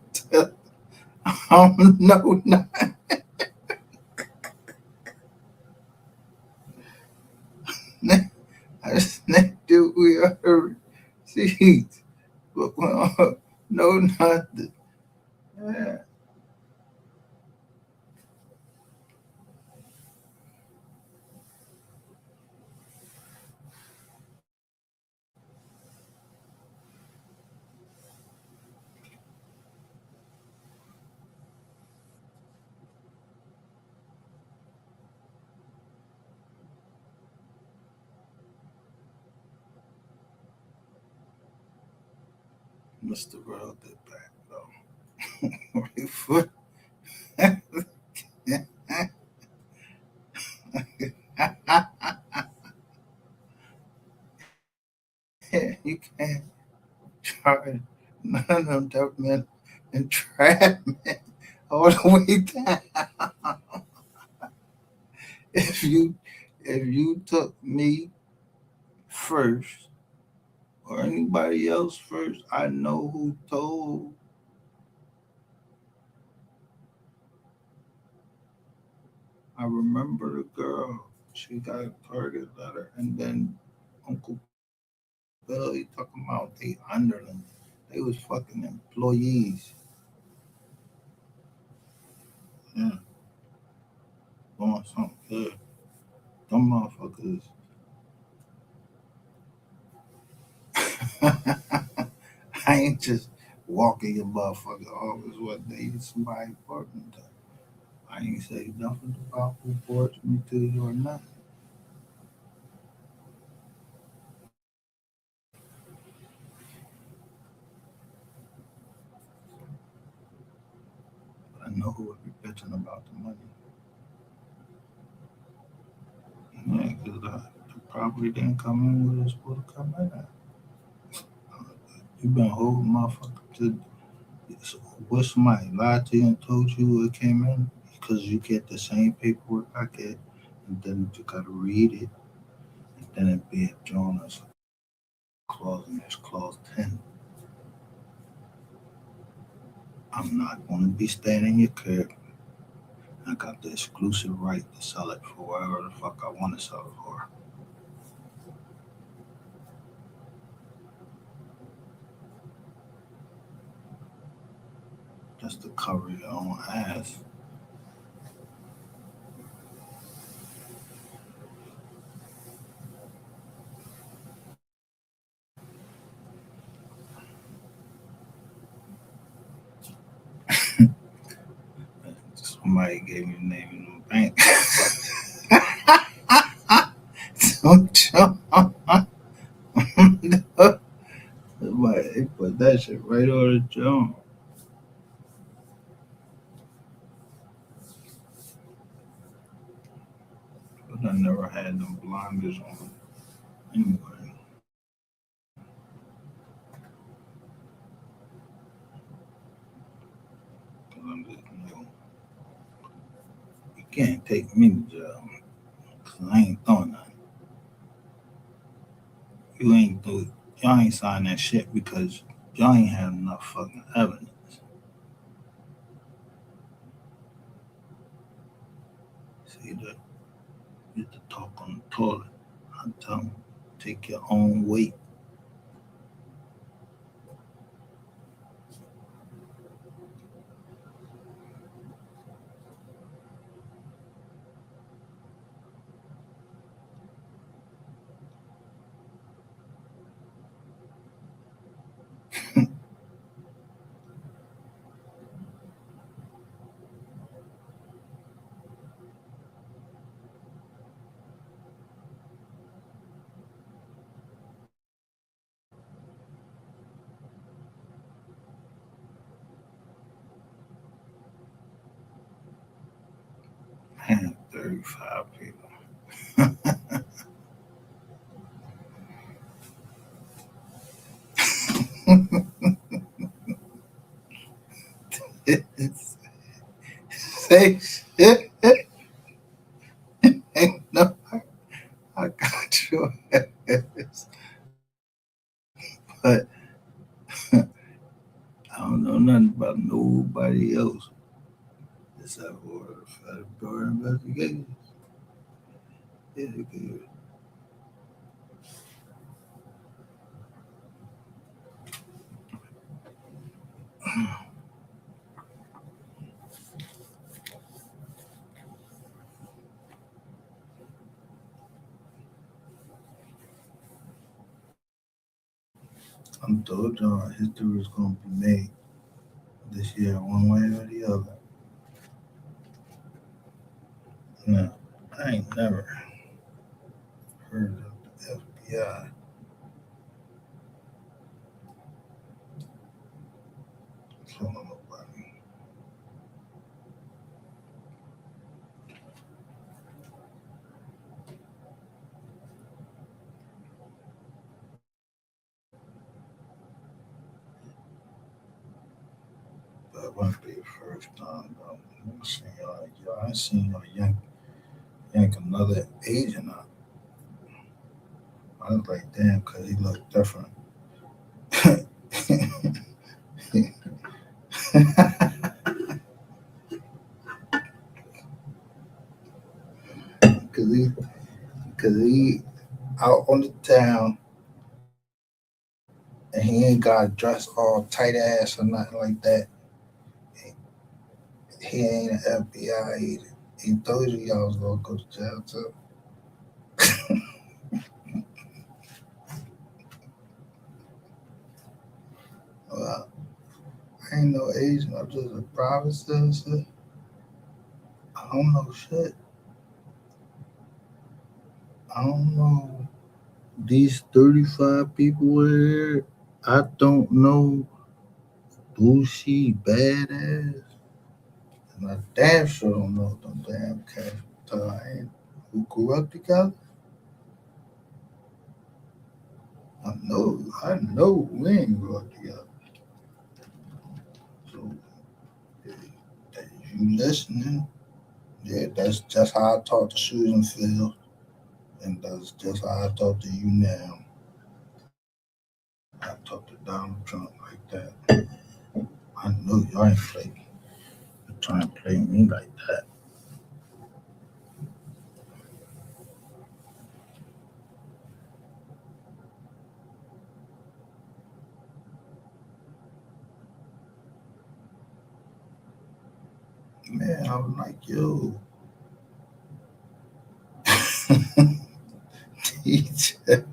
I don't know. I just do we are seeds. But no, not the. Yeah. Mr. World did back though. Foot. You can't charge none of them government entrapment all the way down. If you took me first or anybody else first, I know who told. I remember the girl. She got a target letter, and then Uncle Bill, he talking about they underlings. They was fucking employees. Yeah, doing something good. Them motherfuckers. I ain't just walking your motherfucker office what day somebody brought me to. I ain't say nothing about who brought me to you or not. But I know who would be bitching about the money. Yeah, because the property didn't come in where it's supposed to come in at. You been holding motherfucker to what somebody lied to you and told you it came in because you get the same paperwork I get, and then you gotta read it, and then it be a drawn as a clause, and there's clause 10. I'm not gonna be staying in your crib. I got the exclusive right to sell it for whatever the fuck I want to sell it for. Just to cover your own ass. Somebody gave me the name in the bank. Don't jump. Somebody they put that shit right on the jump. But I never had them blinders on. Anyway, 'cause I'm just new. You can't take me to jail. 'Cause I ain't doing nothing. You ain't do it. Y'all ain't signed that shit because y'all ain't had enough fucking evidence. See that? You have to talk on the toilet. I tell them, take your own weight. Man, 35 people. Say shit. Ain't no, I got your ass. But know nothing about nobody else except for the Federal Bureau of Investigation. Yeah, good. I'm told y'all history is gonna be made this year, one way or the other. Now, I ain't never heard of the FBI killing nobody. That won't be the first time though. I seen y'all, I seen y'all yank another agent out. I was like, damn, cause he looked different. cause he out on the town and he ain't got dressed all tight ass or nothing like that. He ain't an FBI agent. He told you y'all was gonna go to jail too. Well, I ain't no agent. I'm just a private citizen. I don't know shit. I don't know these 35 people here. I don't know who she badass. And I damn sure don't know them damn cats who grew up together. I know we ain't grew up together. So if you listening, yeah, that's just how I talk to Susan Field, and that's just how I talk to you now. I talk to Donald Trump like that. I know y'all ain't trying to play me like that. Man, I was like, yo, DJ,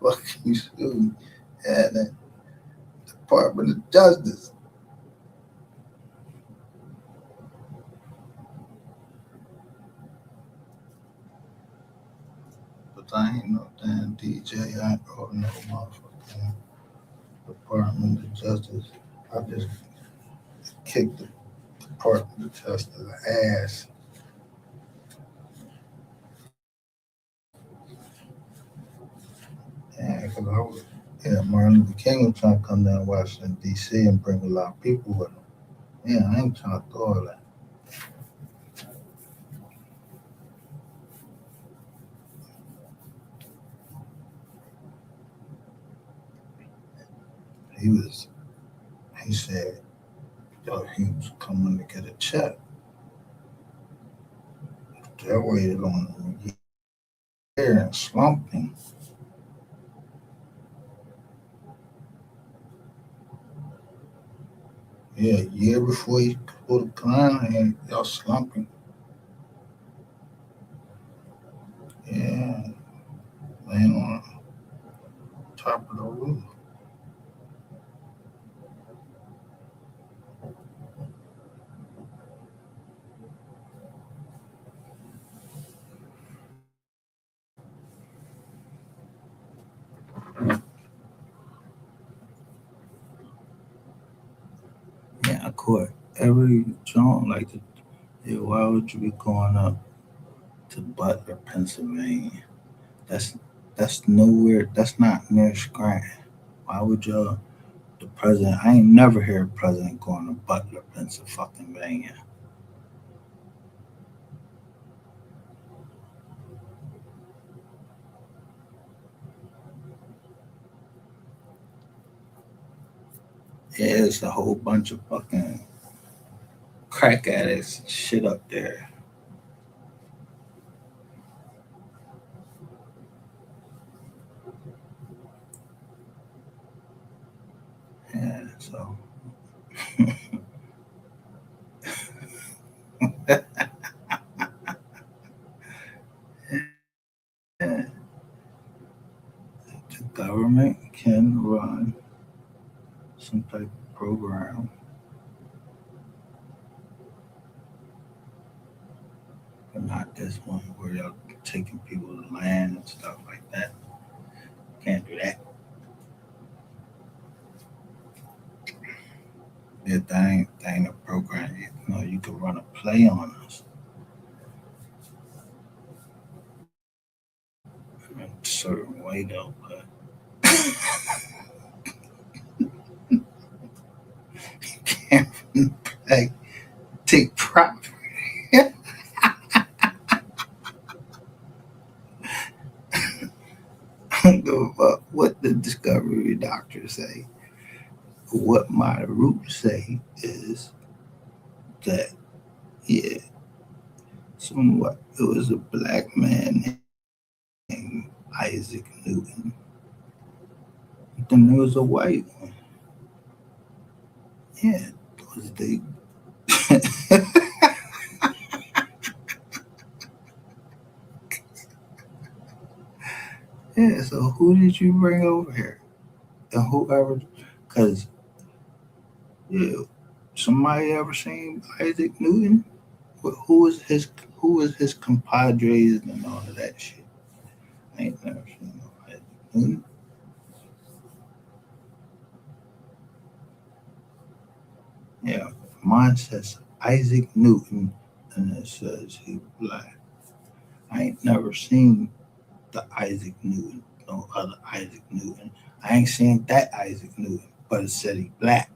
fuck you, Susan. And the Department of Justice. But I ain't no damn DJ. I ain't no motherfucking Department of Justice. I just kicked the Department of Justice ass. Yeah, because Martin Luther King was trying to come down to Washington, D.C. and bring a lot of people with him. Yeah, I ain't trying to do all that. He said, yo, he was coming to get a check. They waited on him a year and slumped him. Yeah, a year before he pulled the gun, and y'all slumped him. Yeah, laying on top of the roof. Yeah, I caught every joint like the, yeah, why would you be going up to Butler, Pennsylvania? That's that's nowhere. That's not near Scranton. Why would y'all? The president? I ain't never heard a president going to Butler, Pennsylvania. Yeah, it's a whole bunch of fucking crack addicts and shit up there. Yeah, so yeah, the government can run some type of program, but not this one where y'all taking people's land and stuff like that. Can't do that. Yeah, that ain't a program. You know, you could run a play on us in a certain way though, but can't play take property. I don't give a fuck what the discovery doctors say. What my roots say is that yeah, somewhat it was a black man named Isaac Newton. Then there was a white one. Yeah, was they yeah, so who did you bring over here? And whoever cause yeah, somebody ever seen Isaac Newton? Who was his compadres and all of that shit? I ain't never seen no Isaac Newton. Yeah, mine says Isaac Newton, and it says he black. I ain't never seen the Isaac Newton, no other Isaac Newton. I ain't seen that Isaac Newton, but it said he black.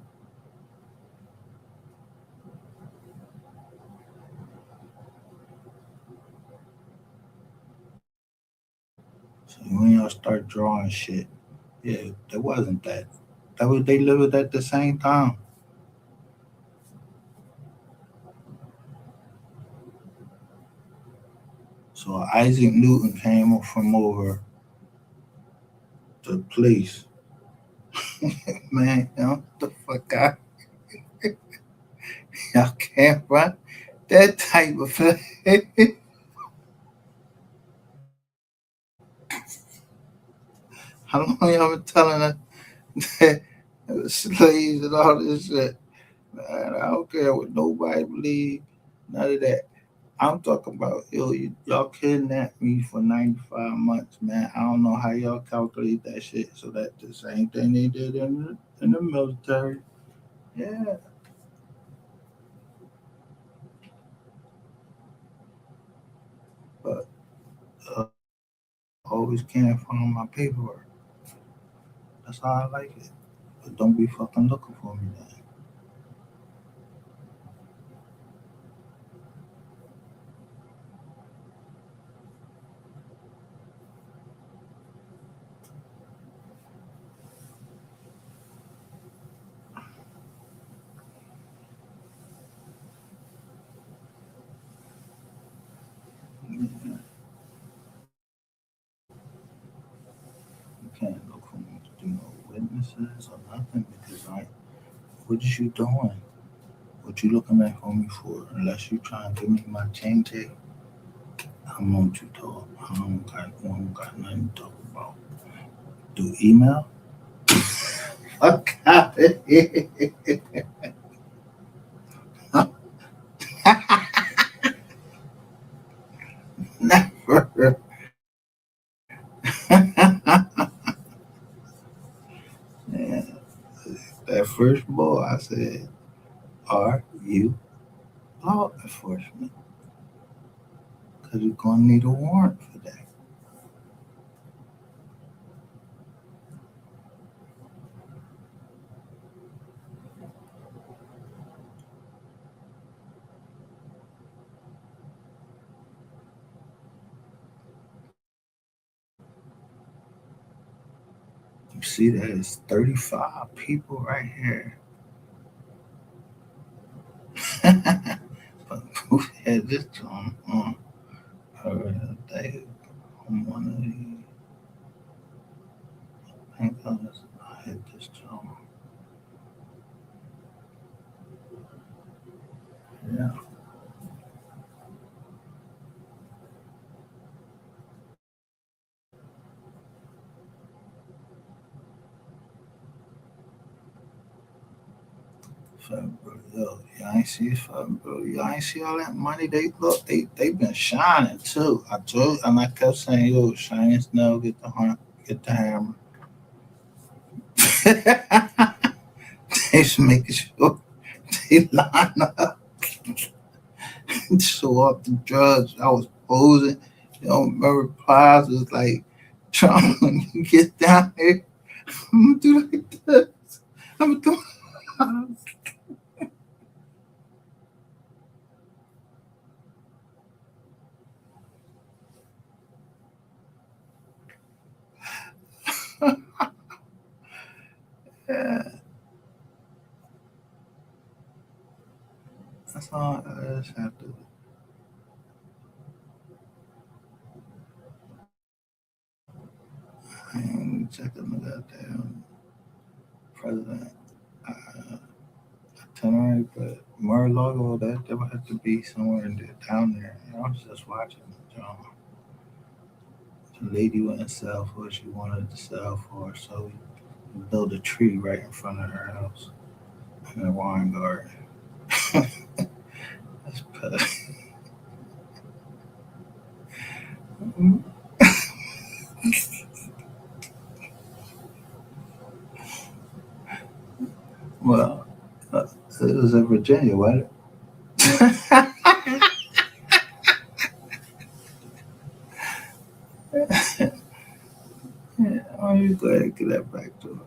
So when y'all start drawing shit, yeah, there wasn't that. That was they lived at the same time. So Isaac Newton came from over the police. Man, you know, the fuck out. Y'all can't run that type of thing. How long y'all been telling us that it was slaves and all this shit? Man, I don't care what nobody believe, none of that. I'm talking about, yo, y'all kidnapped me for 95 months, man. I don't know how y'all calculate that shit. So that the same thing they did in the military. Yeah, but uh, always can't find my paperwork. That's how I like it. But don't be fucking looking for me then. You can't look for me to do no witnesses or nothing because what is you doing? What you looking at for me for? Unless you trying to give me my chain check, I don't want you talk. I don't got nothing to talk about. Do email? Fuck out of here. Never. Yeah, that first ball, I said, are you law enforcement? Because you're going to need a warrant for that. You see that it's 35 people right here. We had this on earlier today on one of the. Thank goodness I had this on. Yeah. Bro, yo, y'all ain't see it, bro. Y'all ain't see all that money. They been shining too. I told, and I kept saying, yo, shine snow, get the hammer. They just making sure they line up, show off the drugs. I was posing. You know, remember Plies was like, Trump, when you get down here, I'm gonna do like this. I'm gonna do. Yeah, that's all. I just have to. I ain't checking the goddamn president itinerary, but Mar-a-Lago, that would have to be somewhere down there. I was just watching. The lady wouldn't sell for what she wanted to sell for, so we built a tree right in front of her house in a wine garden. That's petty. Well, it was in Virginia, wasn't it? Yeah, I'm go ahead and get that back to her.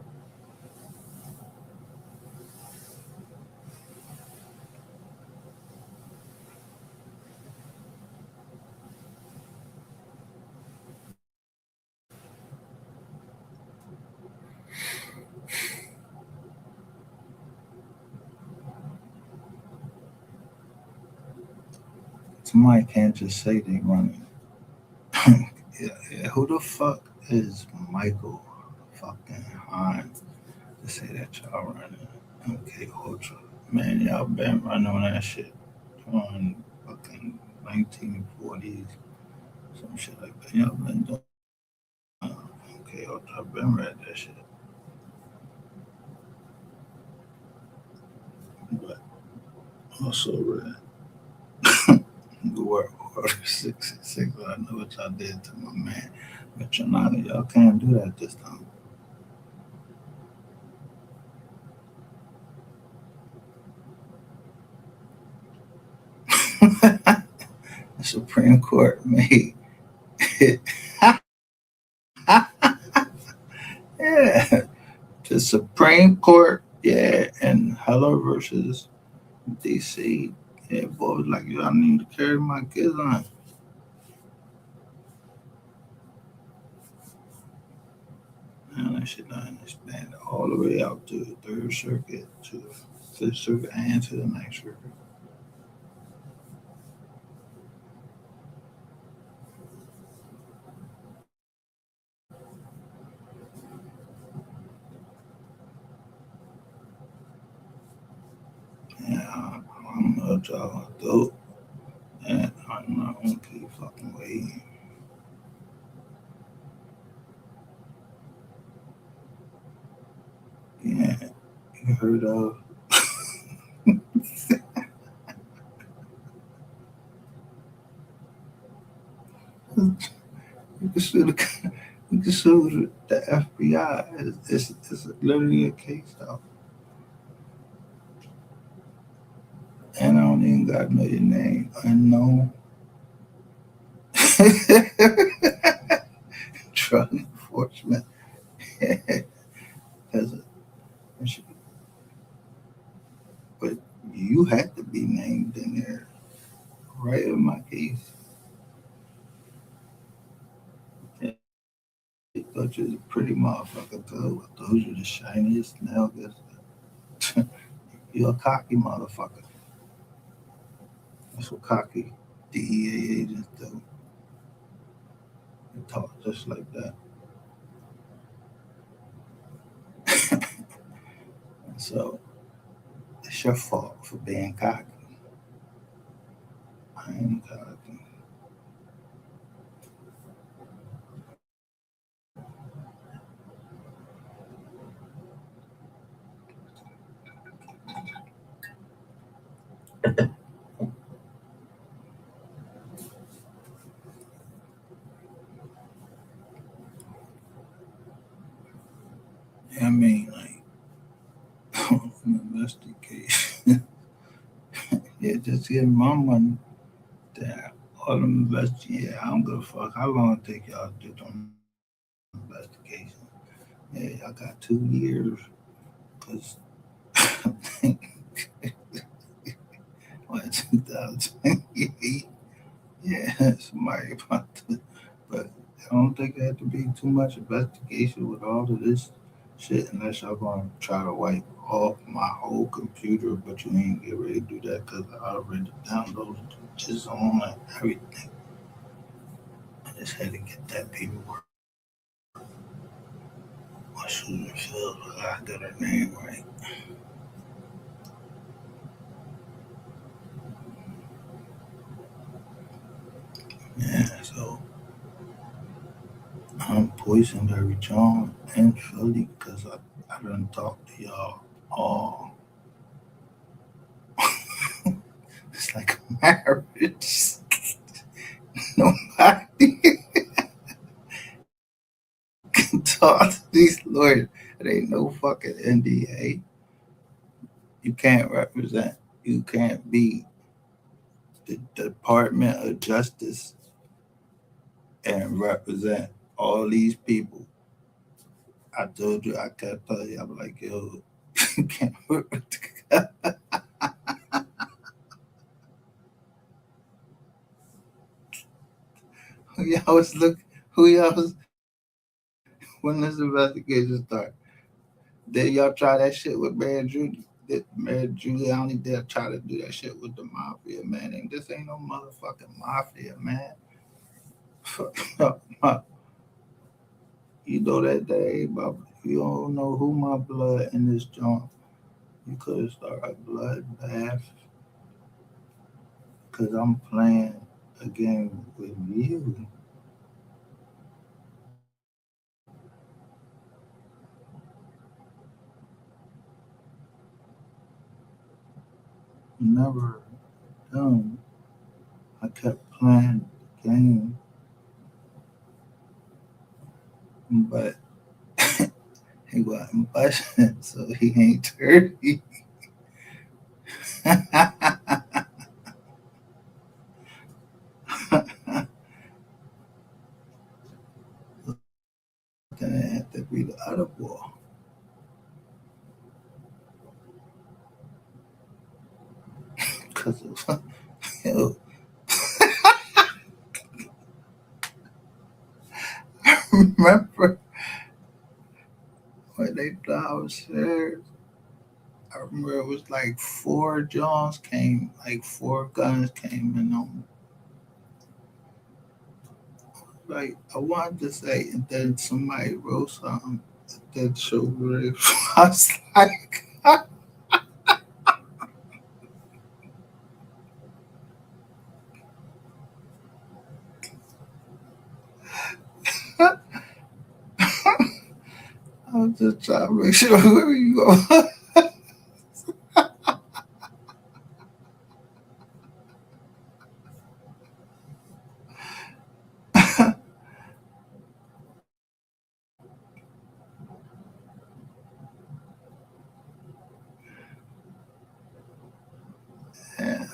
Somebody can't just say they running. Yeah, who the fuck is Michael fucking Hines to say that y'all running? Okay, Ultra. Man, y'all been running on that shit on fucking 1940s, some shit like that. Y'all been doing. Okay, Ultra. I've been read that shit. But also read the word Order 66. I know what y'all did to my man. But y'all can't do that this time. The Supreme Court made it. Yeah, the Supreme Court, yeah, and Heller versus DC. Yeah, boy was like, yo, I need to carry my kids on. And that shit done expanded all the way out to the Third Circuit, to the Fifth Circuit, and to the Ninth Circuit. Yeah, I'm a job dope, and I'm not gonna keep fucking waiting. Yeah, you heard of? You can sue the, you can sue the FBI. It's literally a case of, and I don't even got to know your name. Unknown. Drug enforcement. As a, but you had to be named in there, right? In my case, yeah, I thought you was a pretty motherfucker. Though I thought you the shiniest. Now guess you're a cocky motherfucker. That's what cocky DEA agents do. They talk just like that. So it's your fault for being cocky. I ain't cocky. I mean, like, investigation. Yeah, just give my money. That all them investigation. Yeah, I don't give a fuck how long it take y'all to do them investigation. Yeah, y'all got 2 years. Cause what 2028? Yeah, somebody about to. But I don't think there had to be too much investigation with all of this shit unless y'all gonna try to wipe off my whole computer, but you ain't get ready to do that because I already downloaded just on and everything. I just had to get that paperwork. My Susan Fields, I got her name right. Yeah, so I'm Boysenberry John and Philly because I done talked to y'all all. It's like a marriage. Nobody can talk to these lawyers. It ain't no fucking NDA. You can't represent. You can't be the Department of Justice and represent all these people. I told you, I kept telling you, I'm like, yo, you can't work with the who y'all was look who y'all was when this investigation started. Did y'all try that shit with Mayor Judy? Did Mayor Giuliani did try to do that shit with the mafia, man? And this ain't no motherfucking mafia, man. You know that day, but you don't know who my blood in this joint. You could have started a bloodbath because I'm playing a game with you. Never done. I kept playing the game, but he wasn't budging, so he ain't dirty. Then it had to be the other ball. Because yo, remember when they thought I was serious? I remember it was like four Johns came, like four guns came in on me. Like I wanted to say, and then somebody wrote something that showed really. I was like, I was just trying to make sure where you go. And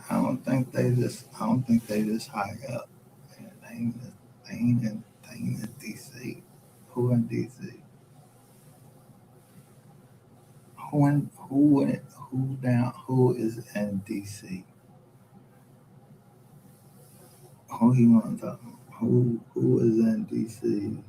I don't think they just high up. And they ain't in DC. Who in DC? Who is in DC? Who you want to talk about? Who is in DC?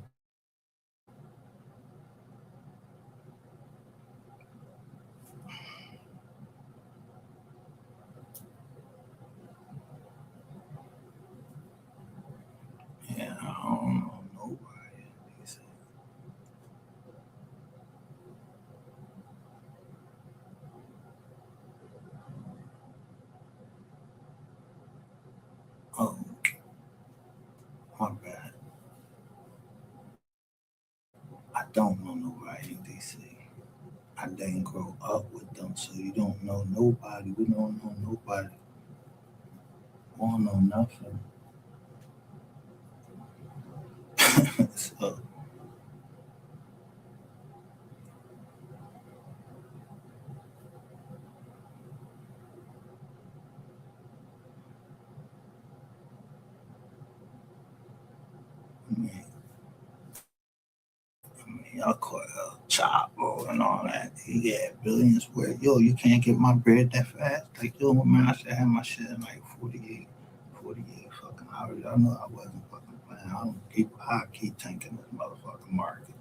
don't know nobody in DC. I didn't grow up with them, so you don't know nobody. We don't know nobody. We don't know nothing. So y'all call El Chapo and all that. He had billions where, you can't get my bread that fast. Like, man, I should have my shit in like 48 fucking hours. I know I wasn't fucking playing. I keep tanking this motherfucking market.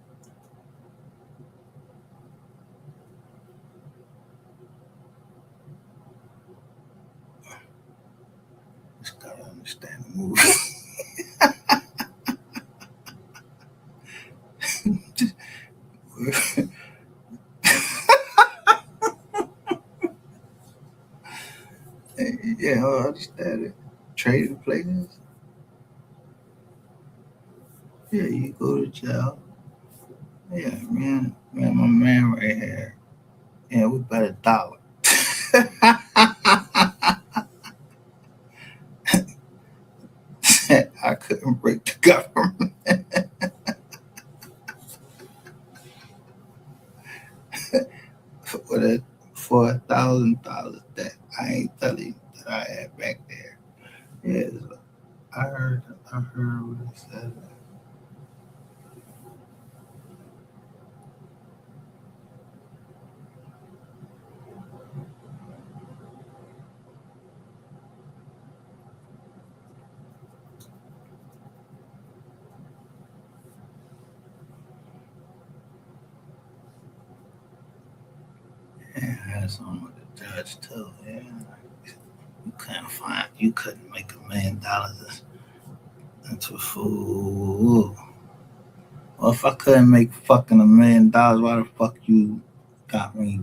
Just gotta understand the movie. Yeah, I understand it. Trading places. Yeah, you go to jail. Yeah, my man right here. Yeah, we bet $1. I couldn't break the government for that for $1,000 that I ain't telling you that I had back there. Yeah, I heard what he said. Yeah, I had something with the judge too. Yeah, you couldn't make $1 million into food. Well, if I couldn't make fucking $1 million, why the fuck you got me?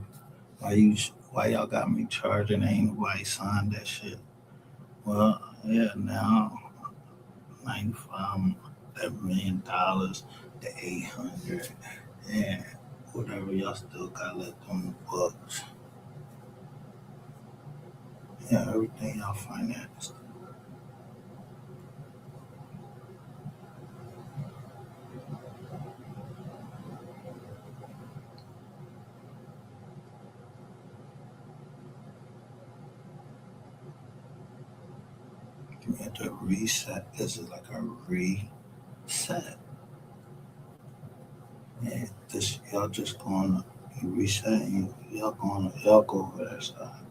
Why y'all got me charging? Ain't nobody signed that shit. Well, yeah, now 95, that $1 million, the 800, and whatever y'all still got left on the books. Yeah, everything y'all financed. You had to reset. This is like a reset. Yeah, this y'all just going to reset and y'all go over that side.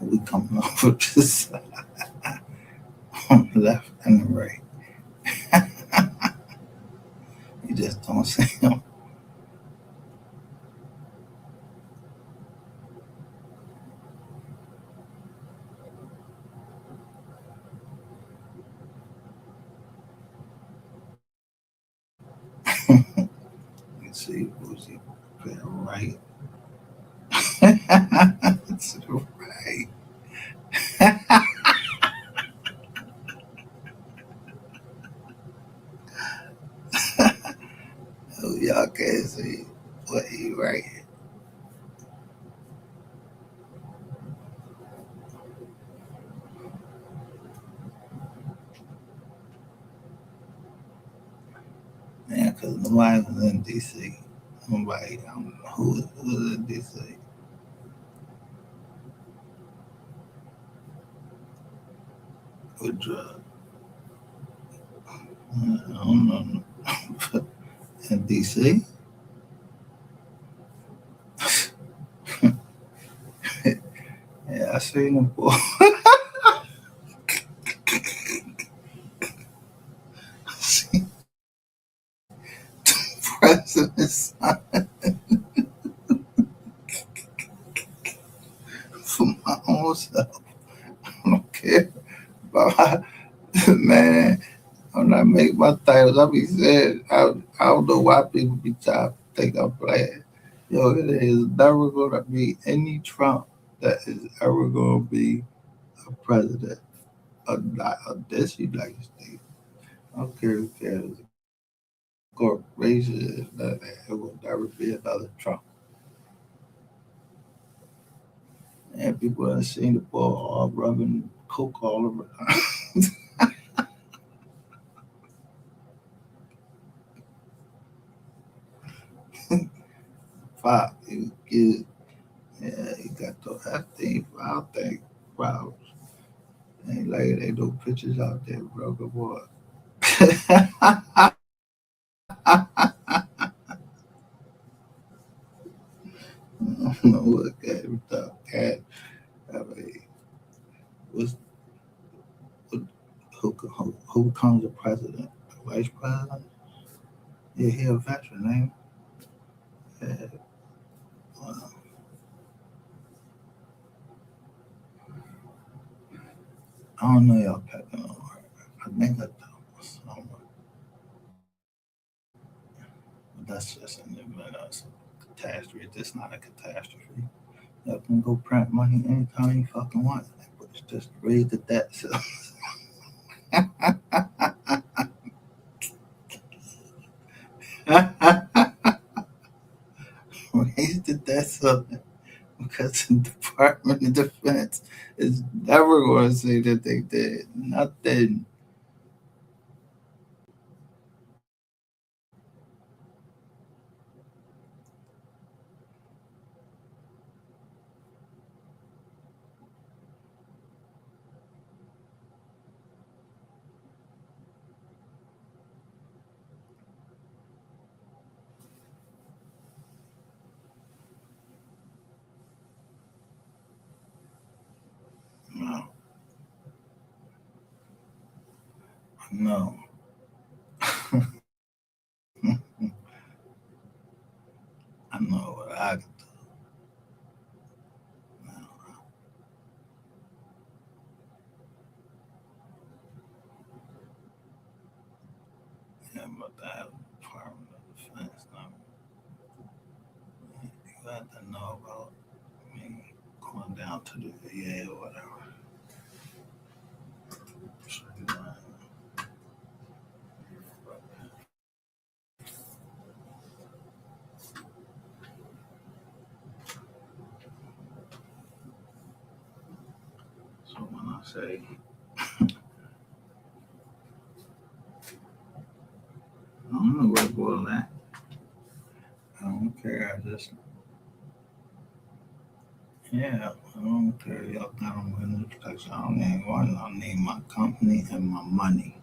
We coming over this side on the left and the right. You just don't see them. You see Boozy to the right. To the right. Oh, y'all can't see what he right. Man, because nobody was in DC. Nobody, I don't know who was in DC with drugs. I don't know. In DC? Yeah, I seen them boy. I seen presidents for my own self. I don't care about man. When I make my titles, I be saying, I don't know why people be trying to think I'm playing. Yo, it is never going to be any Trump that is ever going to be a president of this United States. I don't care who cares. corporation. It will never be another Trump. And people have seen the boy all rubbing coke all over. Pop, he get, yeah, he got that thing, I think, wow. Ain't like ain't no pictures out there, bro. Good boy. Look at him, the cat. I mean, what's, what, who becomes the president? The vice president? Yeah, he a veteran, ain't he? Yeah, well, I don't know y'all packing on her. I think I do. Somewhere. But that's just an event. That's a catastrophe. It's not a catastrophe. Y'all can go print money anytime you fucking want. But it's just raise the debt. So raise the debt so because the Department of Defense is never going to say that they did nothing. No, no. I know what I can do now. Yeah, but that Department of Defense, now, you got to know about me going down to the VA or whatever. So, so when I say I don't know where to go with that. I don't care. I just yeah, I don't care. Y'all got them witness protection. I don't need one. I need my company and my money.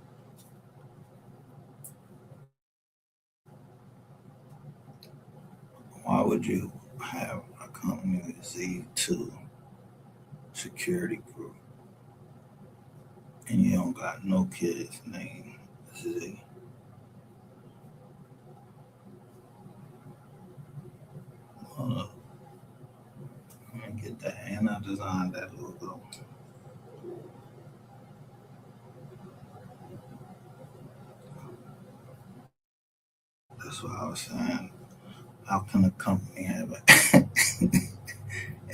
Why would you have a company with Z2 security group and you don't got no kids named Z? Hold up. Let me get that. And I designed that logo. That's what I was saying. How can a company have a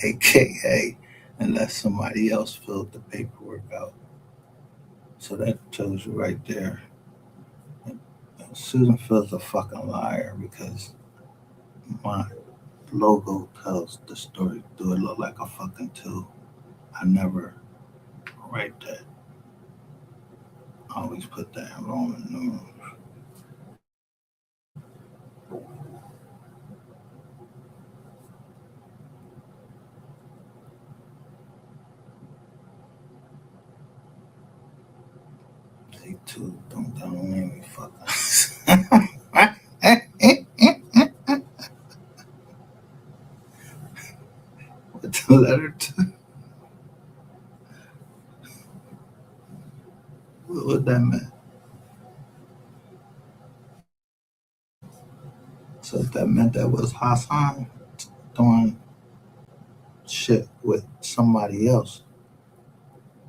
AKA unless somebody else filled the paperwork out? So that tells you right there. Susan Phil's a fucking liar because my logo tells the story. Do it look like a fucking two? I never write that. I always put that in Roman numerals. They two don't make me fucking. With the letter two, what that meant? So if that meant that was Hassan doing shit with somebody else.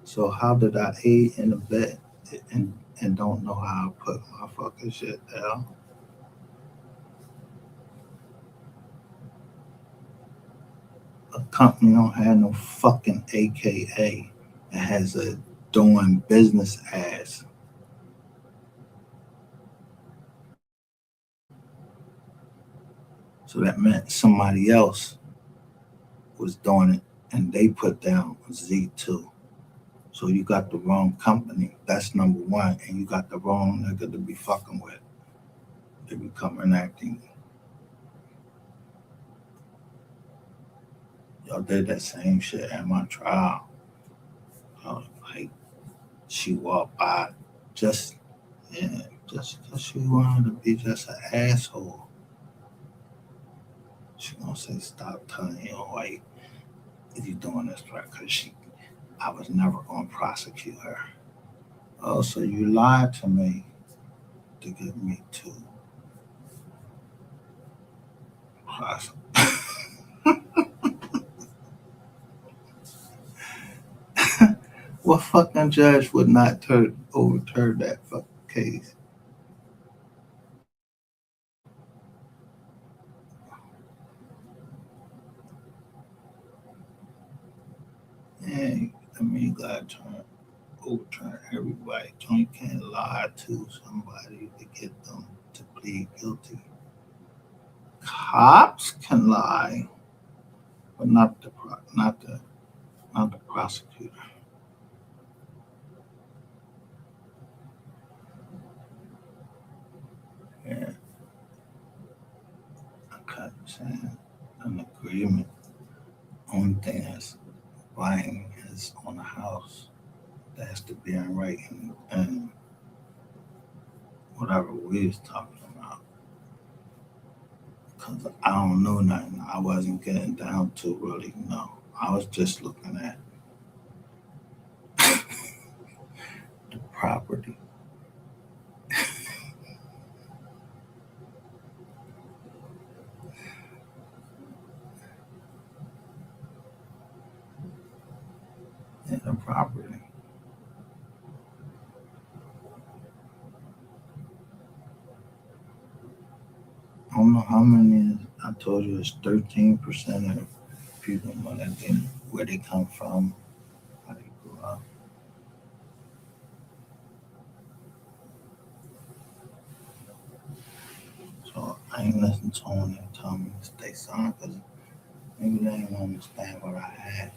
So how did I aid in the bed and don't know how to put my fucking shit down? A company don't have no fucking AKA. It has a doing business as. So that meant somebody else was doing it and they put down Z2. So you got the wrong company. That's number one. And you got the wrong nigga to be fucking with. They become enacting. Y'all did that same shit at my trial. Like, she walked by just because she wanted to be just an asshole. She gonna say, stop telling your wife you doing this right, because I was never gonna prosecute her. Oh, so you lied to me to get me to prosecute. What fucking judge would not overturn that fucking case? You gotta overturn everybody. You can't lie to somebody to get them to plead guilty. Cops can lie, but not the prosecutor. Yeah, okay, I'm saying an agreement. Only thing that's buying is on the house. That has to be in writing and whatever we was talking about. Because I don't know nothing. I wasn't getting down to really know. I was just looking at the property. Yeah, the property. I don't know how many. I told you it's 13% of people know that where they come from, how they grew up. So I ain't listen to them and tell me to stay silent because maybe they didn't understand what I had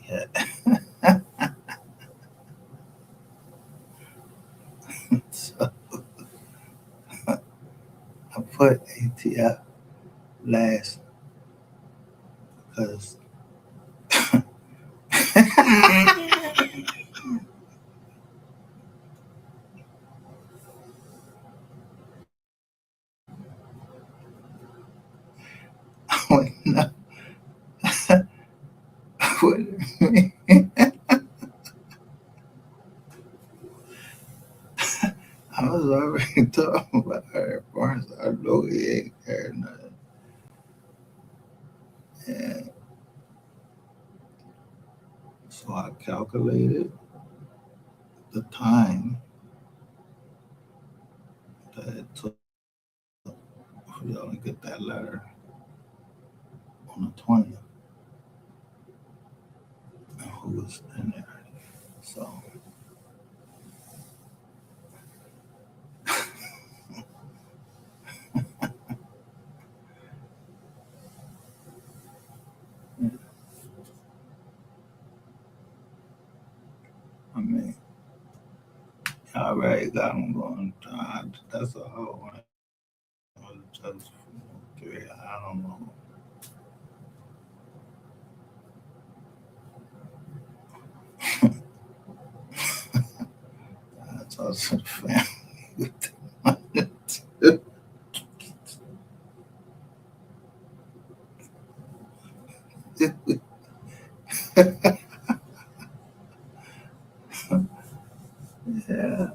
yet. So I put ATF last because I wouldn't know what it mean. I was already talking about her first. I know he ain't heard nothing. And so I calculated the time that it took for y'all to get that letter on the 20th and who was in there. So I mean, I already got them going. That's a whole one. Just 3. I don't know. I talked to the family. Yeah.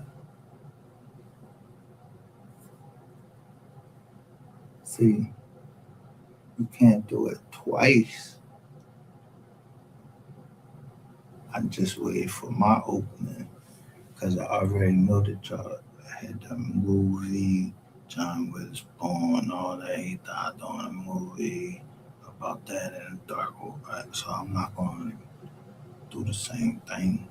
See, you can't do it twice. I just waited for my opening because I already know that y'all had the movie, John was born, all that. He died on a movie about that in the dark world. Right? So I'm not going to do the same thing.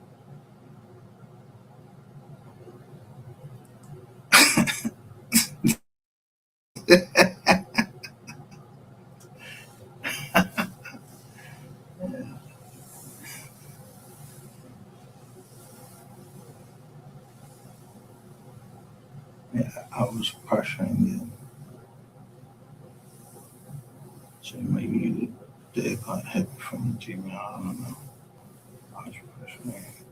Yeah, I was pressuring you. So maybe you did got hit from the Gmail. I don't know. I was pressuring you.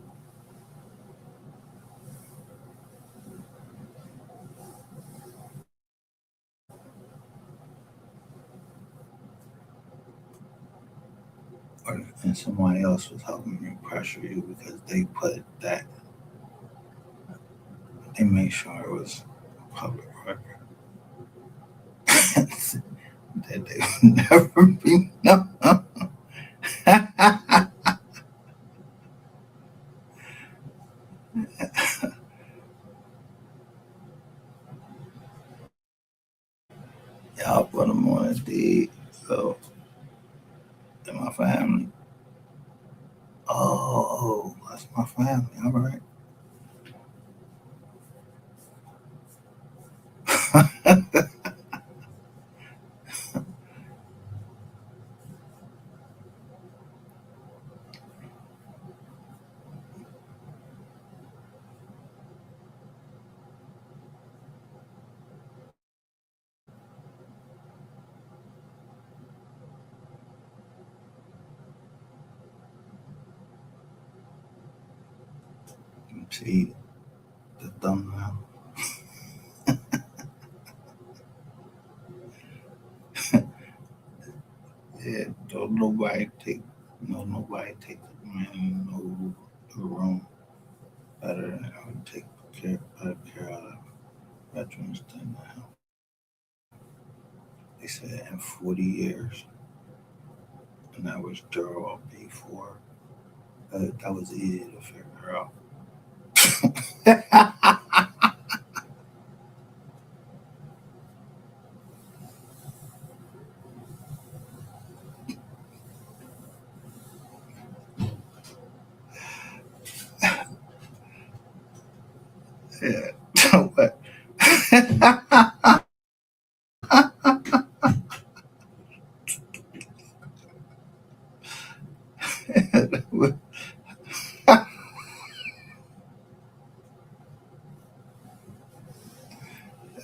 And somebody else was helping me pressure you because they put that, they made sure it was public record. That they would never be no. Y'all put them on a deed. So, and my family. Oh, that's my family. All right. See the thumbnail. Yeah, don't nobody take nobody take the man no the room better than I would take better care of veterans than now. They said in 40 years, and that was Durrell before. That was easy to figure out. Yeah. But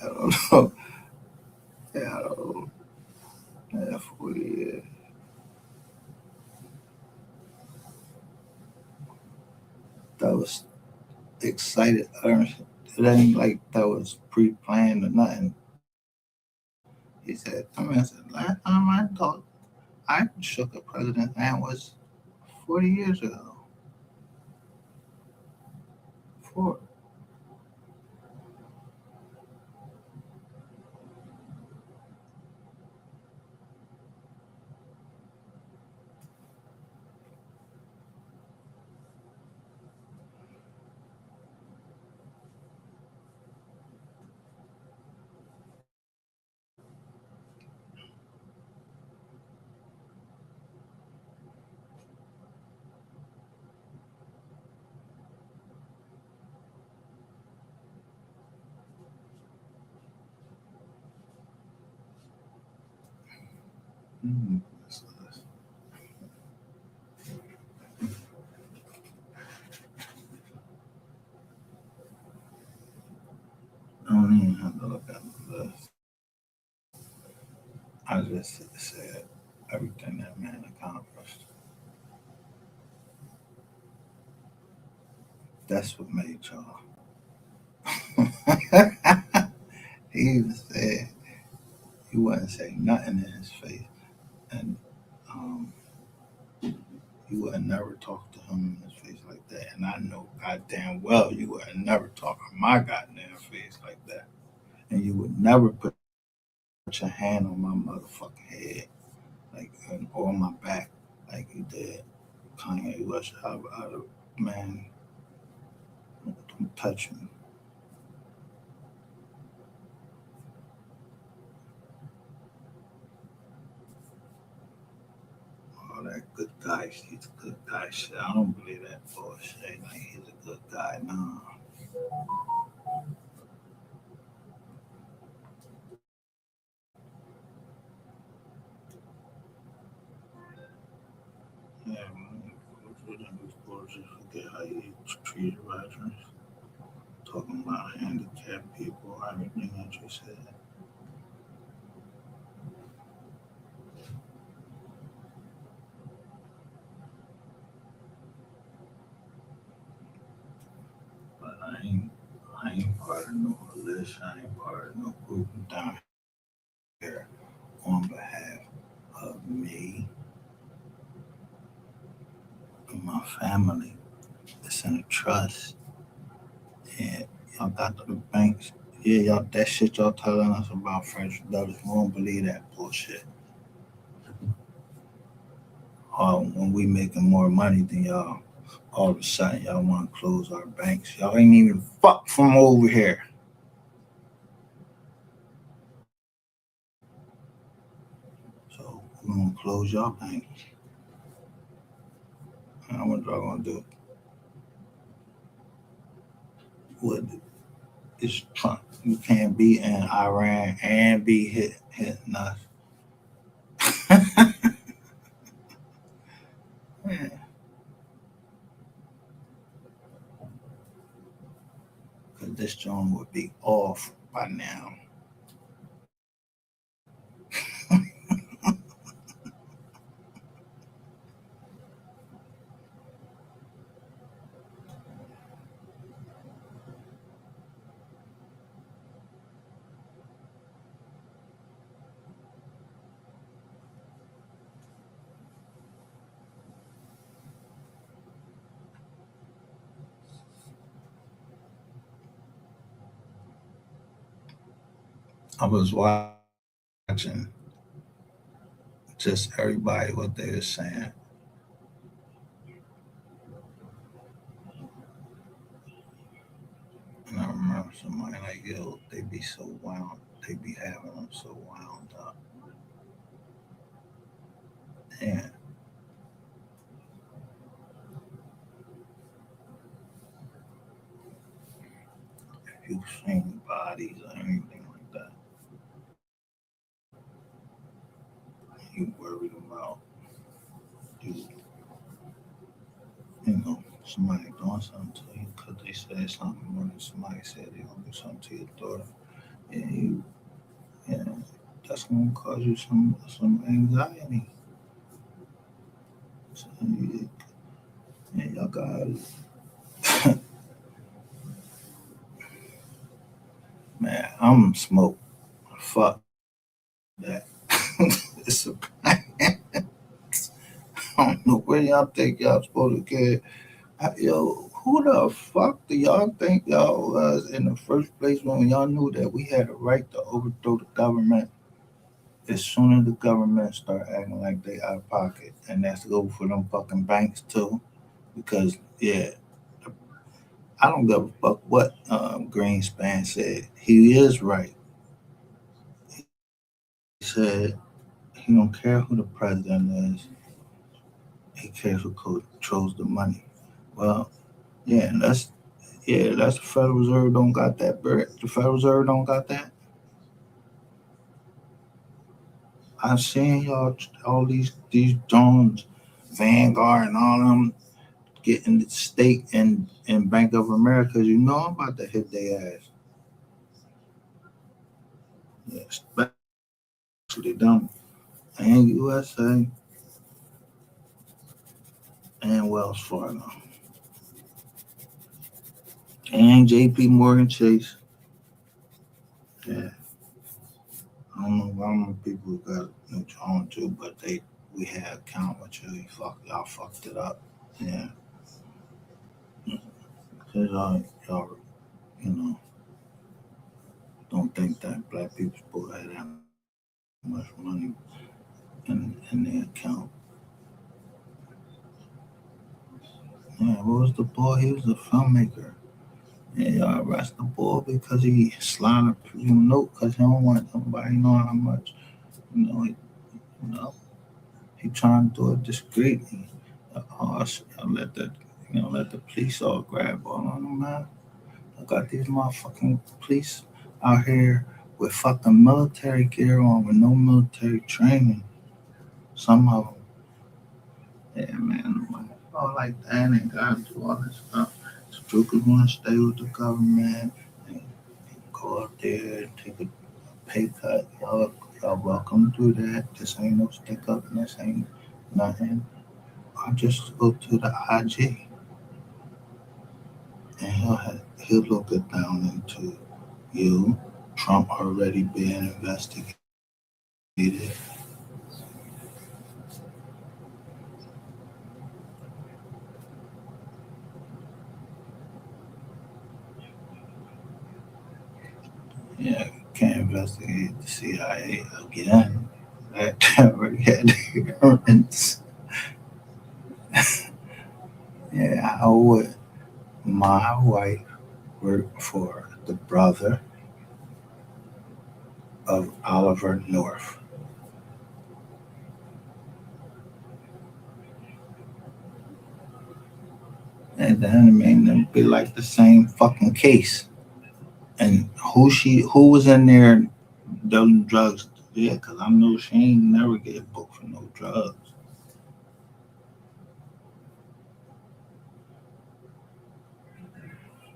I don't know. Yeah, I don't know. Yeah, 40 years. That was excited utterance. It ain't like that was pre-planned or nothing. He said, I said, last time I thought I shook a president's hand was 40 years ago. Four. Mm, I don't even have to look at the list. I just said everything that man accomplished. That's what made y'all. He even said he wouldn't say nothing in his face, and um, you would never talk to him in his face like that. And I know goddamn well you would never talk in my goddamn face like that. And you would never put your hand on my motherfucking head, like, or on my back, like you did. Kanye West, man, don't touch me. All that good guy, he's a good guy shit. I don't believe that bullshit. Like he's a good guy. No. Yeah, man. Go through them before just forget how you treated veterans. Talking about handicapped people. I what you said. But I ain't part of no militia. I ain't part of no group down here on behalf of me and my family. It's in a trust. And y'all got the banks. Yeah, y'all that shit y'all telling us about French dollars. We don't believe that bullshit. When we making more money than y'all, all of a sudden y'all want to close our banks. Y'all ain't even fuck from over here. So we're gonna close y'all banks. And what y'all gonna do? What is Trump? You can't be in Iran and be hitting us. Yeah. Cause this joint would be off by now. I was watching just everybody what they were saying. And I remember somebody like, yo, they be so wound, they be having them so wound up. And if you've seen bodies or anything like that, you worried about you, somebody doing something to you because they said something or somebody said they gonna do something to your daughter. And and that's gonna cause you some anxiety. So and y'all got man, I'm smoke. Fuck that. It's a I don't know where y'all think y'all supposed to get. Yo, who the fuck do y'all think y'all was in the first place when y'all knew that we had a right to overthrow the government? As soon as the government start acting like they out of pocket, and that's go for them fucking banks too, because yeah, I don't give a fuck what Greenspan said. He is right. He said he don't care who the president is. He cares who controls the money. Well, yeah, that's the Federal Reserve don't got that. The Federal Reserve don't got that. I've seen y'all all these Jones, Vanguard, and all of them getting the stake in Bank of America. You know I'm about to hit their ass. Yeah, especially them and USA and Wells Fargo and JP Morgan Chase. Yeah, I don't know why more people got new John too, but we had account with you. Y'all fucked it up. Yeah, because y'all don't think that black people supposed to have that much money in their account. Yeah, what was the boy? He was a filmmaker. Yeah, y'all arrest the boy because he slid a note because he don't want nobody knowing how much, you know, he, he trying to do it discreetly. Oh, let the police all grab all on him, man. I got these motherfucking police out here with fucking military gear on with no military training. Some of them. Yeah, man. All like that and gotta do all this stuff. So Joker's gonna stay with the government and go up there and take a pay cut. Y'all welcome to do that. This ain't no stick up and this ain't nothing. I just go to the IG and he'll look it down into you. Trump already being investigated. Yeah, can't investigate the CIA again. That already had the clearance. Yeah, how would my wife work for the brother of Oliver North? And then I mean, it'd be like the same fucking case. And who was in there dealing drugs? Yeah, because I know she ain't never get booked for no drugs.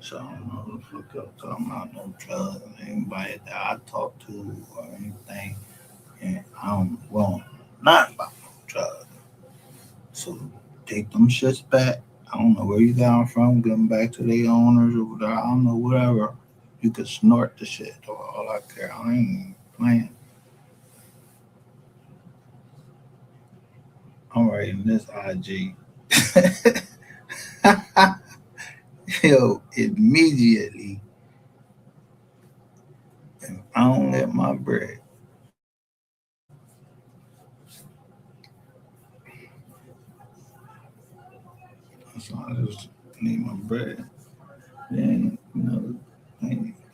So I don't know the fuck y'all talking about no drugs. Anybody that I talk to or anything, and I don't want nothing about no drugs. So take them shits back. I don't know where you got them from. Give them back to their owners or whatever. I don't know, whatever. You could snort the shit. All I care. I ain't playing. I'm writing this IG. Yo, immediately, if I don't get my bread, so I just need my bread. Then,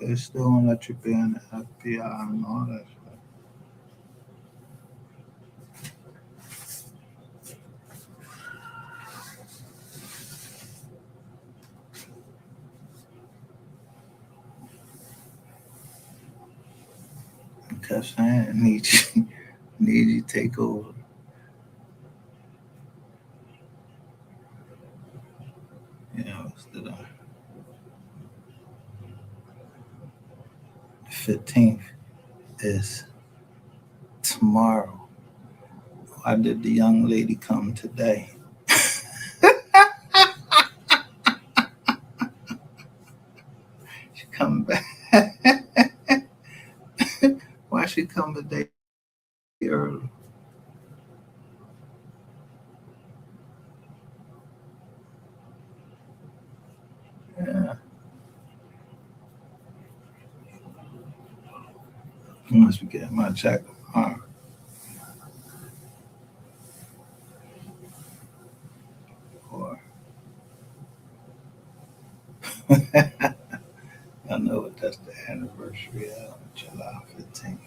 they still won't let you be in the FBI and all that shit. I kept saying, need you take over. It's the 15th is tomorrow. Why did the young lady come today? She come back. Why she come a day early? Yeah, I must be getting my check tomorrow. Or I know what that's the anniversary of, July 15th.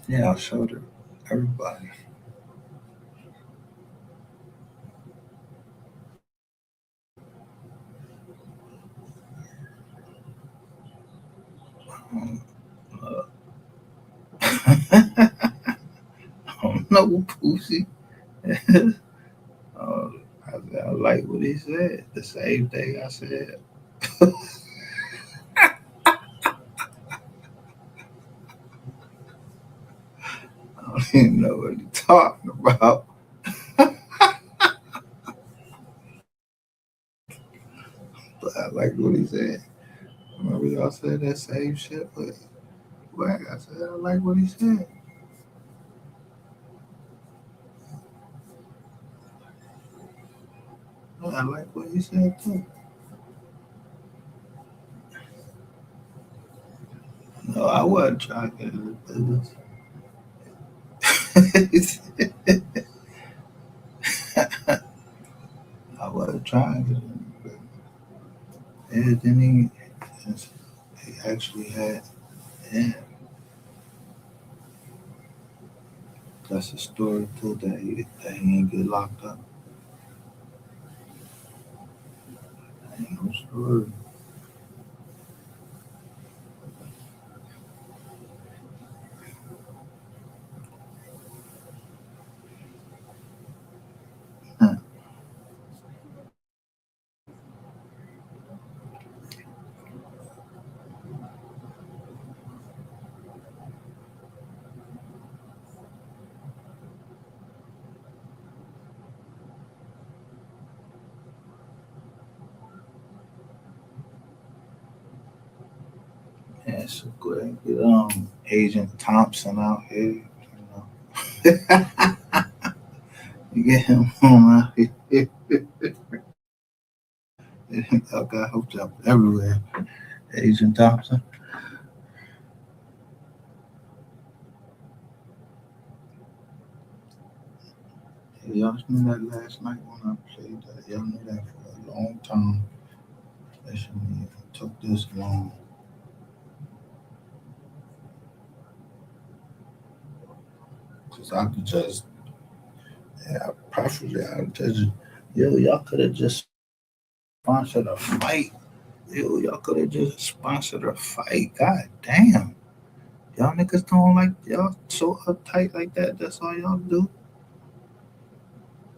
Yeah, I showed her everybody. Um, uh, I don't know, Pussy. I like what he said. The same thing I said. I don't even know what he's talking about. But I like what he said. Remember y'all said that same shit, but like I said, I like what he said. I like what he said too. No, I wasn't trying to get into business. I wasn't trying to get into business. And then he actually had, yeah, That's a story too that he ain't get locked up. Ain't no story. Huh. Yeah, so go ahead and get Agent Thompson out here. You get him on out here. I got hooked up everywhere. Agent Thompson. Y'all knew that last night when I played that. Y'all knew that for a long time. That shouldn't even took this long. Cause I could just, yeah, preferably I would just, yo, y'all could have just sponsored a fight. Yo, y'all could have just sponsored a fight. God damn. Y'all niggas don't like y'all so uptight like that. That's all y'all do.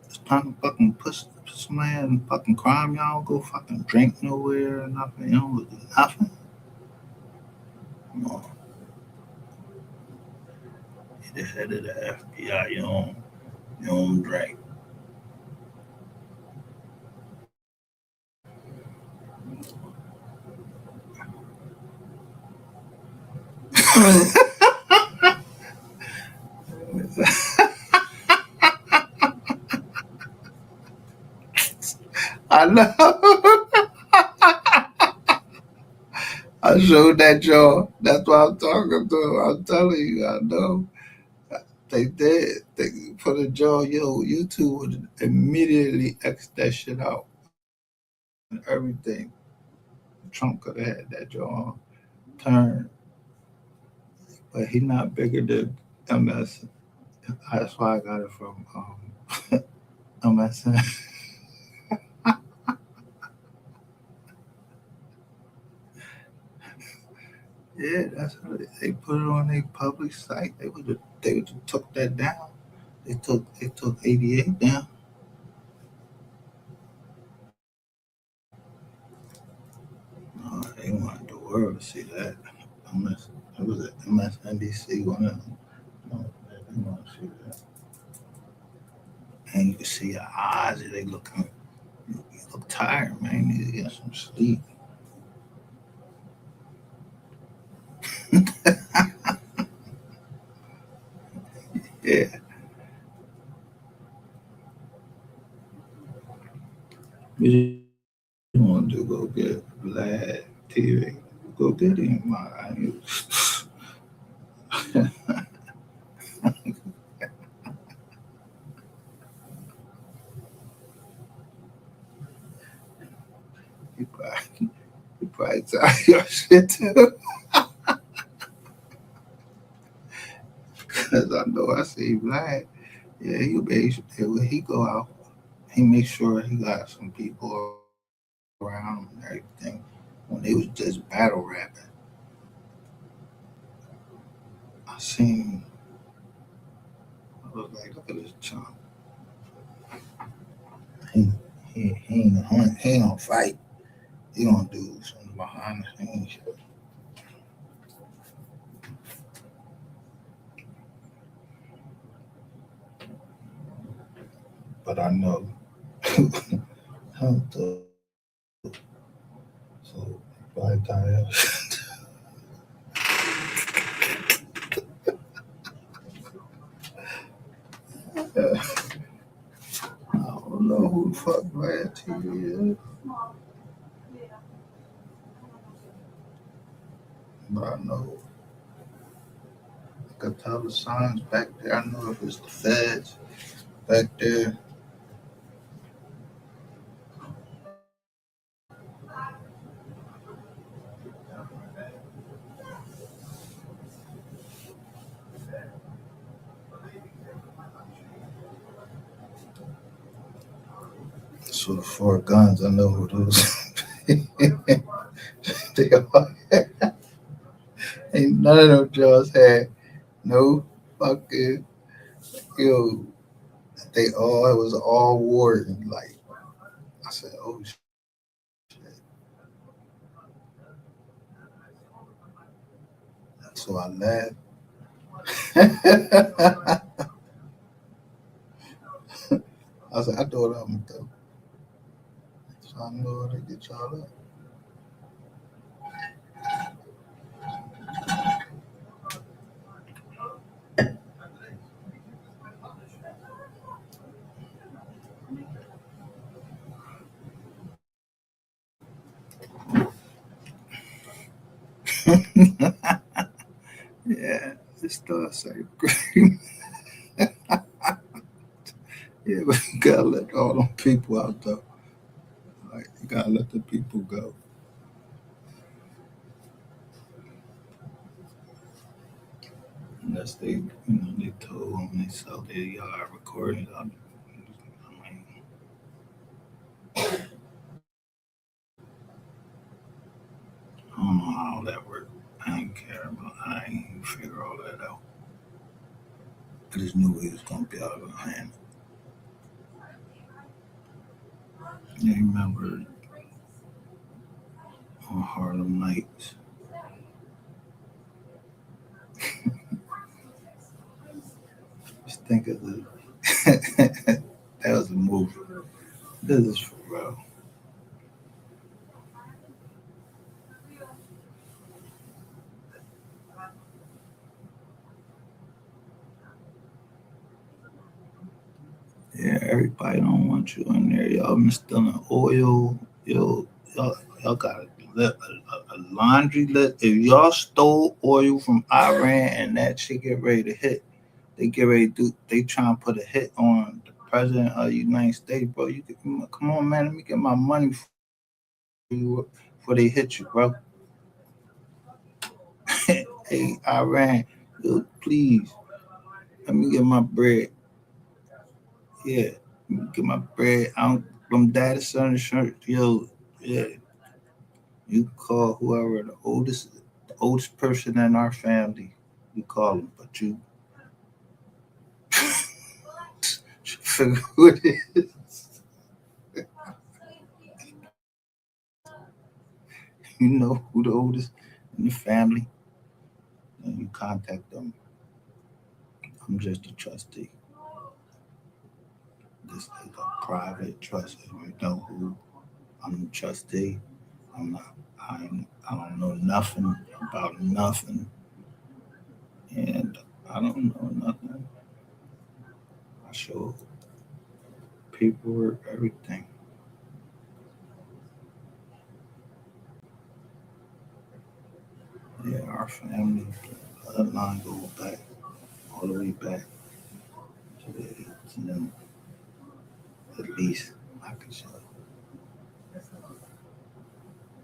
It's time to fucking push somebody in fucking crime. Y'all don't go fucking drink nowhere or nothing. You don't do nothing. No, you're the head of the FBI. You don't drink. I know. I showed that y'all. That's what I'm talking to. I'm telling you, I know. They did. They put a jaw. Yo, YouTube would immediately X that shit out and everything. Trump could have had that jaw turn, but he not bigger than MS. That's why I got it from MSN. Yeah, that's how they put it on their public site. They would have took that down. They took 88 down. They wanted the world to see that. MS, it was at MSNBC, one of them. They want to see that. And you can see your eyes, you look tired, man. You need to get some sleep. Yeah. You want to go get Vlad TV. Go get him, man. He probably tell your shit too. Because I know I see Vlad. Yeah, he'll be, when he go out, he make sure he got some people around him and everything. When they was just battle rapping, I seen, I was like, look at this chump. He, he ain't gonna fight. He gonna do some behind the scenes shit. But I know how to. So, by the time, I don't know who the fuck Vlad TV is, but I know I could tell the signs back there. I know if it's the feds back there. So the four guns, I know who those. They all, ain't none of them jobs had no fucking, yo. They all, it was all war. And like I said, oh shit. So I laughed. I said, I know what I'm gonna do. So I know how to get y'all up. Yeah, this stuff say great. Yeah, but you gotta let all them people out though. Like you gotta let the people go. Unless they told them they sell their yard recording. I mean, I don't know how that worked. I ain't care about. I ain't even figure all that out. I just knew he was gonna be out of hand. You remember on Harlem Nights? Just think of the. That was a movie. This is for real. Yeah, everybody don't want you in there. Y'all been stealing oil. Y'all got a laundry list. If y'all stole oil from Iran and that shit get ready to hit, they get ready to do. They trying to put a hit on the president of the United States, bro. You come on, man. Let me get my money for you before they hit you, bro. Hey, Iran, yo, please let me get my bread. Yeah, let me get my bread. I don't. From data center shirt, yo, yeah. You call whoever the oldest person in our family. You call them, but you figure who it is. You know who the oldest in the family, and you contact them. I'm just a trustee. This is a private trust. You know who I'm the trustee. I'm not. I don't know nothing about nothing, and I don't know nothing. I show paperwork, everything. Yeah, our family bloodline goes back all the way back to the 18, at least I can show.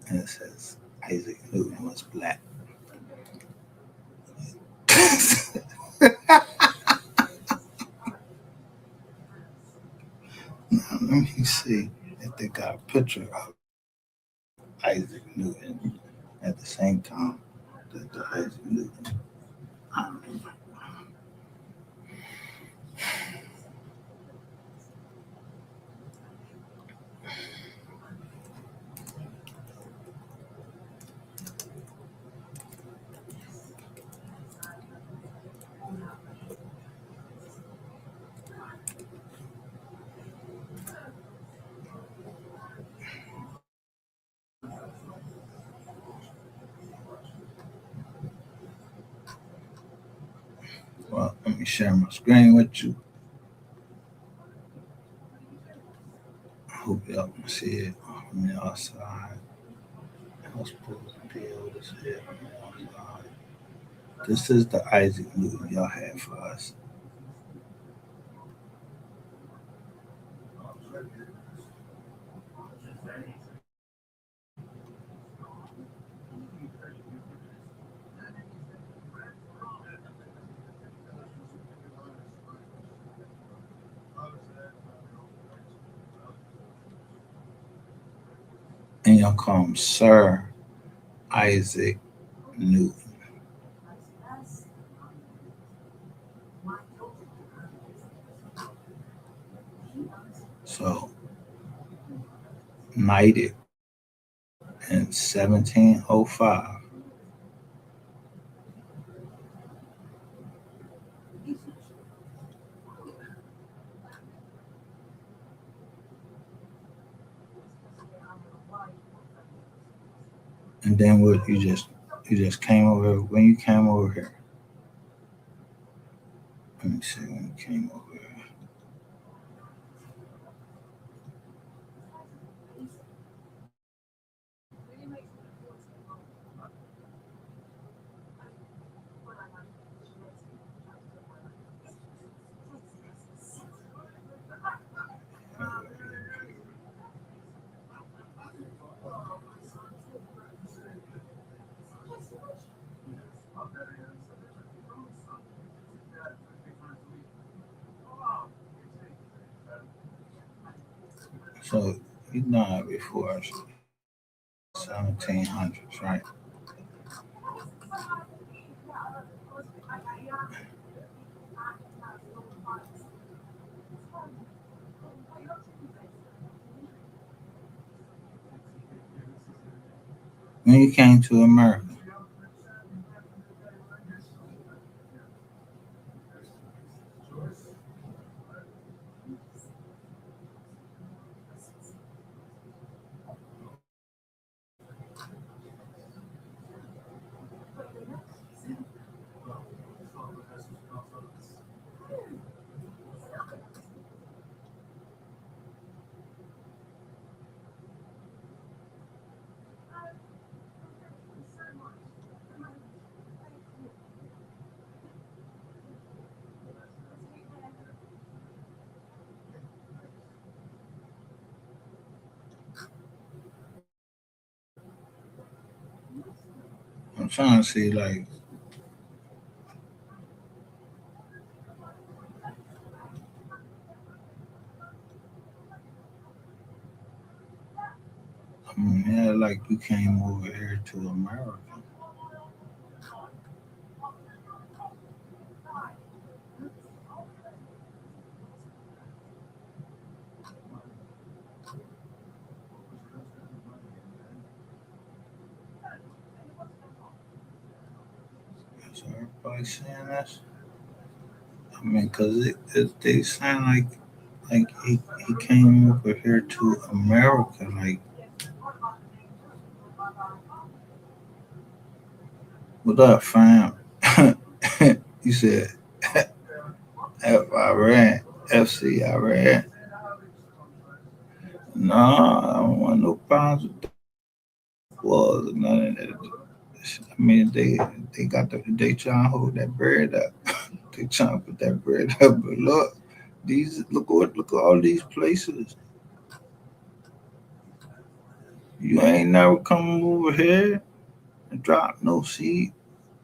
And it says Isaac Newton was black. Now let me see if they got a picture of Isaac Newton at the same time that the Isaac Newton. I don't know. Well, let me share my screen with you. I hope y'all can see it from the outside. I was supposed to be able to see it from the outside. This is the Isaac Newton y'all had for us. and y'all call him Sir Isaac Newton. So, knighted in 1705. And then what you just came over when you came over here. Let me see when you came over here. So you died before 1700s, right? When you came to America. I'm trying to see like yeah, like you came over here to America. Is everybody saying this? I mean, cause they sound like he came over here to America. Like, what up, fam? You said F Iran, FC Iran. No, I don't want no problems with the wars or none of that. I mean, they got they trying to hold that bread up. They trying to put that bread up. But look, look at all these places. You ain't never come over here and drop no seed.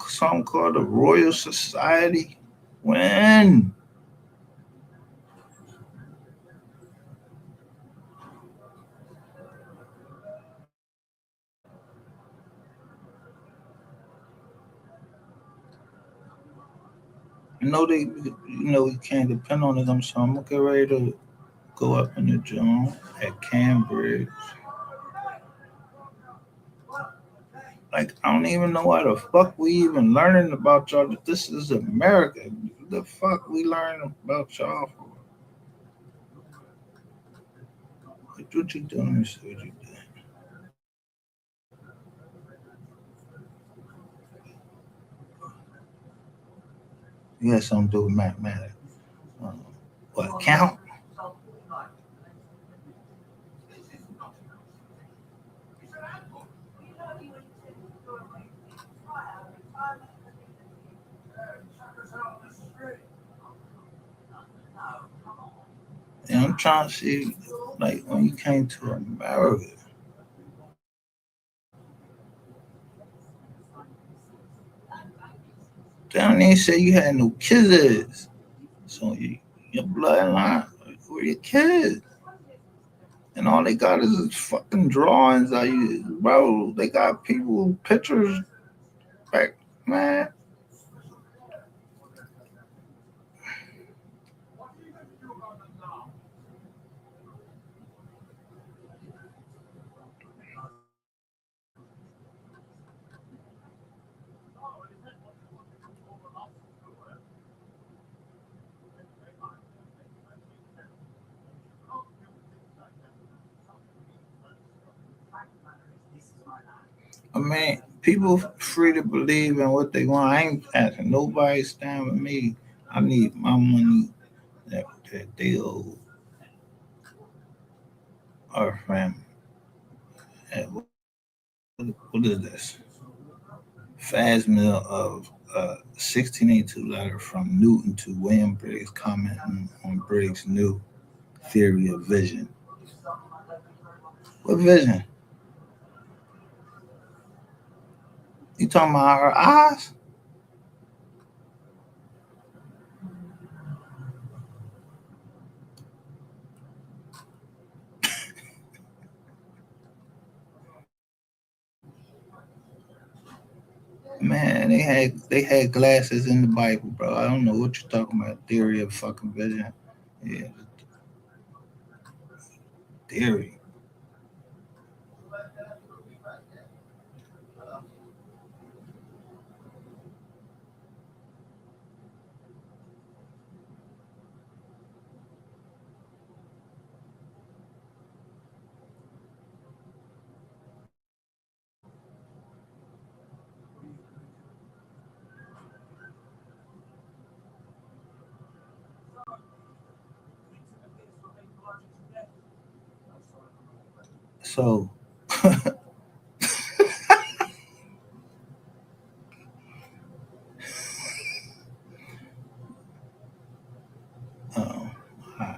Something called the Royal Society. When? We can't depend on it. So I'm gonna get ready to go up in the gym at Cambridge. Like, I don't even know why the fuck we even learning about y'all. This is America. The fuck we learning about y'all for? What you doing? Let me see what you doing. You got something to do with mathematics. What, count? And I'm trying to see, like, when you came to America. They don't even say you had no kids. So your bloodline were your kids. And all they got is fucking drawings. Bro, they got people pictures back, man. I mean, people free to believe in what they want. I ain't asking nobody to stand with me. I need my money that they owe our family. And what is this? Fast mill of 1682 letter from Newton to William Briggs commenting on Briggs' new theory of vision. What vision? You talking about her eyes? Man, they had glasses in the Bible, bro. I don't know what you're talking about. Theory of fucking vision. Yeah, theory. So, um, uh,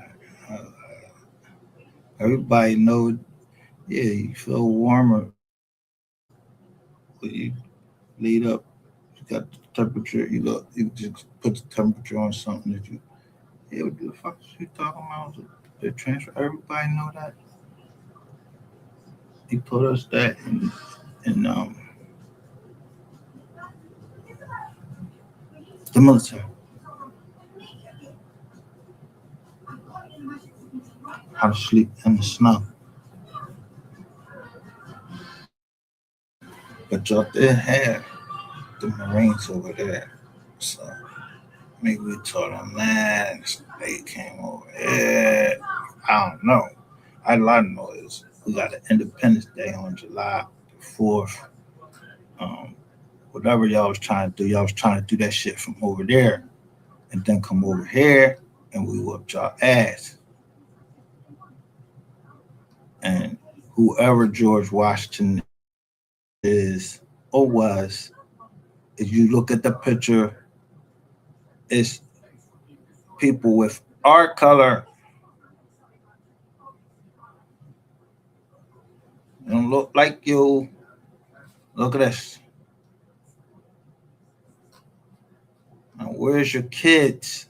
everybody know. Yeah, you feel warmer when you lead up. You got the temperature. You look. You just put the temperature on something that you. Yeah, what the fuck is you talking about? The transfer. Everybody know that. He told us that in the military. How to sleep in the snow. But y'all did have the Marines over there. So maybe we told them, man, they came over here. I don't know. All I know is we got an Independence Day on July 4th. Um, whatever y'all was trying to do, y'all was trying to do that shit from over there and then come over here and we whooped y'all ass. And whoever George Washington is or was, if you look at the picture, it's people with our color. They don't look like you. Look at this. Now, where's your kids?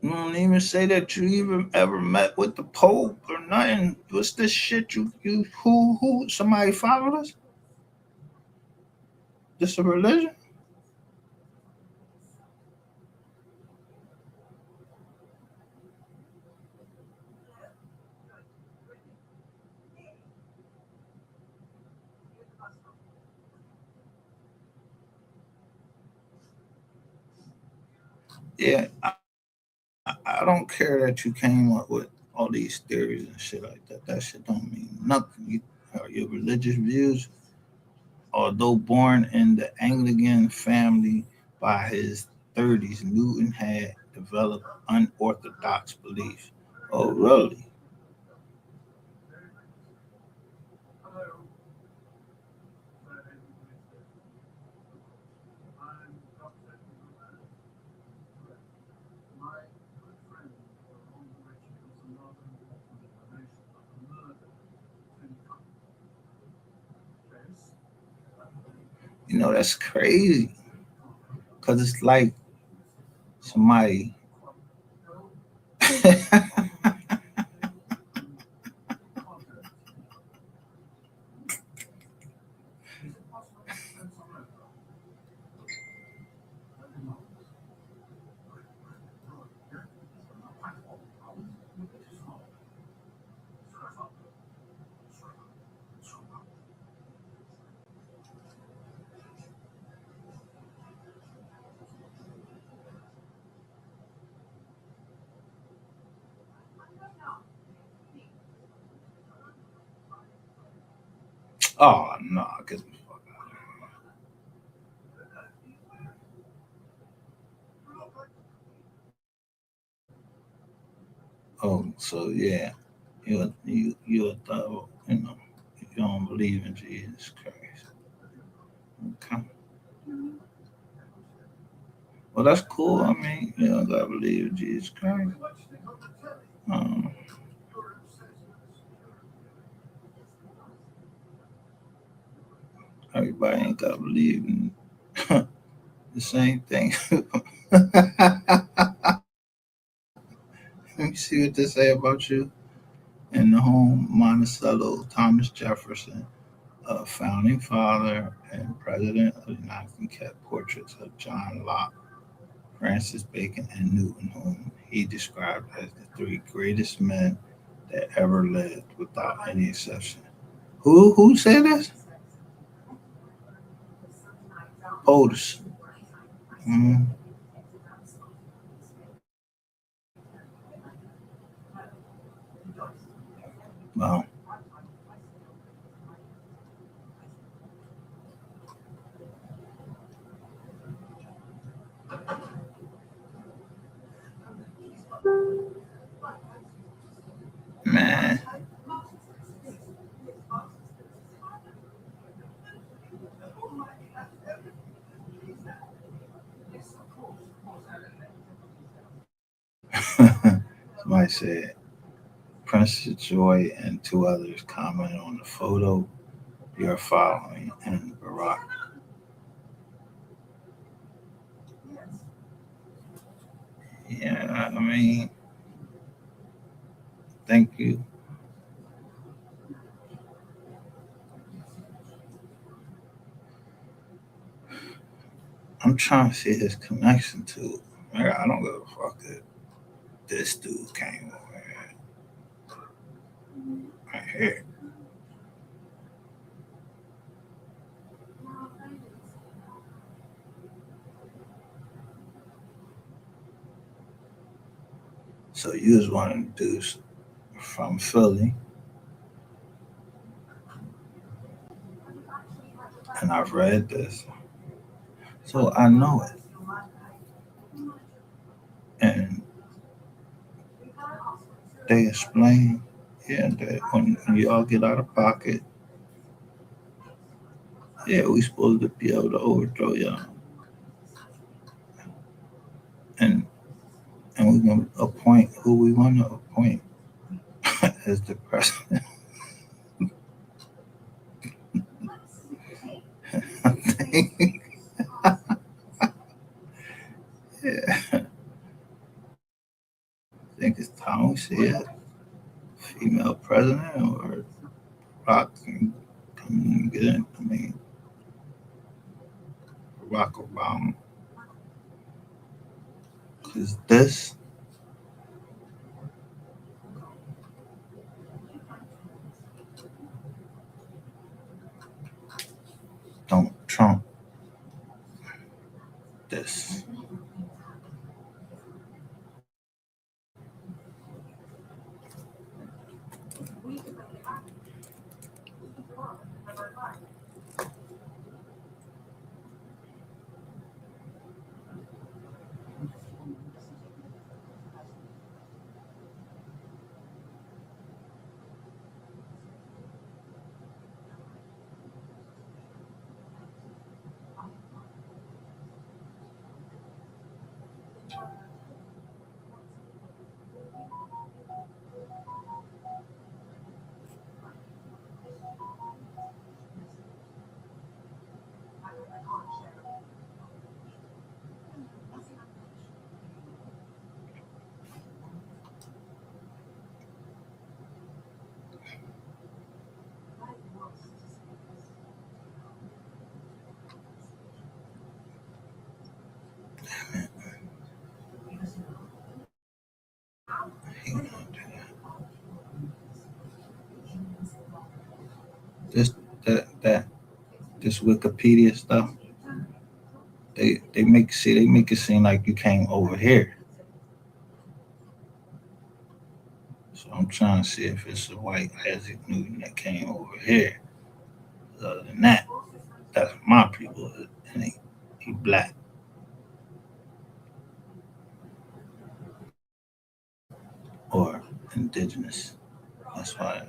You don't even say that you even ever met with the Pope or nothing. What's this shit you who somebody followed us? This a religion? Yeah, I don't care that you came up with all these theories and shit like that. That shit don't mean nothing. Your religious views, Although born in the Anglican family by his 30s, Newton had developed unorthodox beliefs. Oh, really? That's crazy. Because it's like somebody. Oh, no. Get the fuck out. Oh, so yeah. You're a devil, if you don't believe in Jesus Christ. Okay. Well, that's cool. I mean, gotta believe in Jesus Christ. Um, Everybody ain't gotta believe in the same thing. Let me see what they say about you. In the home, Monticello, Thomas Jefferson, a founding father and president of the United States, kept portraits of John Locke, Francis Bacon, and Newton, whom he described as the three greatest men that ever lived, without any exception. Who said this? Otis. Mm, well, man. Somebody said Princess Joy and two others commented on the photo you're following and Barack. Yeah, I mean, thank you. I'm trying to see his connection to. Man, I don't give a fuck if this dude came over here, right here. So you was one of the dudes from Philly, and I've read this, so I know it. And they explain, yeah, that when you all get out of pocket, yeah, we supposed to be able to overthrow y'all, and we're gonna appoint who we want to appoint as the president. I think, yeah, I think it's time we see a female president or Rock can come and get in. I mean, Barack Obama, because this don't trump this. this Wikipedia stuff. They make it seem like you came over here. So I'm trying to see if it's a white Isaac Newton that came over here. Other than that, that's my people, and he black or indigenous. That's why.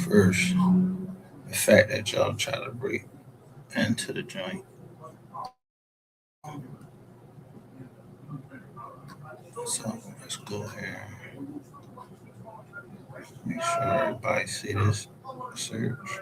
First, the fact that y'all try to break into the joint. So let's go here. Make sure everybody see this search.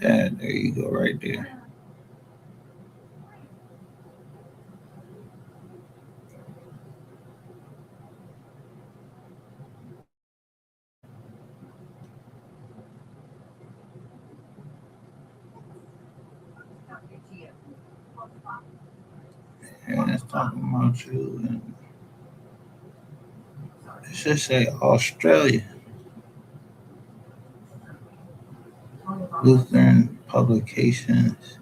Yeah, there you go, right there. And it's talking about you. And it should say Australia. Lutheran Publications.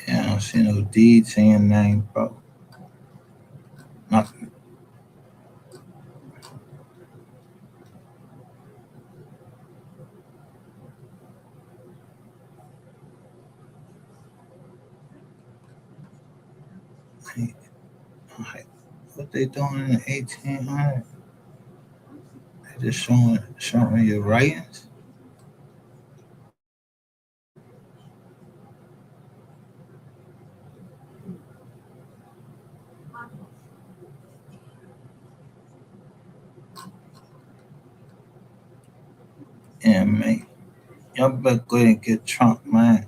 Yeah, I don't see no deeds in your name, bro. Nothing. Like, what they doing in the 1800s? They just showing your writings. Yeah, mate. Y'all better go ahead and get Trump, man.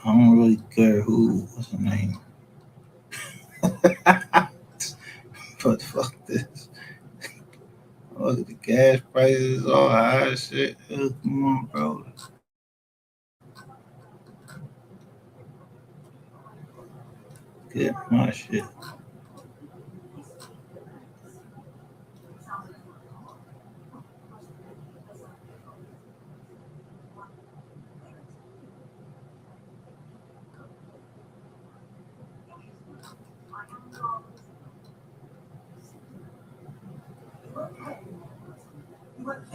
I don't really care what's the name. But fuck this. Look at the gas prices, all high shit. Come on, bro. Get my shit.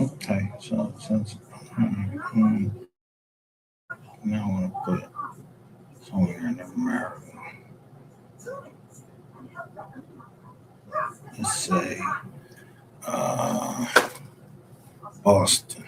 Okay, so since now I want to put it somewhere in America. Let's say Boston.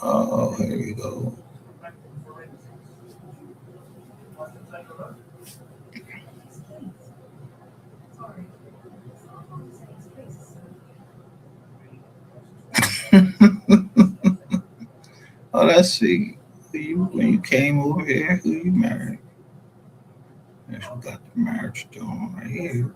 Oh, here we go. Oh, let's see. When you came over here, who you married? Yes, we got the marriage done right here.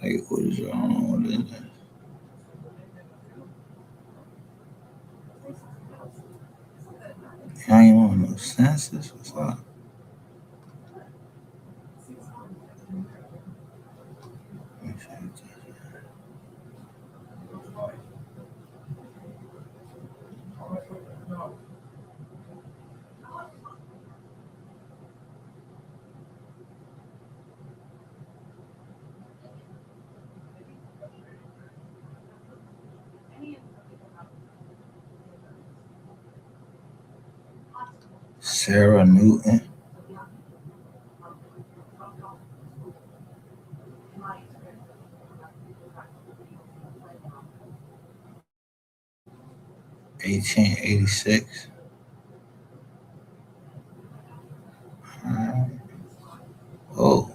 Like, what is wrong with it? I ain't want no census. What's up? Sarah Newton. $18.86. Oh,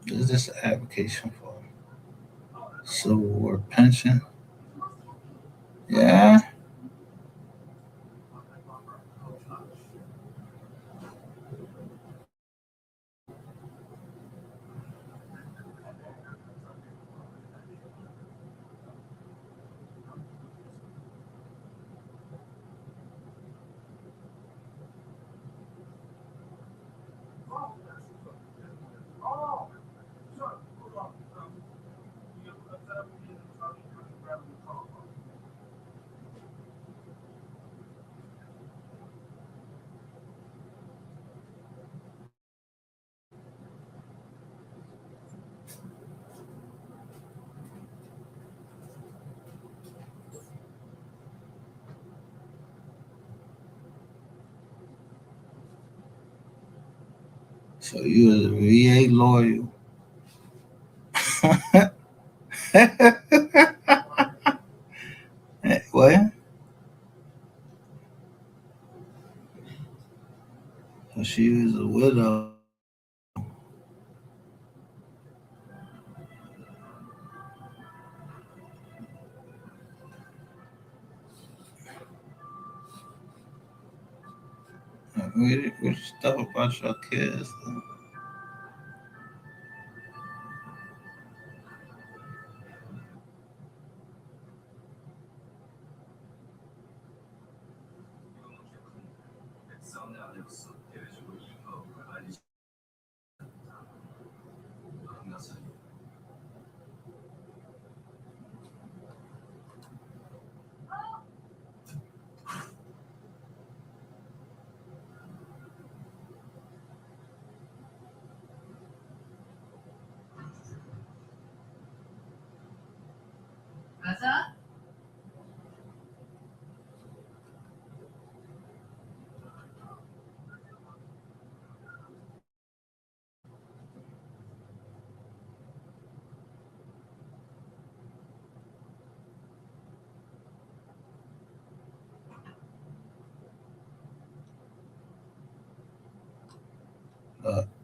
is this an application for Civil War pension? Yeah. So you was a VA loyal. What? So she was a widow. What stuff about your kids? Though?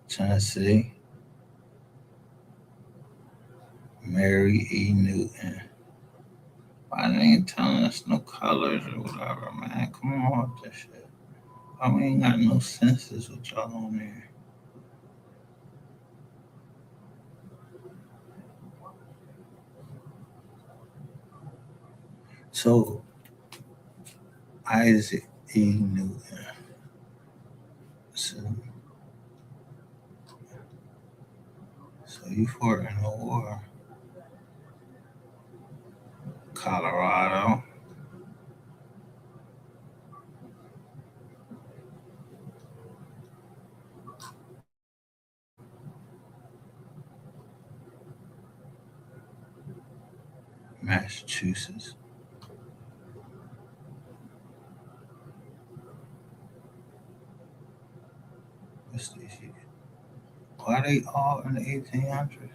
Tennessee, Mary E. Newton. Why they ain't telling us no colors or whatever, man? Come on with this shit. Why we ain't got no senses with y'all on there? So, Isaac E. Newton. So, you fought in the war. Colorado, Massachusetts. What's this shit? Why they all in the 1800s?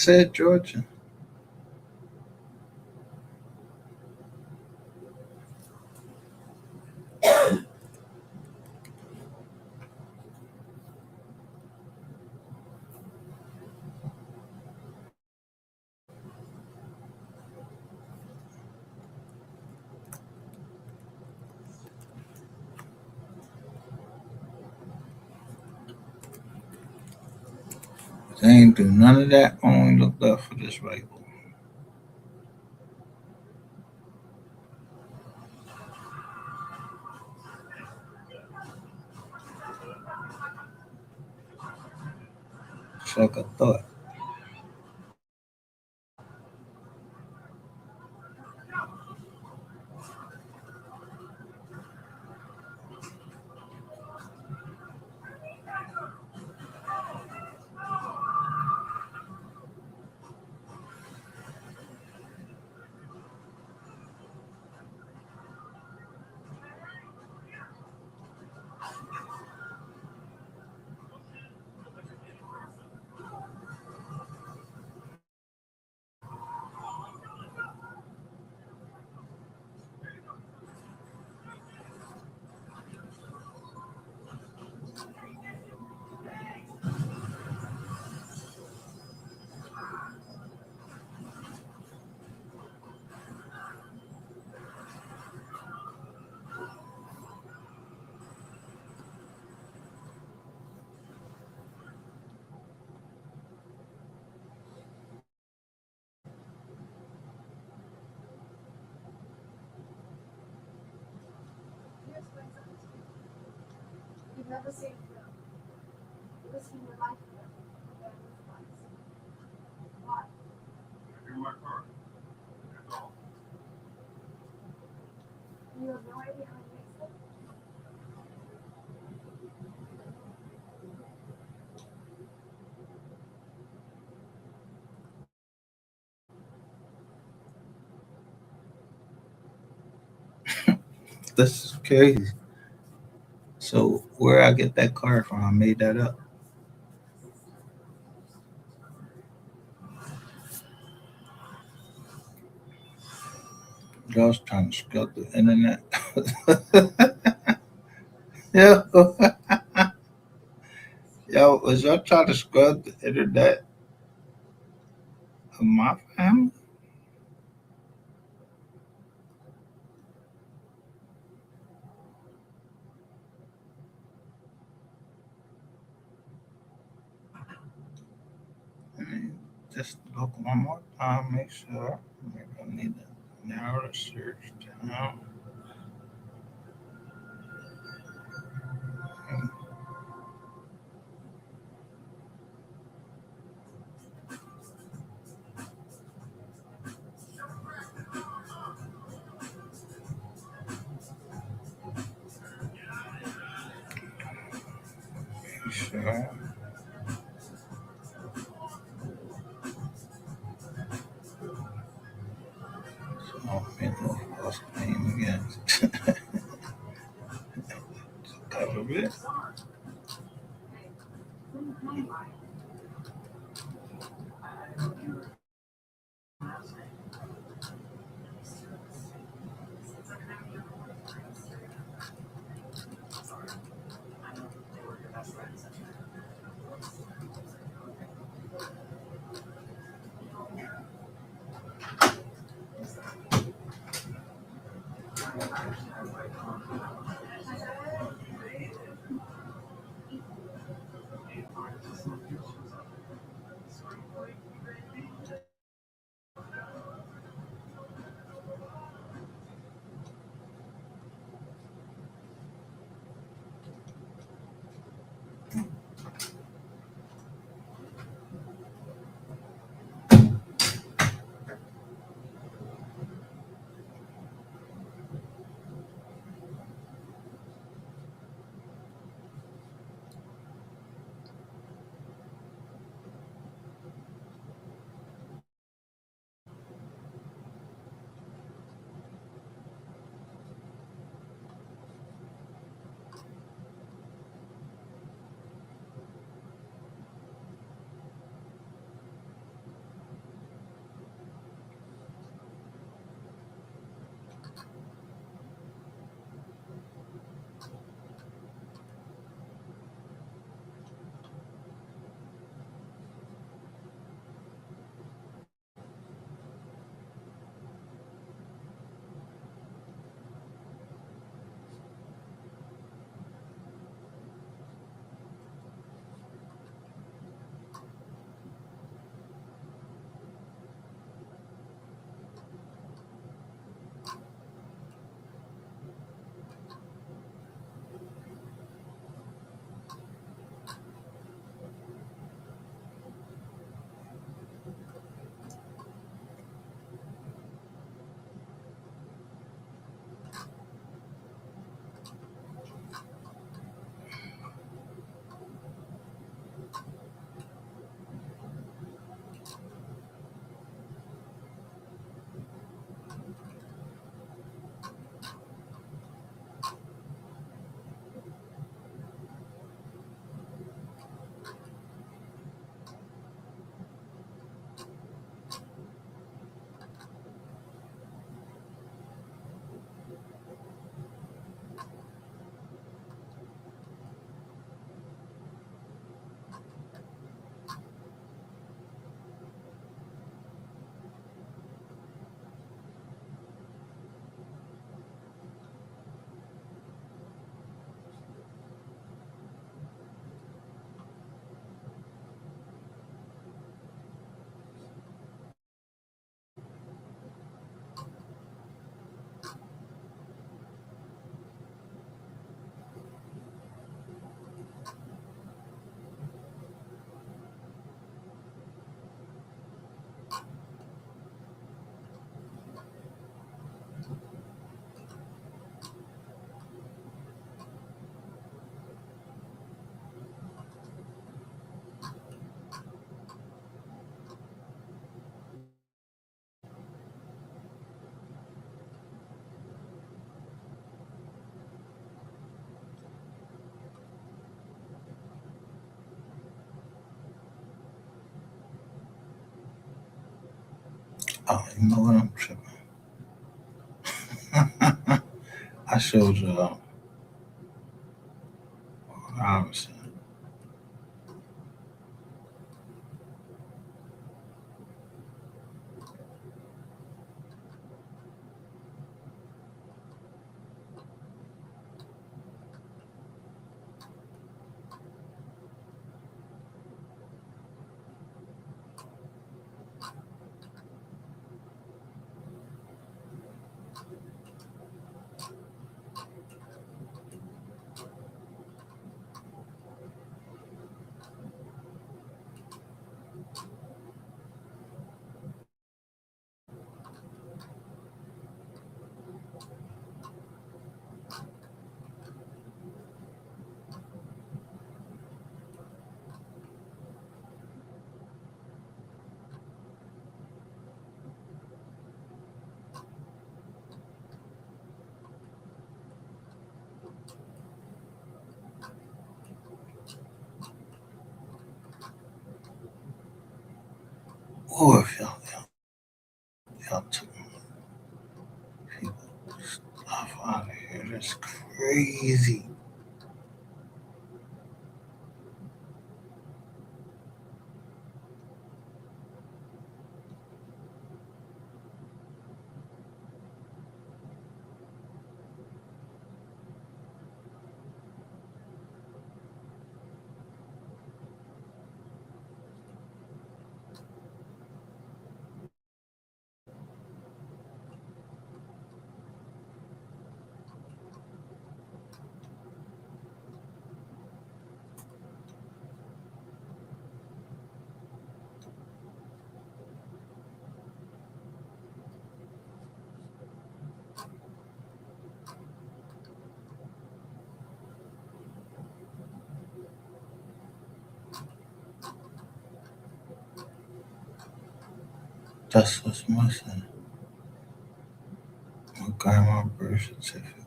said Georgia. They ain't do none of that when we looked up for this rifle. Like I thought. This is crazy. So where I get that card from? I made that up. Y'all was trying to scrub the internet. Yeah. Yo, was y'all trying to scrub the internet of my family? I mean, just look one more time, make sure. Maybe I need to narrow the search down. Make sure. So I'll print no false claim against government. Oh, you know what? I'm tripping. I showed you Robinson. Oh, if y'all took people stuff out of here, that's crazy. That's what's missing. My grandma birth certificate.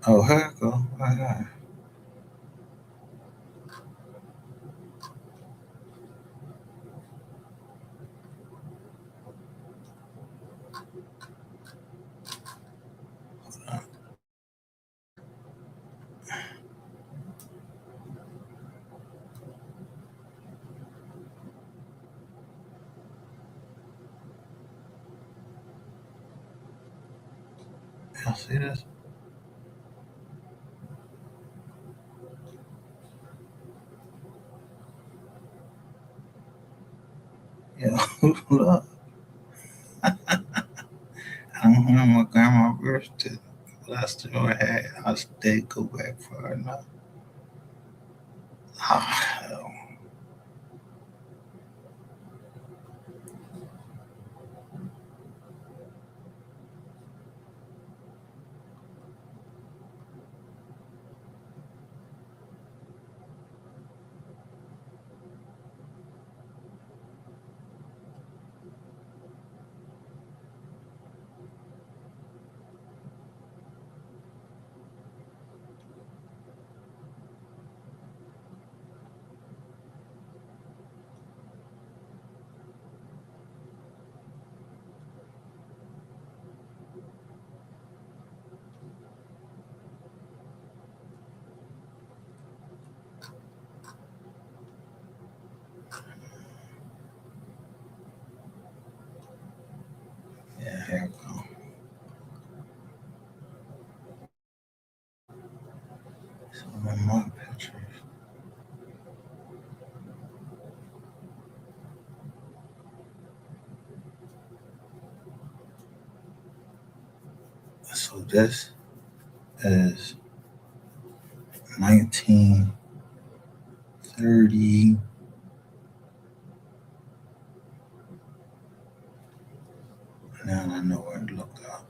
Oh, here it go. Right here. Y'all see this? Yeah, look. I don't have my grandma birth certificate, but I still had. I still go back for her now. Oh, hell. Yeah, here we go. Some of my pictures. So this is 1930. Now I know where to look up.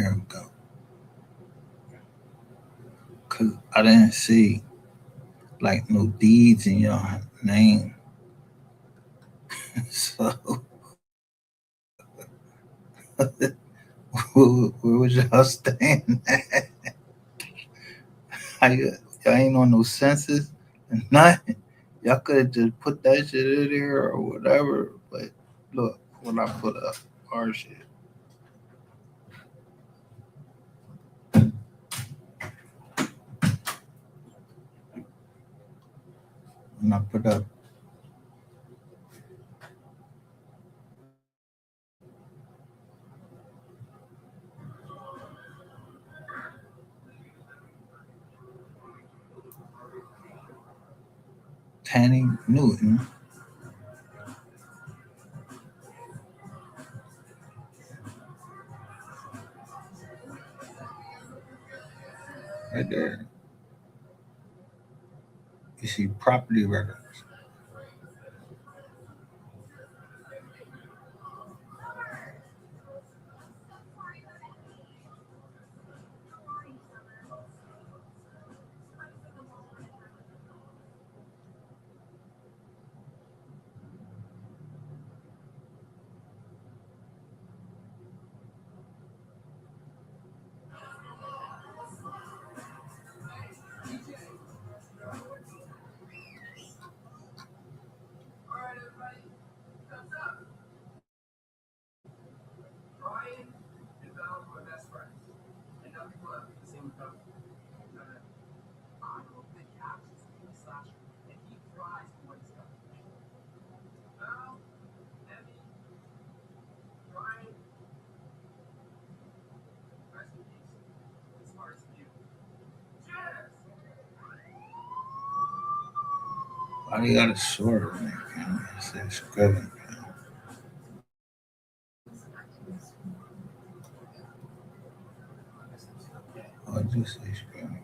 Here we go. Cause I didn't see like no deeds in your name. So where was y'all staying at? Y'all ain't on no census and nothing. Y'all could have just put that shit in there or whatever. But look, when I put up our shit. When I put up Tanny Newton, right there, you see property records. Why do you got a sword on there? It says scribbling. Oh, it just say scribbling.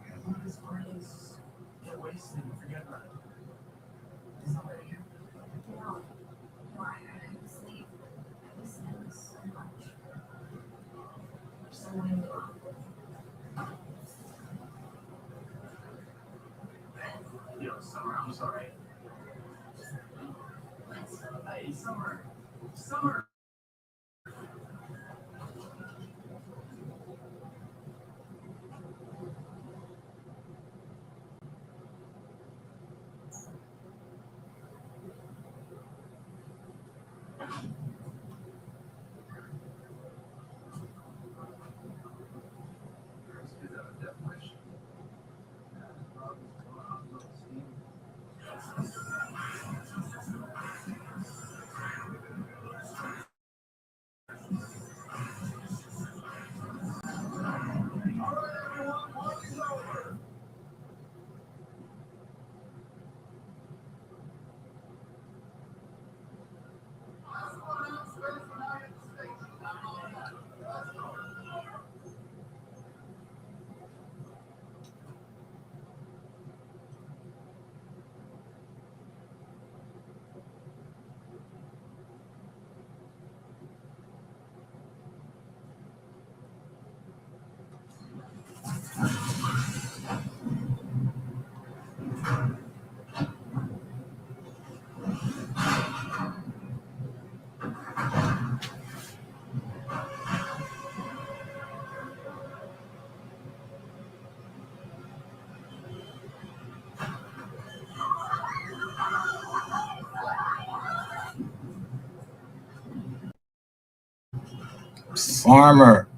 Farmer.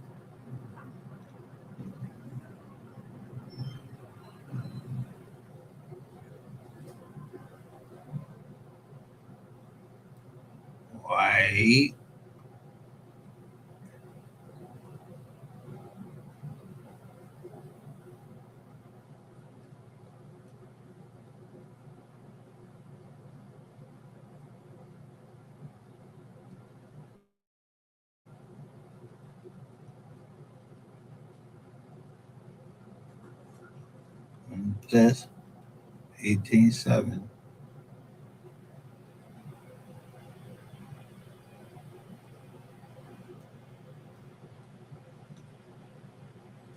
White. Just 18.7.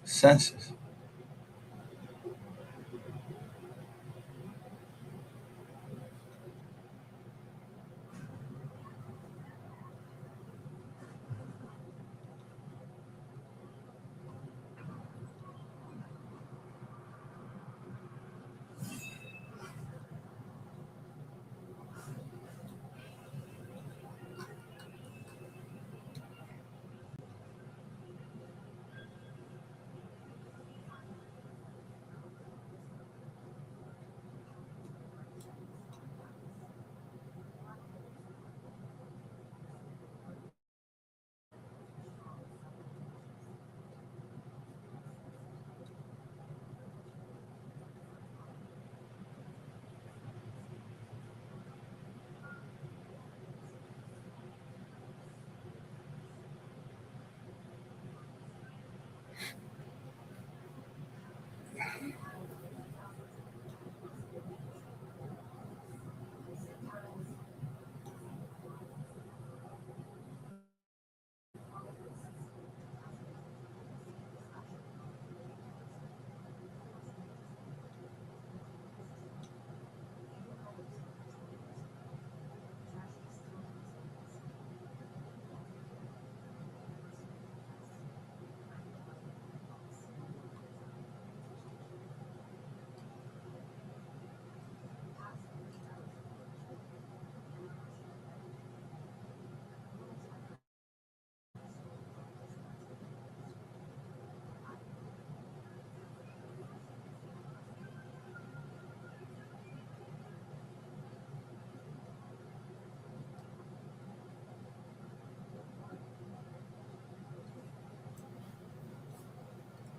census.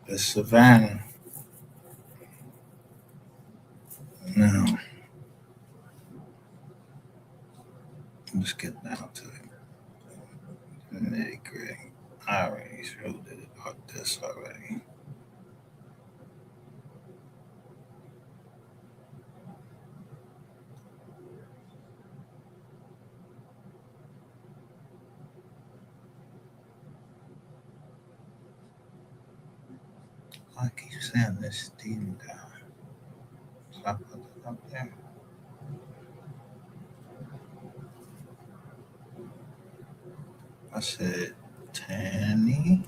The Savannah. Now, let's get down to it. Nitty gritty. I already showed it about this already. I keep saying this Steven down. So I put it up there. I said Tanny.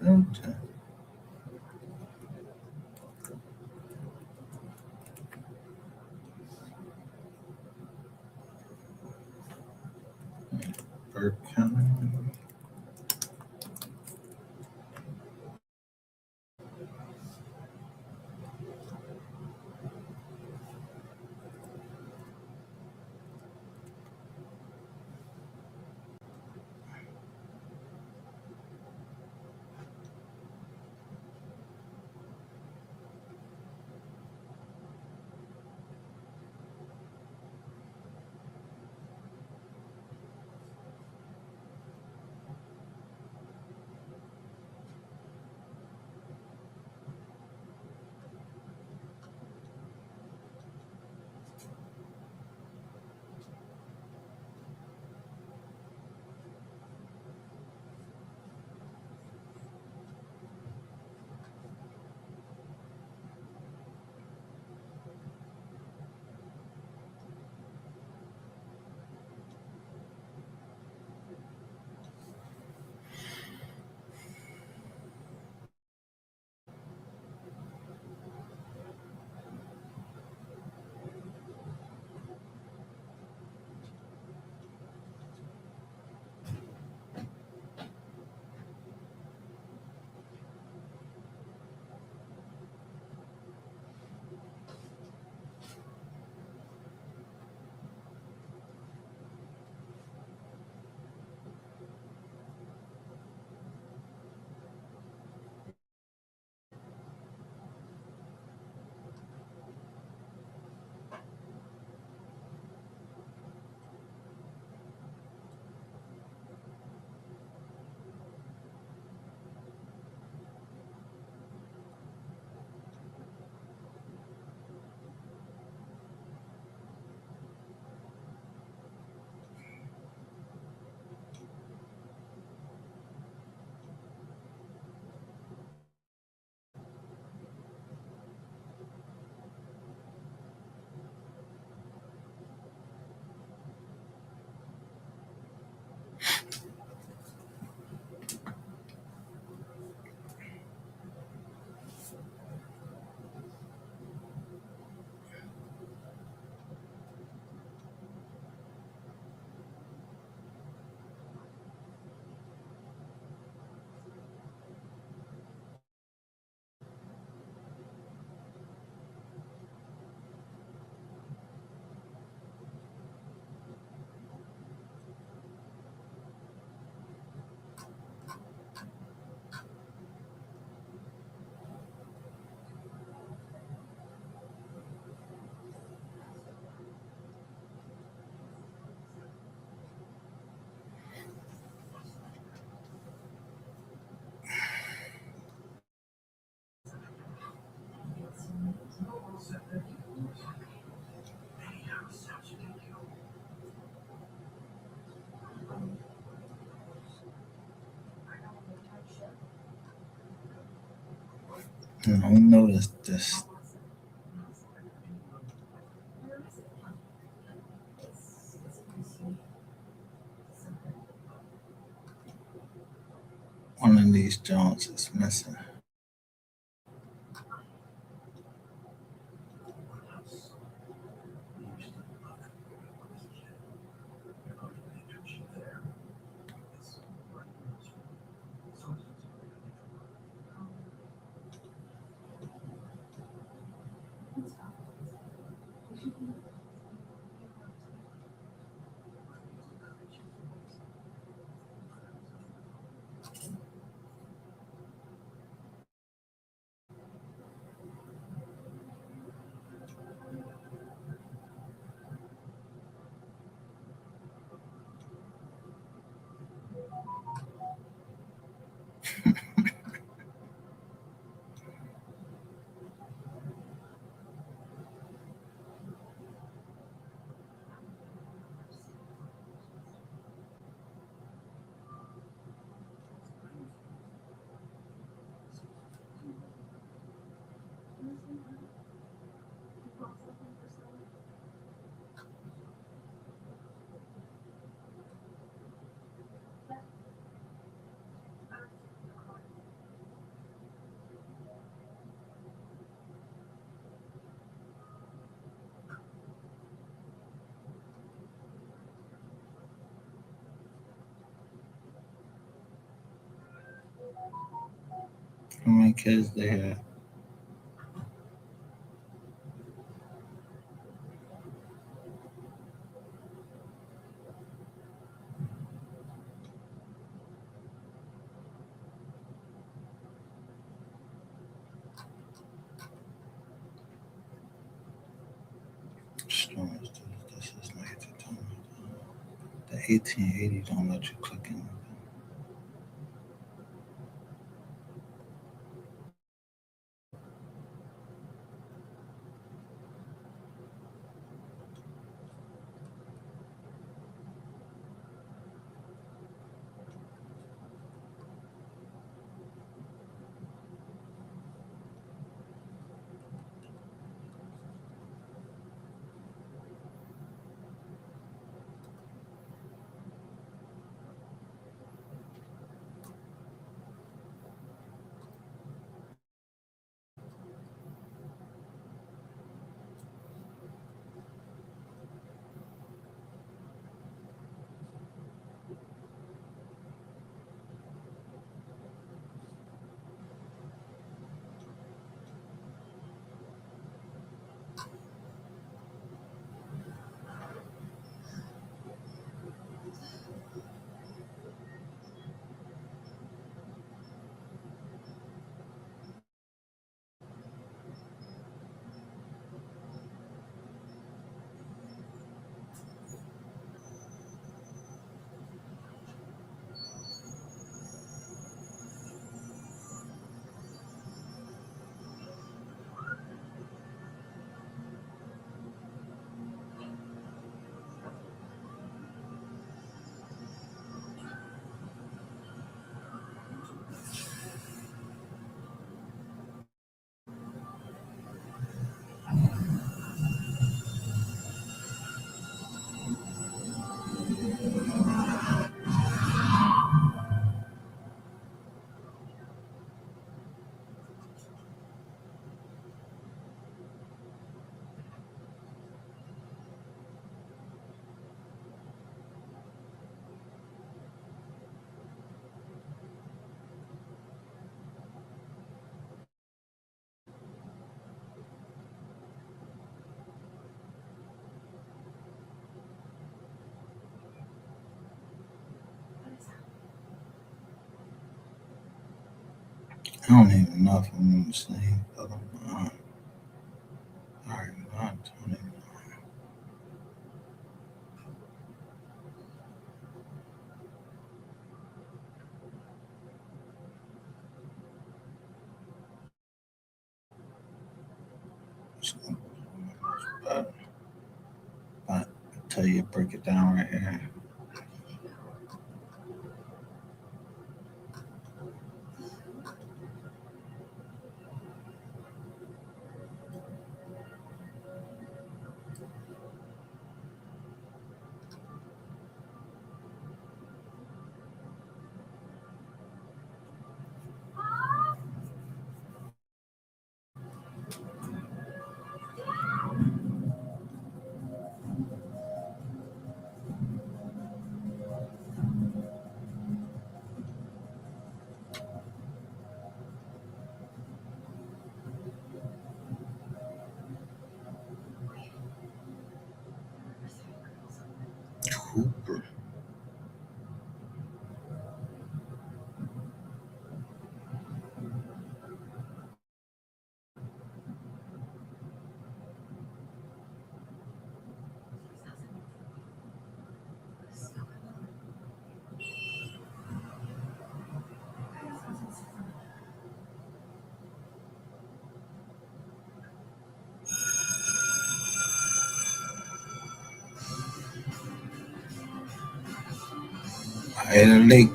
Newton. Burke County. We noticed this. One of these joints is missing. How many kids they had? Storms. This is negative. The 1880 don't let you click in. I don't even know if I'm on the same. All right, I don't even know. But I tell you, break it down right here. Cooper. At a lake.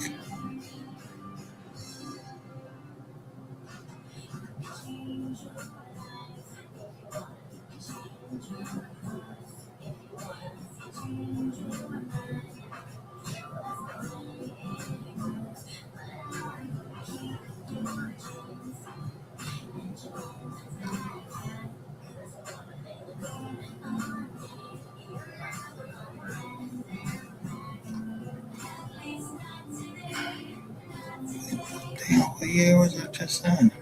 Damn, what year was I just in?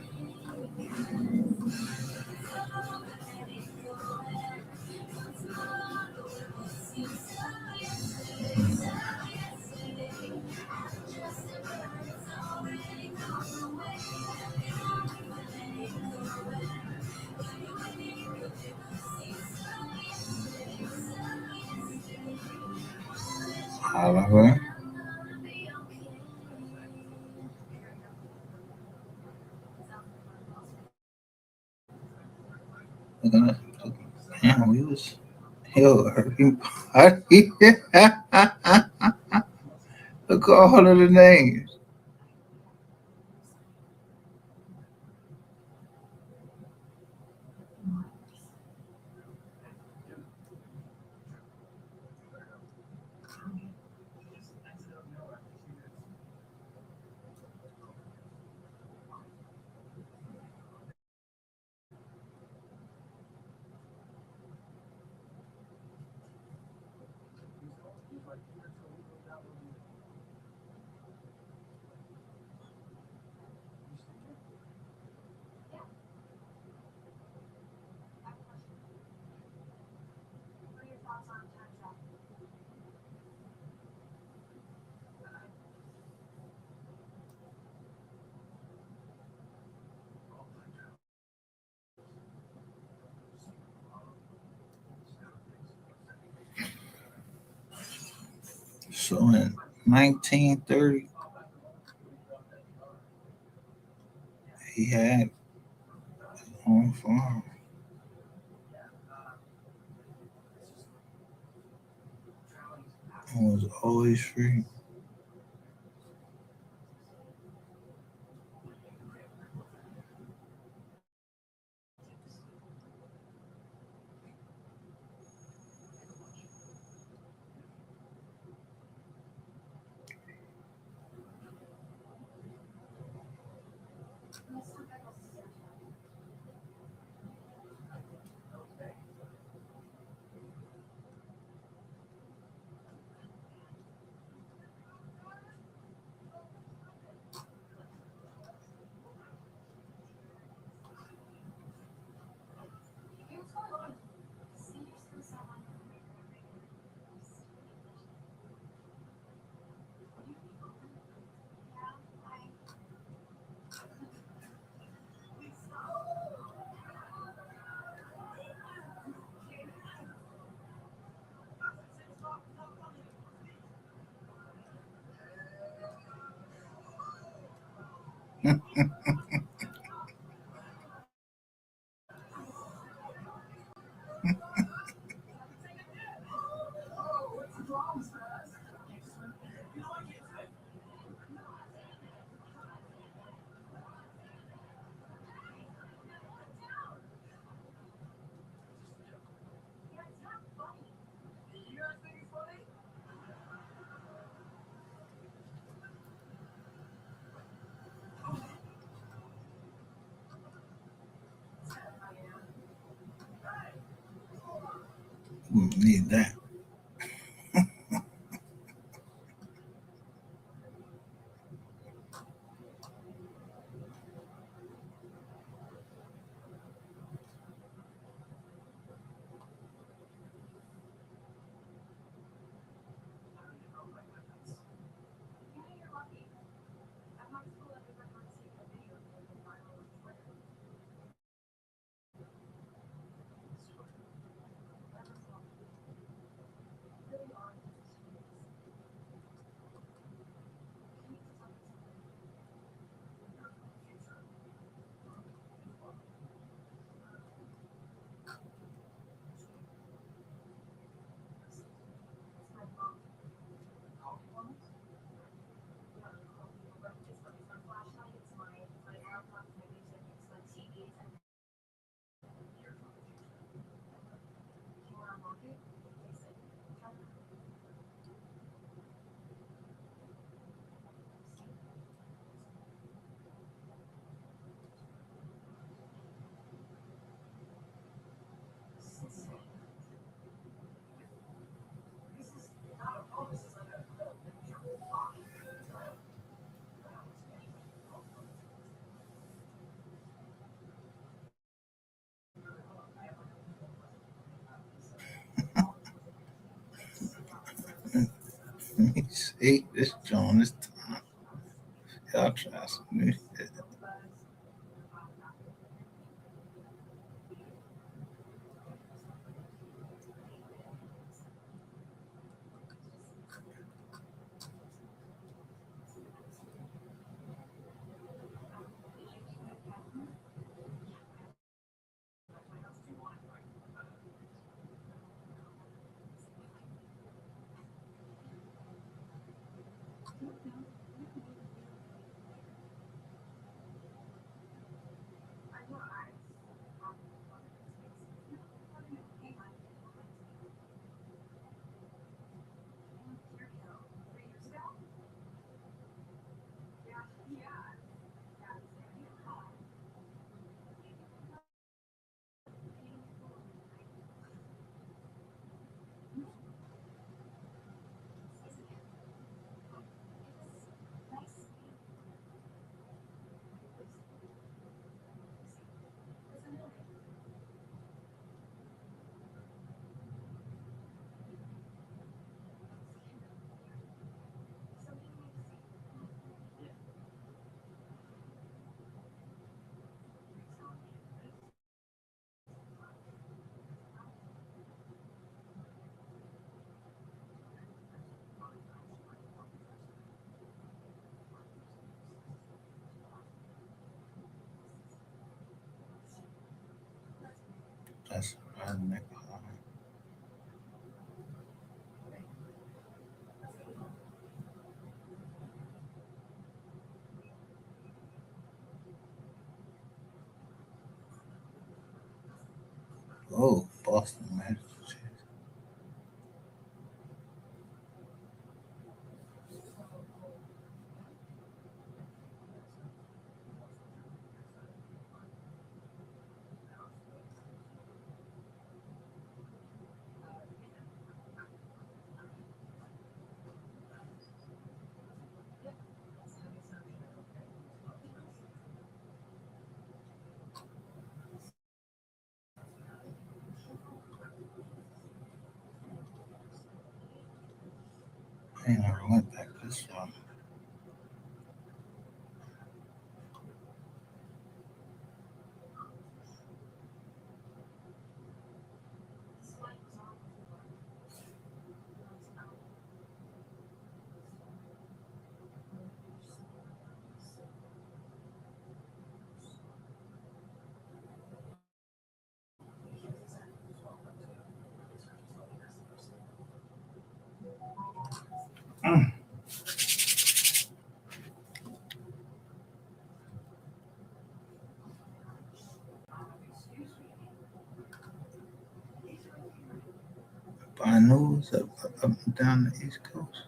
Oliver. Look at that. Damn, we was. Yo, everybody. Look at all of the names. So in 1930, he had his own farm and was always free. Need that. See, this John, this time. Y'all try some new shit. That's a nigga. Oh, Boston, man. I ain't never went back this far. Mm. By news up and down the East Coast.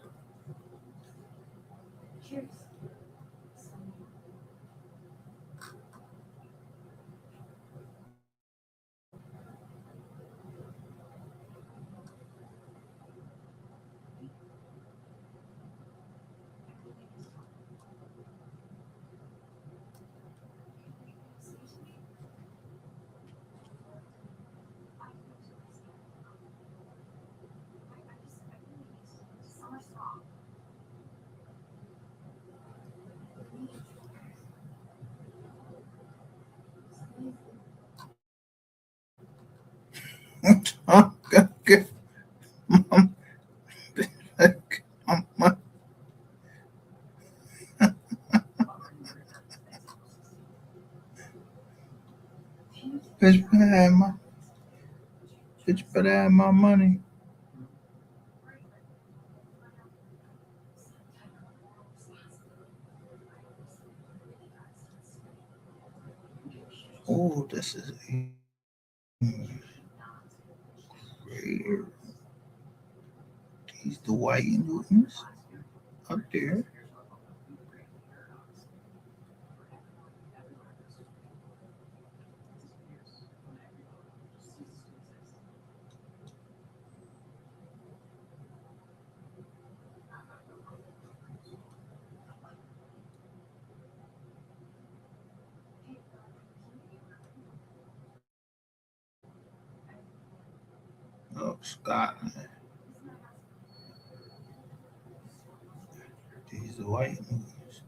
Oh, good. Mom, my bitch better have my bitch better have my money. Oh, this is rare. These Dwight Newtons up there. Oh, Scotland. the white movies.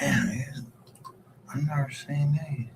Man, I've never seen these.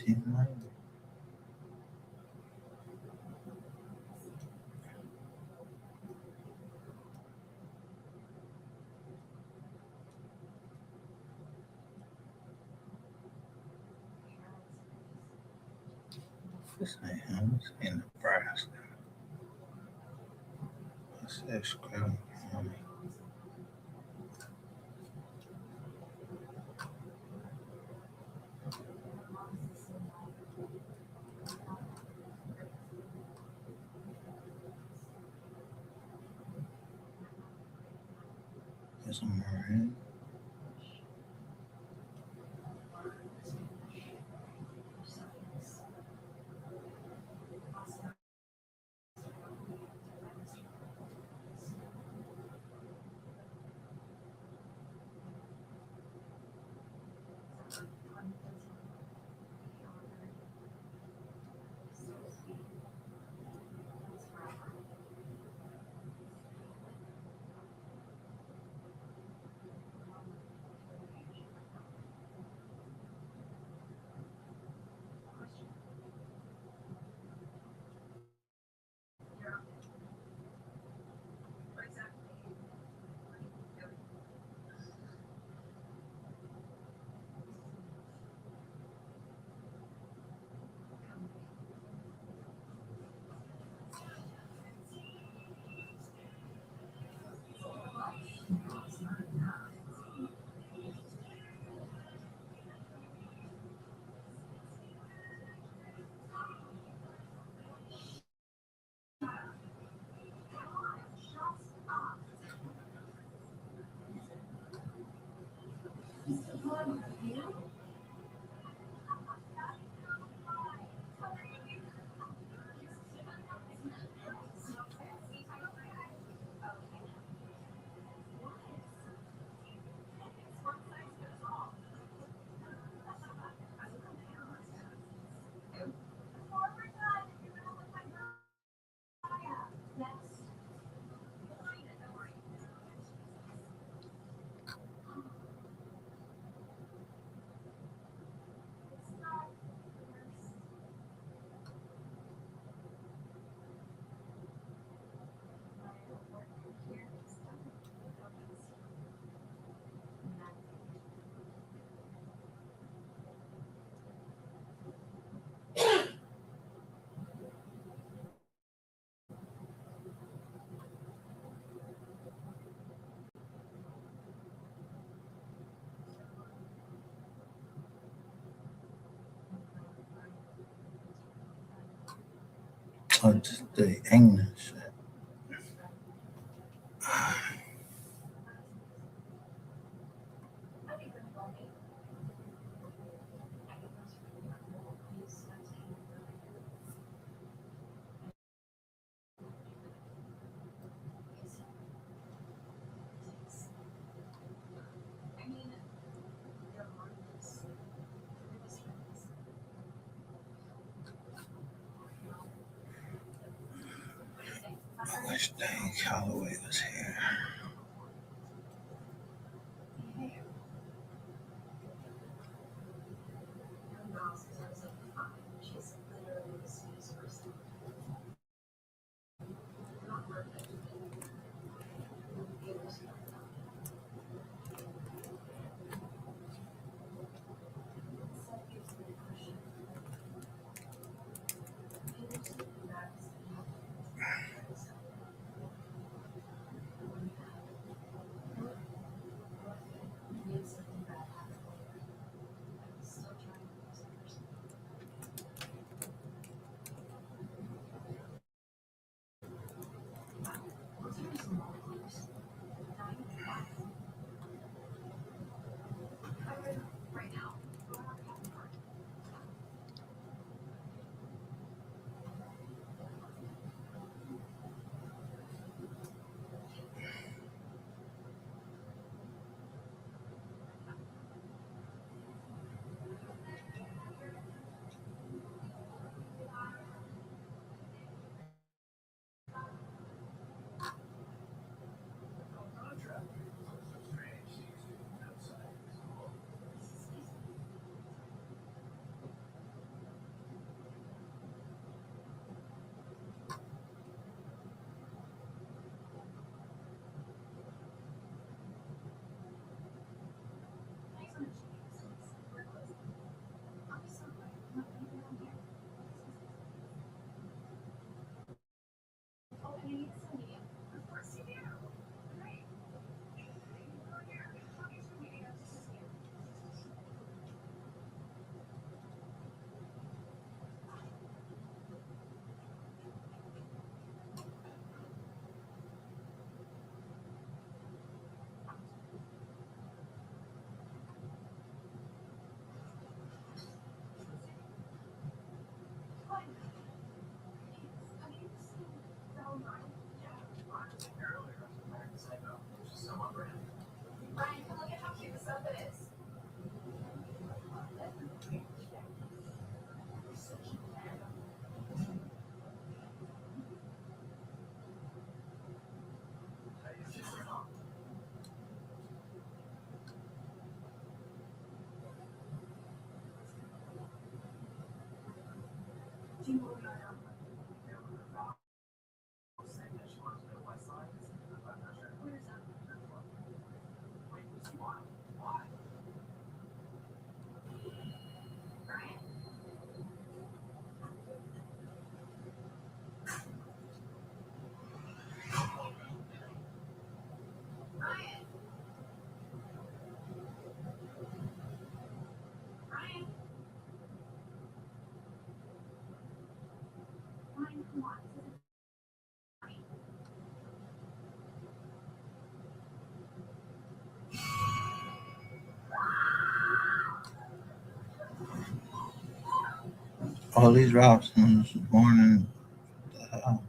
$18.90. This ain't him. This ain't Nebraska. What's that scrub? There's a Marine. or just the English. I wish Dane Calloway was here. All these Robsons was born in the hell.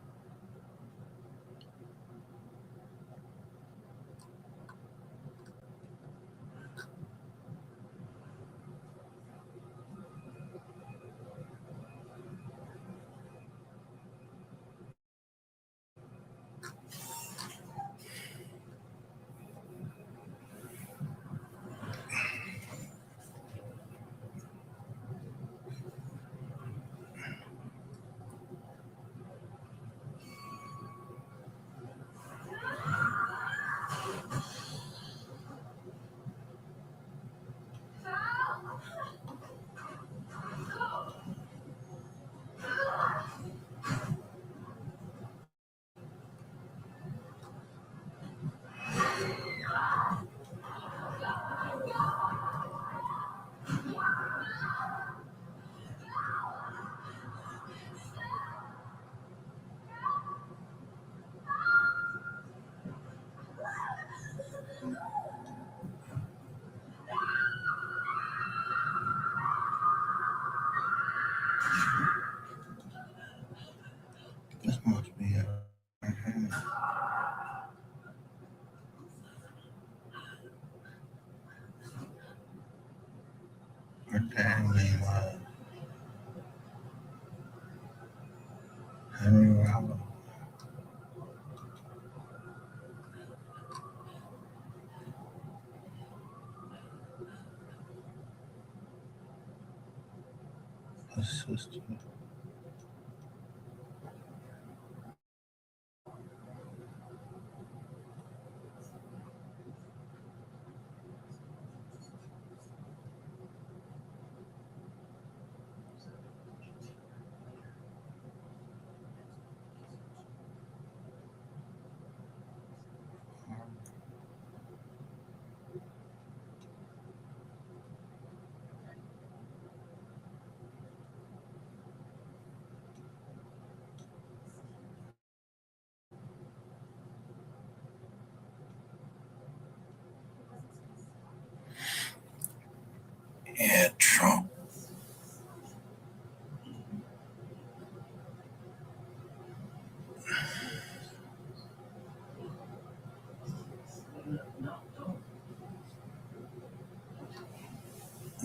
Damn name Henry Robert. His sister. Yeah, Trump.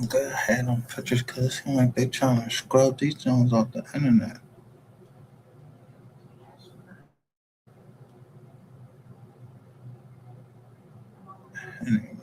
Go ahead on pictures because it seems like they trying to scrub these things off the internet. Anyway,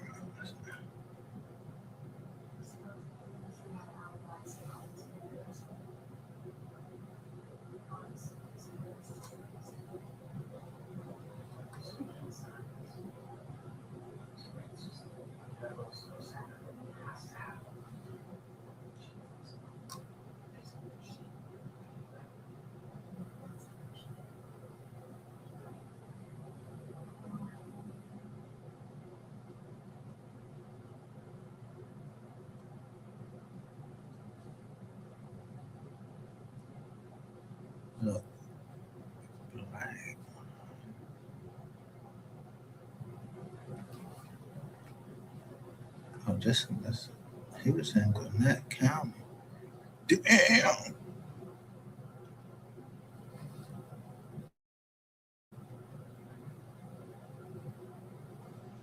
look, black. Oh, this. He was in Gwinnett County. Damn.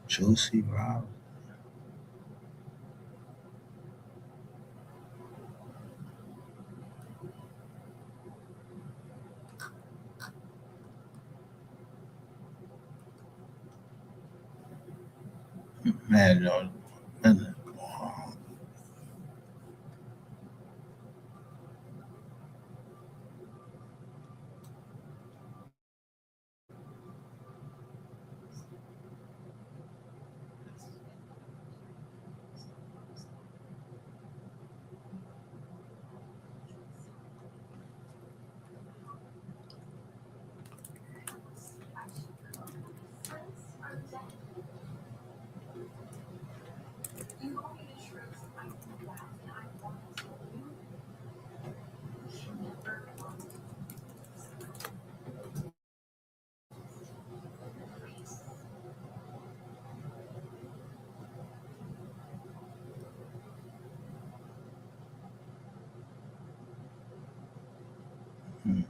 Josie Roberts. Man, y'all. Man, hmm.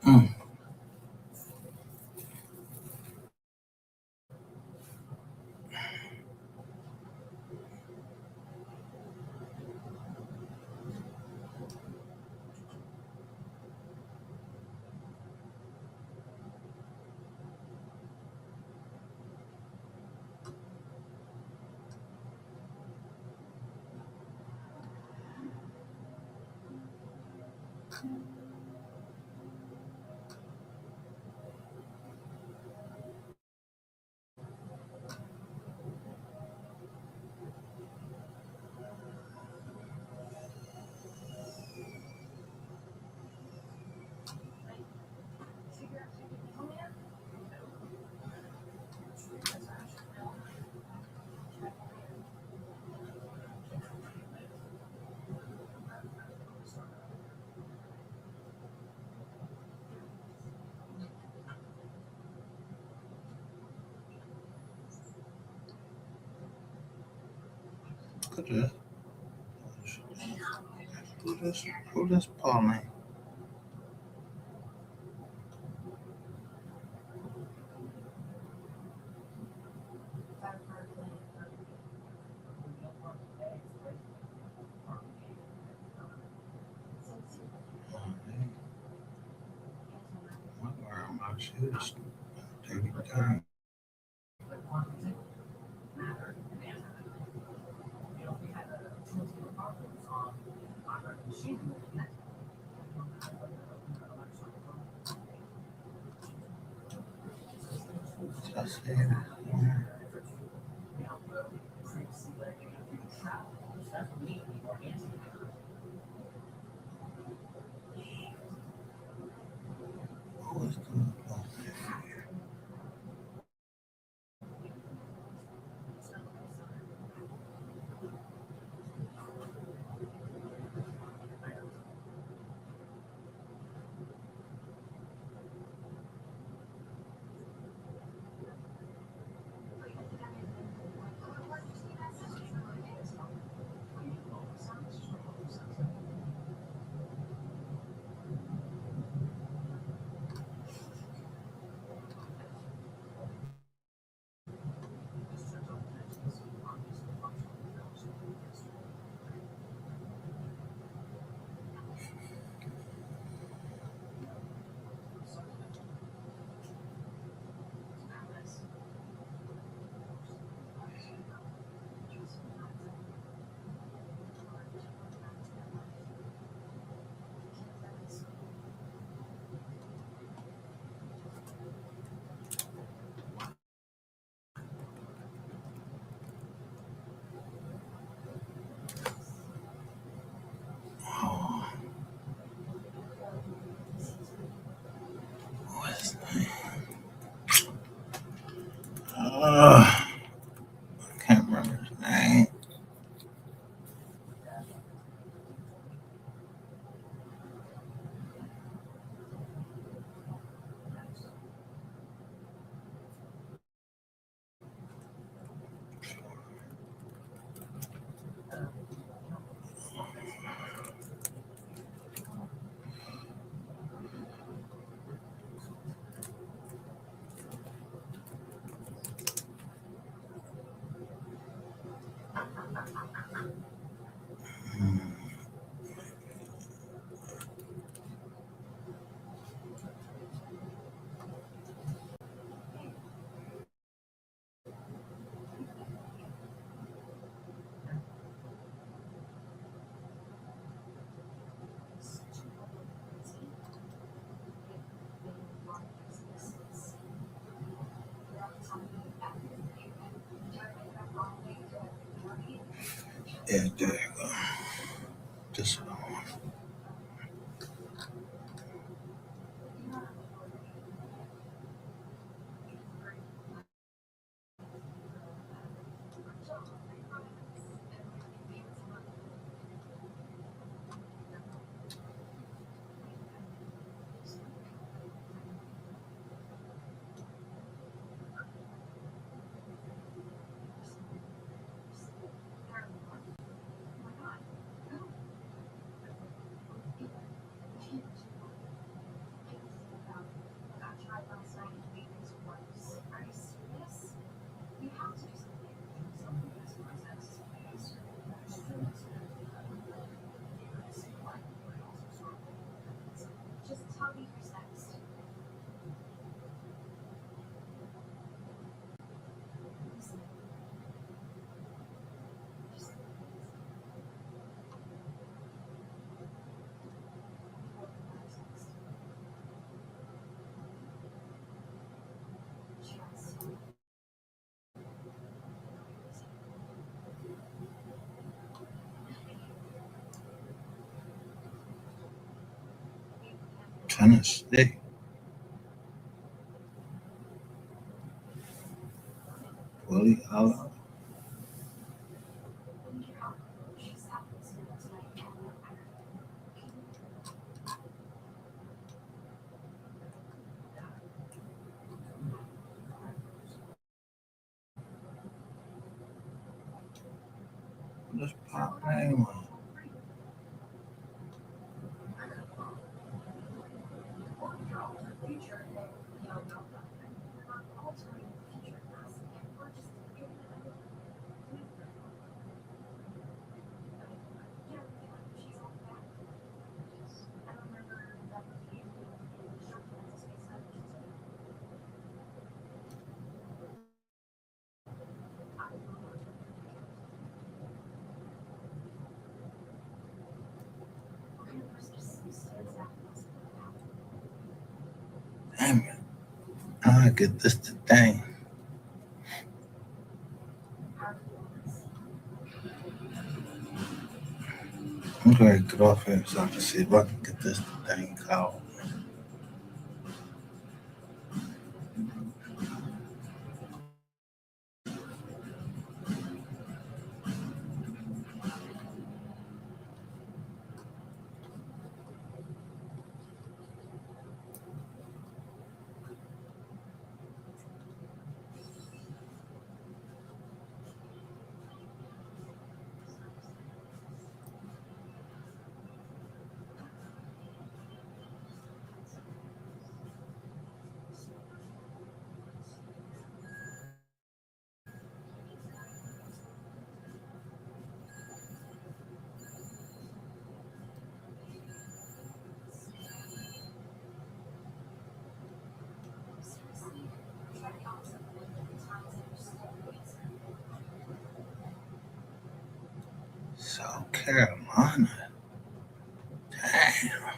Mm. Look at this. Who this Pauline? I'm wearing my shoes. Dirty time. Just saying. Who is the I can't remember his name. Yeah, there you go. This one. Tennessee. Willie Allen. Let's pop name on. Damn it. I get this today. I'm going to get off here so I can see if I can get this thing out. South Carolina. Damn.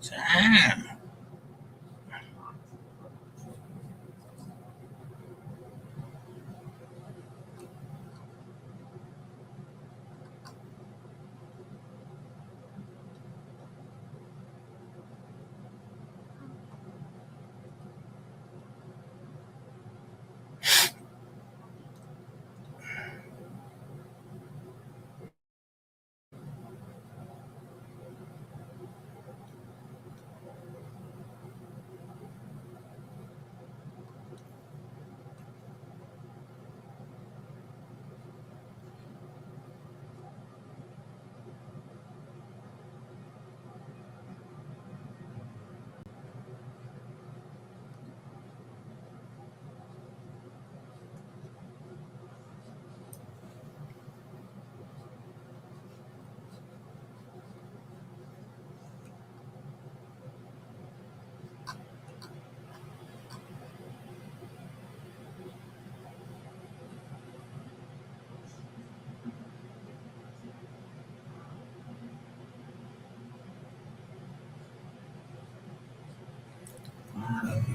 Damn.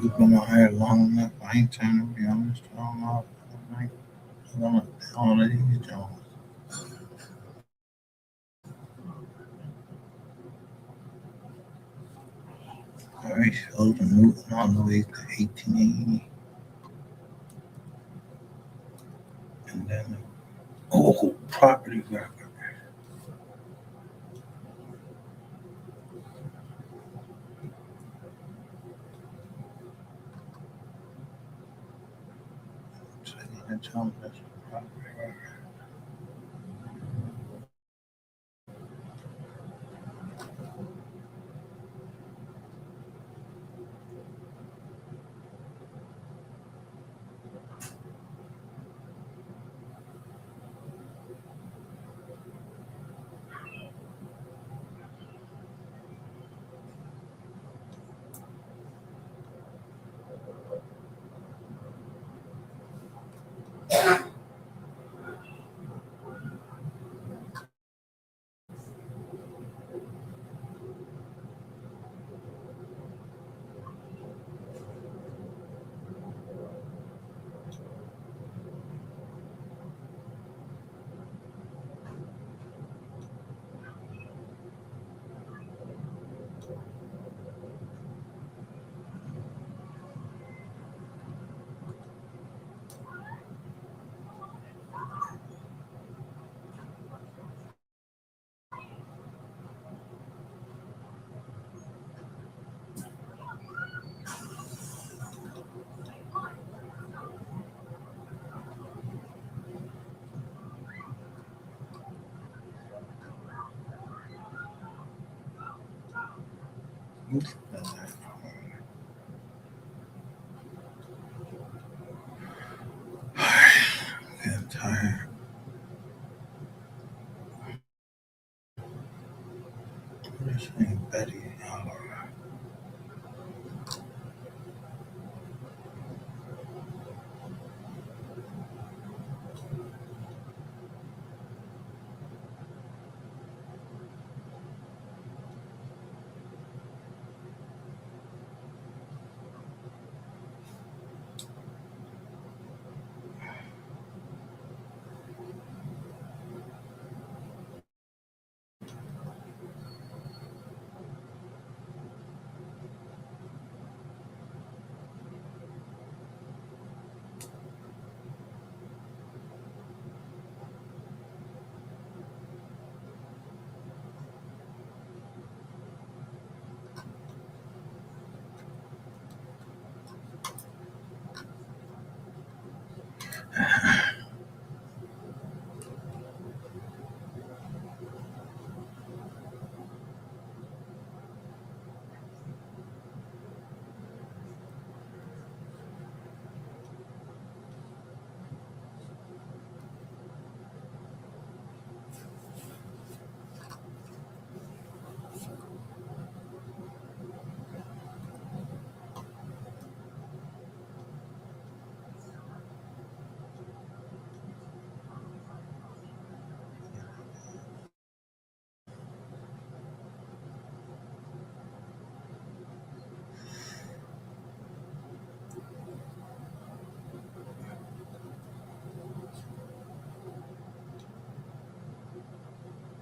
You've been out here long enough. I ain't trying to be honest. I don't know. I'm gonna download these Jones. Alright, shows the Newton all the way to 1880. And then, oh, property record. So I tell them that's property record. I'm tired. This ain't Betty.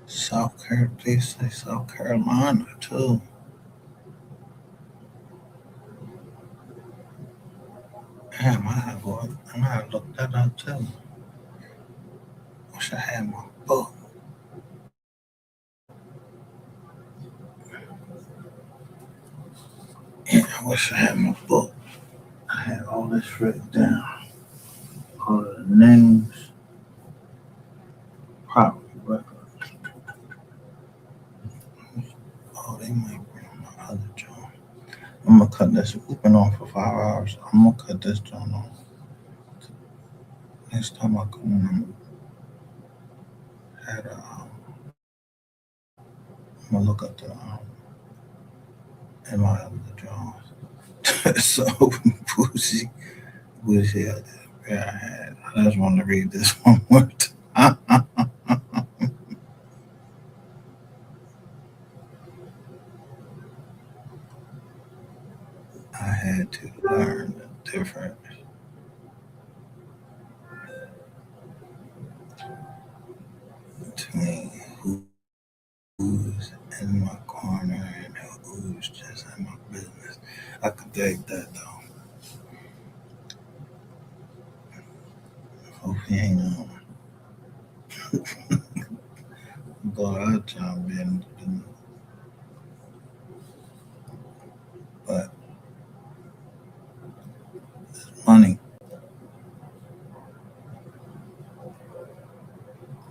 South Carolina, they say South Carolina too. Damn, I might have looked that up too. Wish I had my book. Yeah, I wish I had my book. I had all this written down. All the names, property record. Oh, they might bring my other joint. I'm gonna cut this. We've been on for 5 hours. I'm gonna cut this joint off. Next time I come in, I'm gonna look at the in my other joints. So Boosie was here. Yeah, I just want to read this one more time. I had to learn the difference between who's in my corner and who's just in my business. I could dig that though. Hope he ain't go out time being, but money.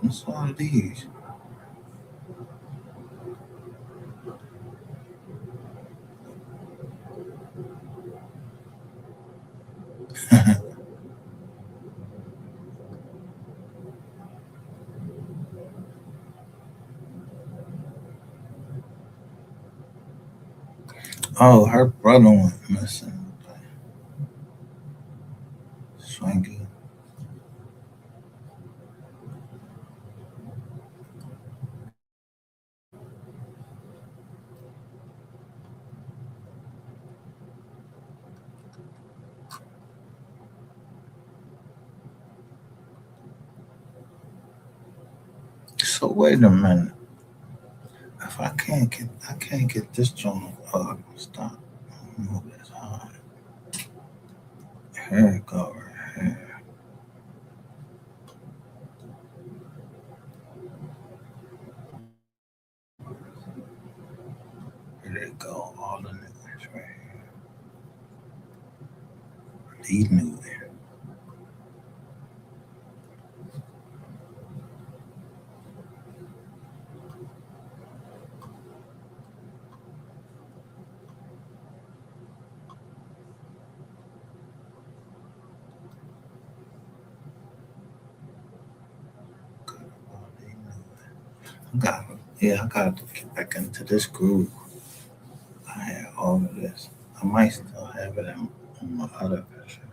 What's all of these? Oh, her brother went missing. Swanky. So wait a minute. If I can't get this joint. Stop. Move this hard. Here it go. Right here. Here they go. All the niggas right here. These new. I got to get back into this groove. I had all of this. I might still have it on my other pictures.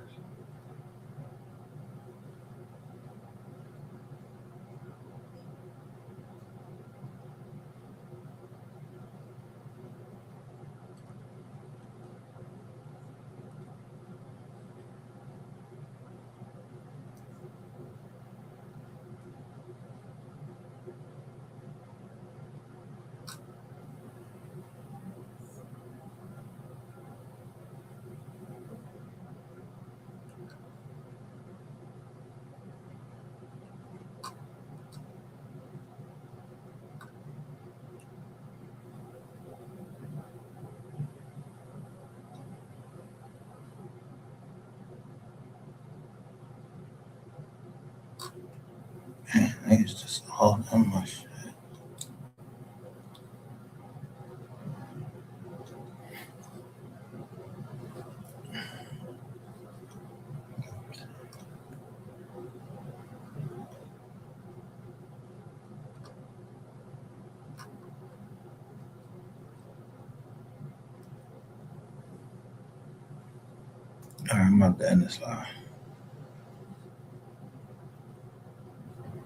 Man, niggas just all in my shit. All right, I'm about to end this live.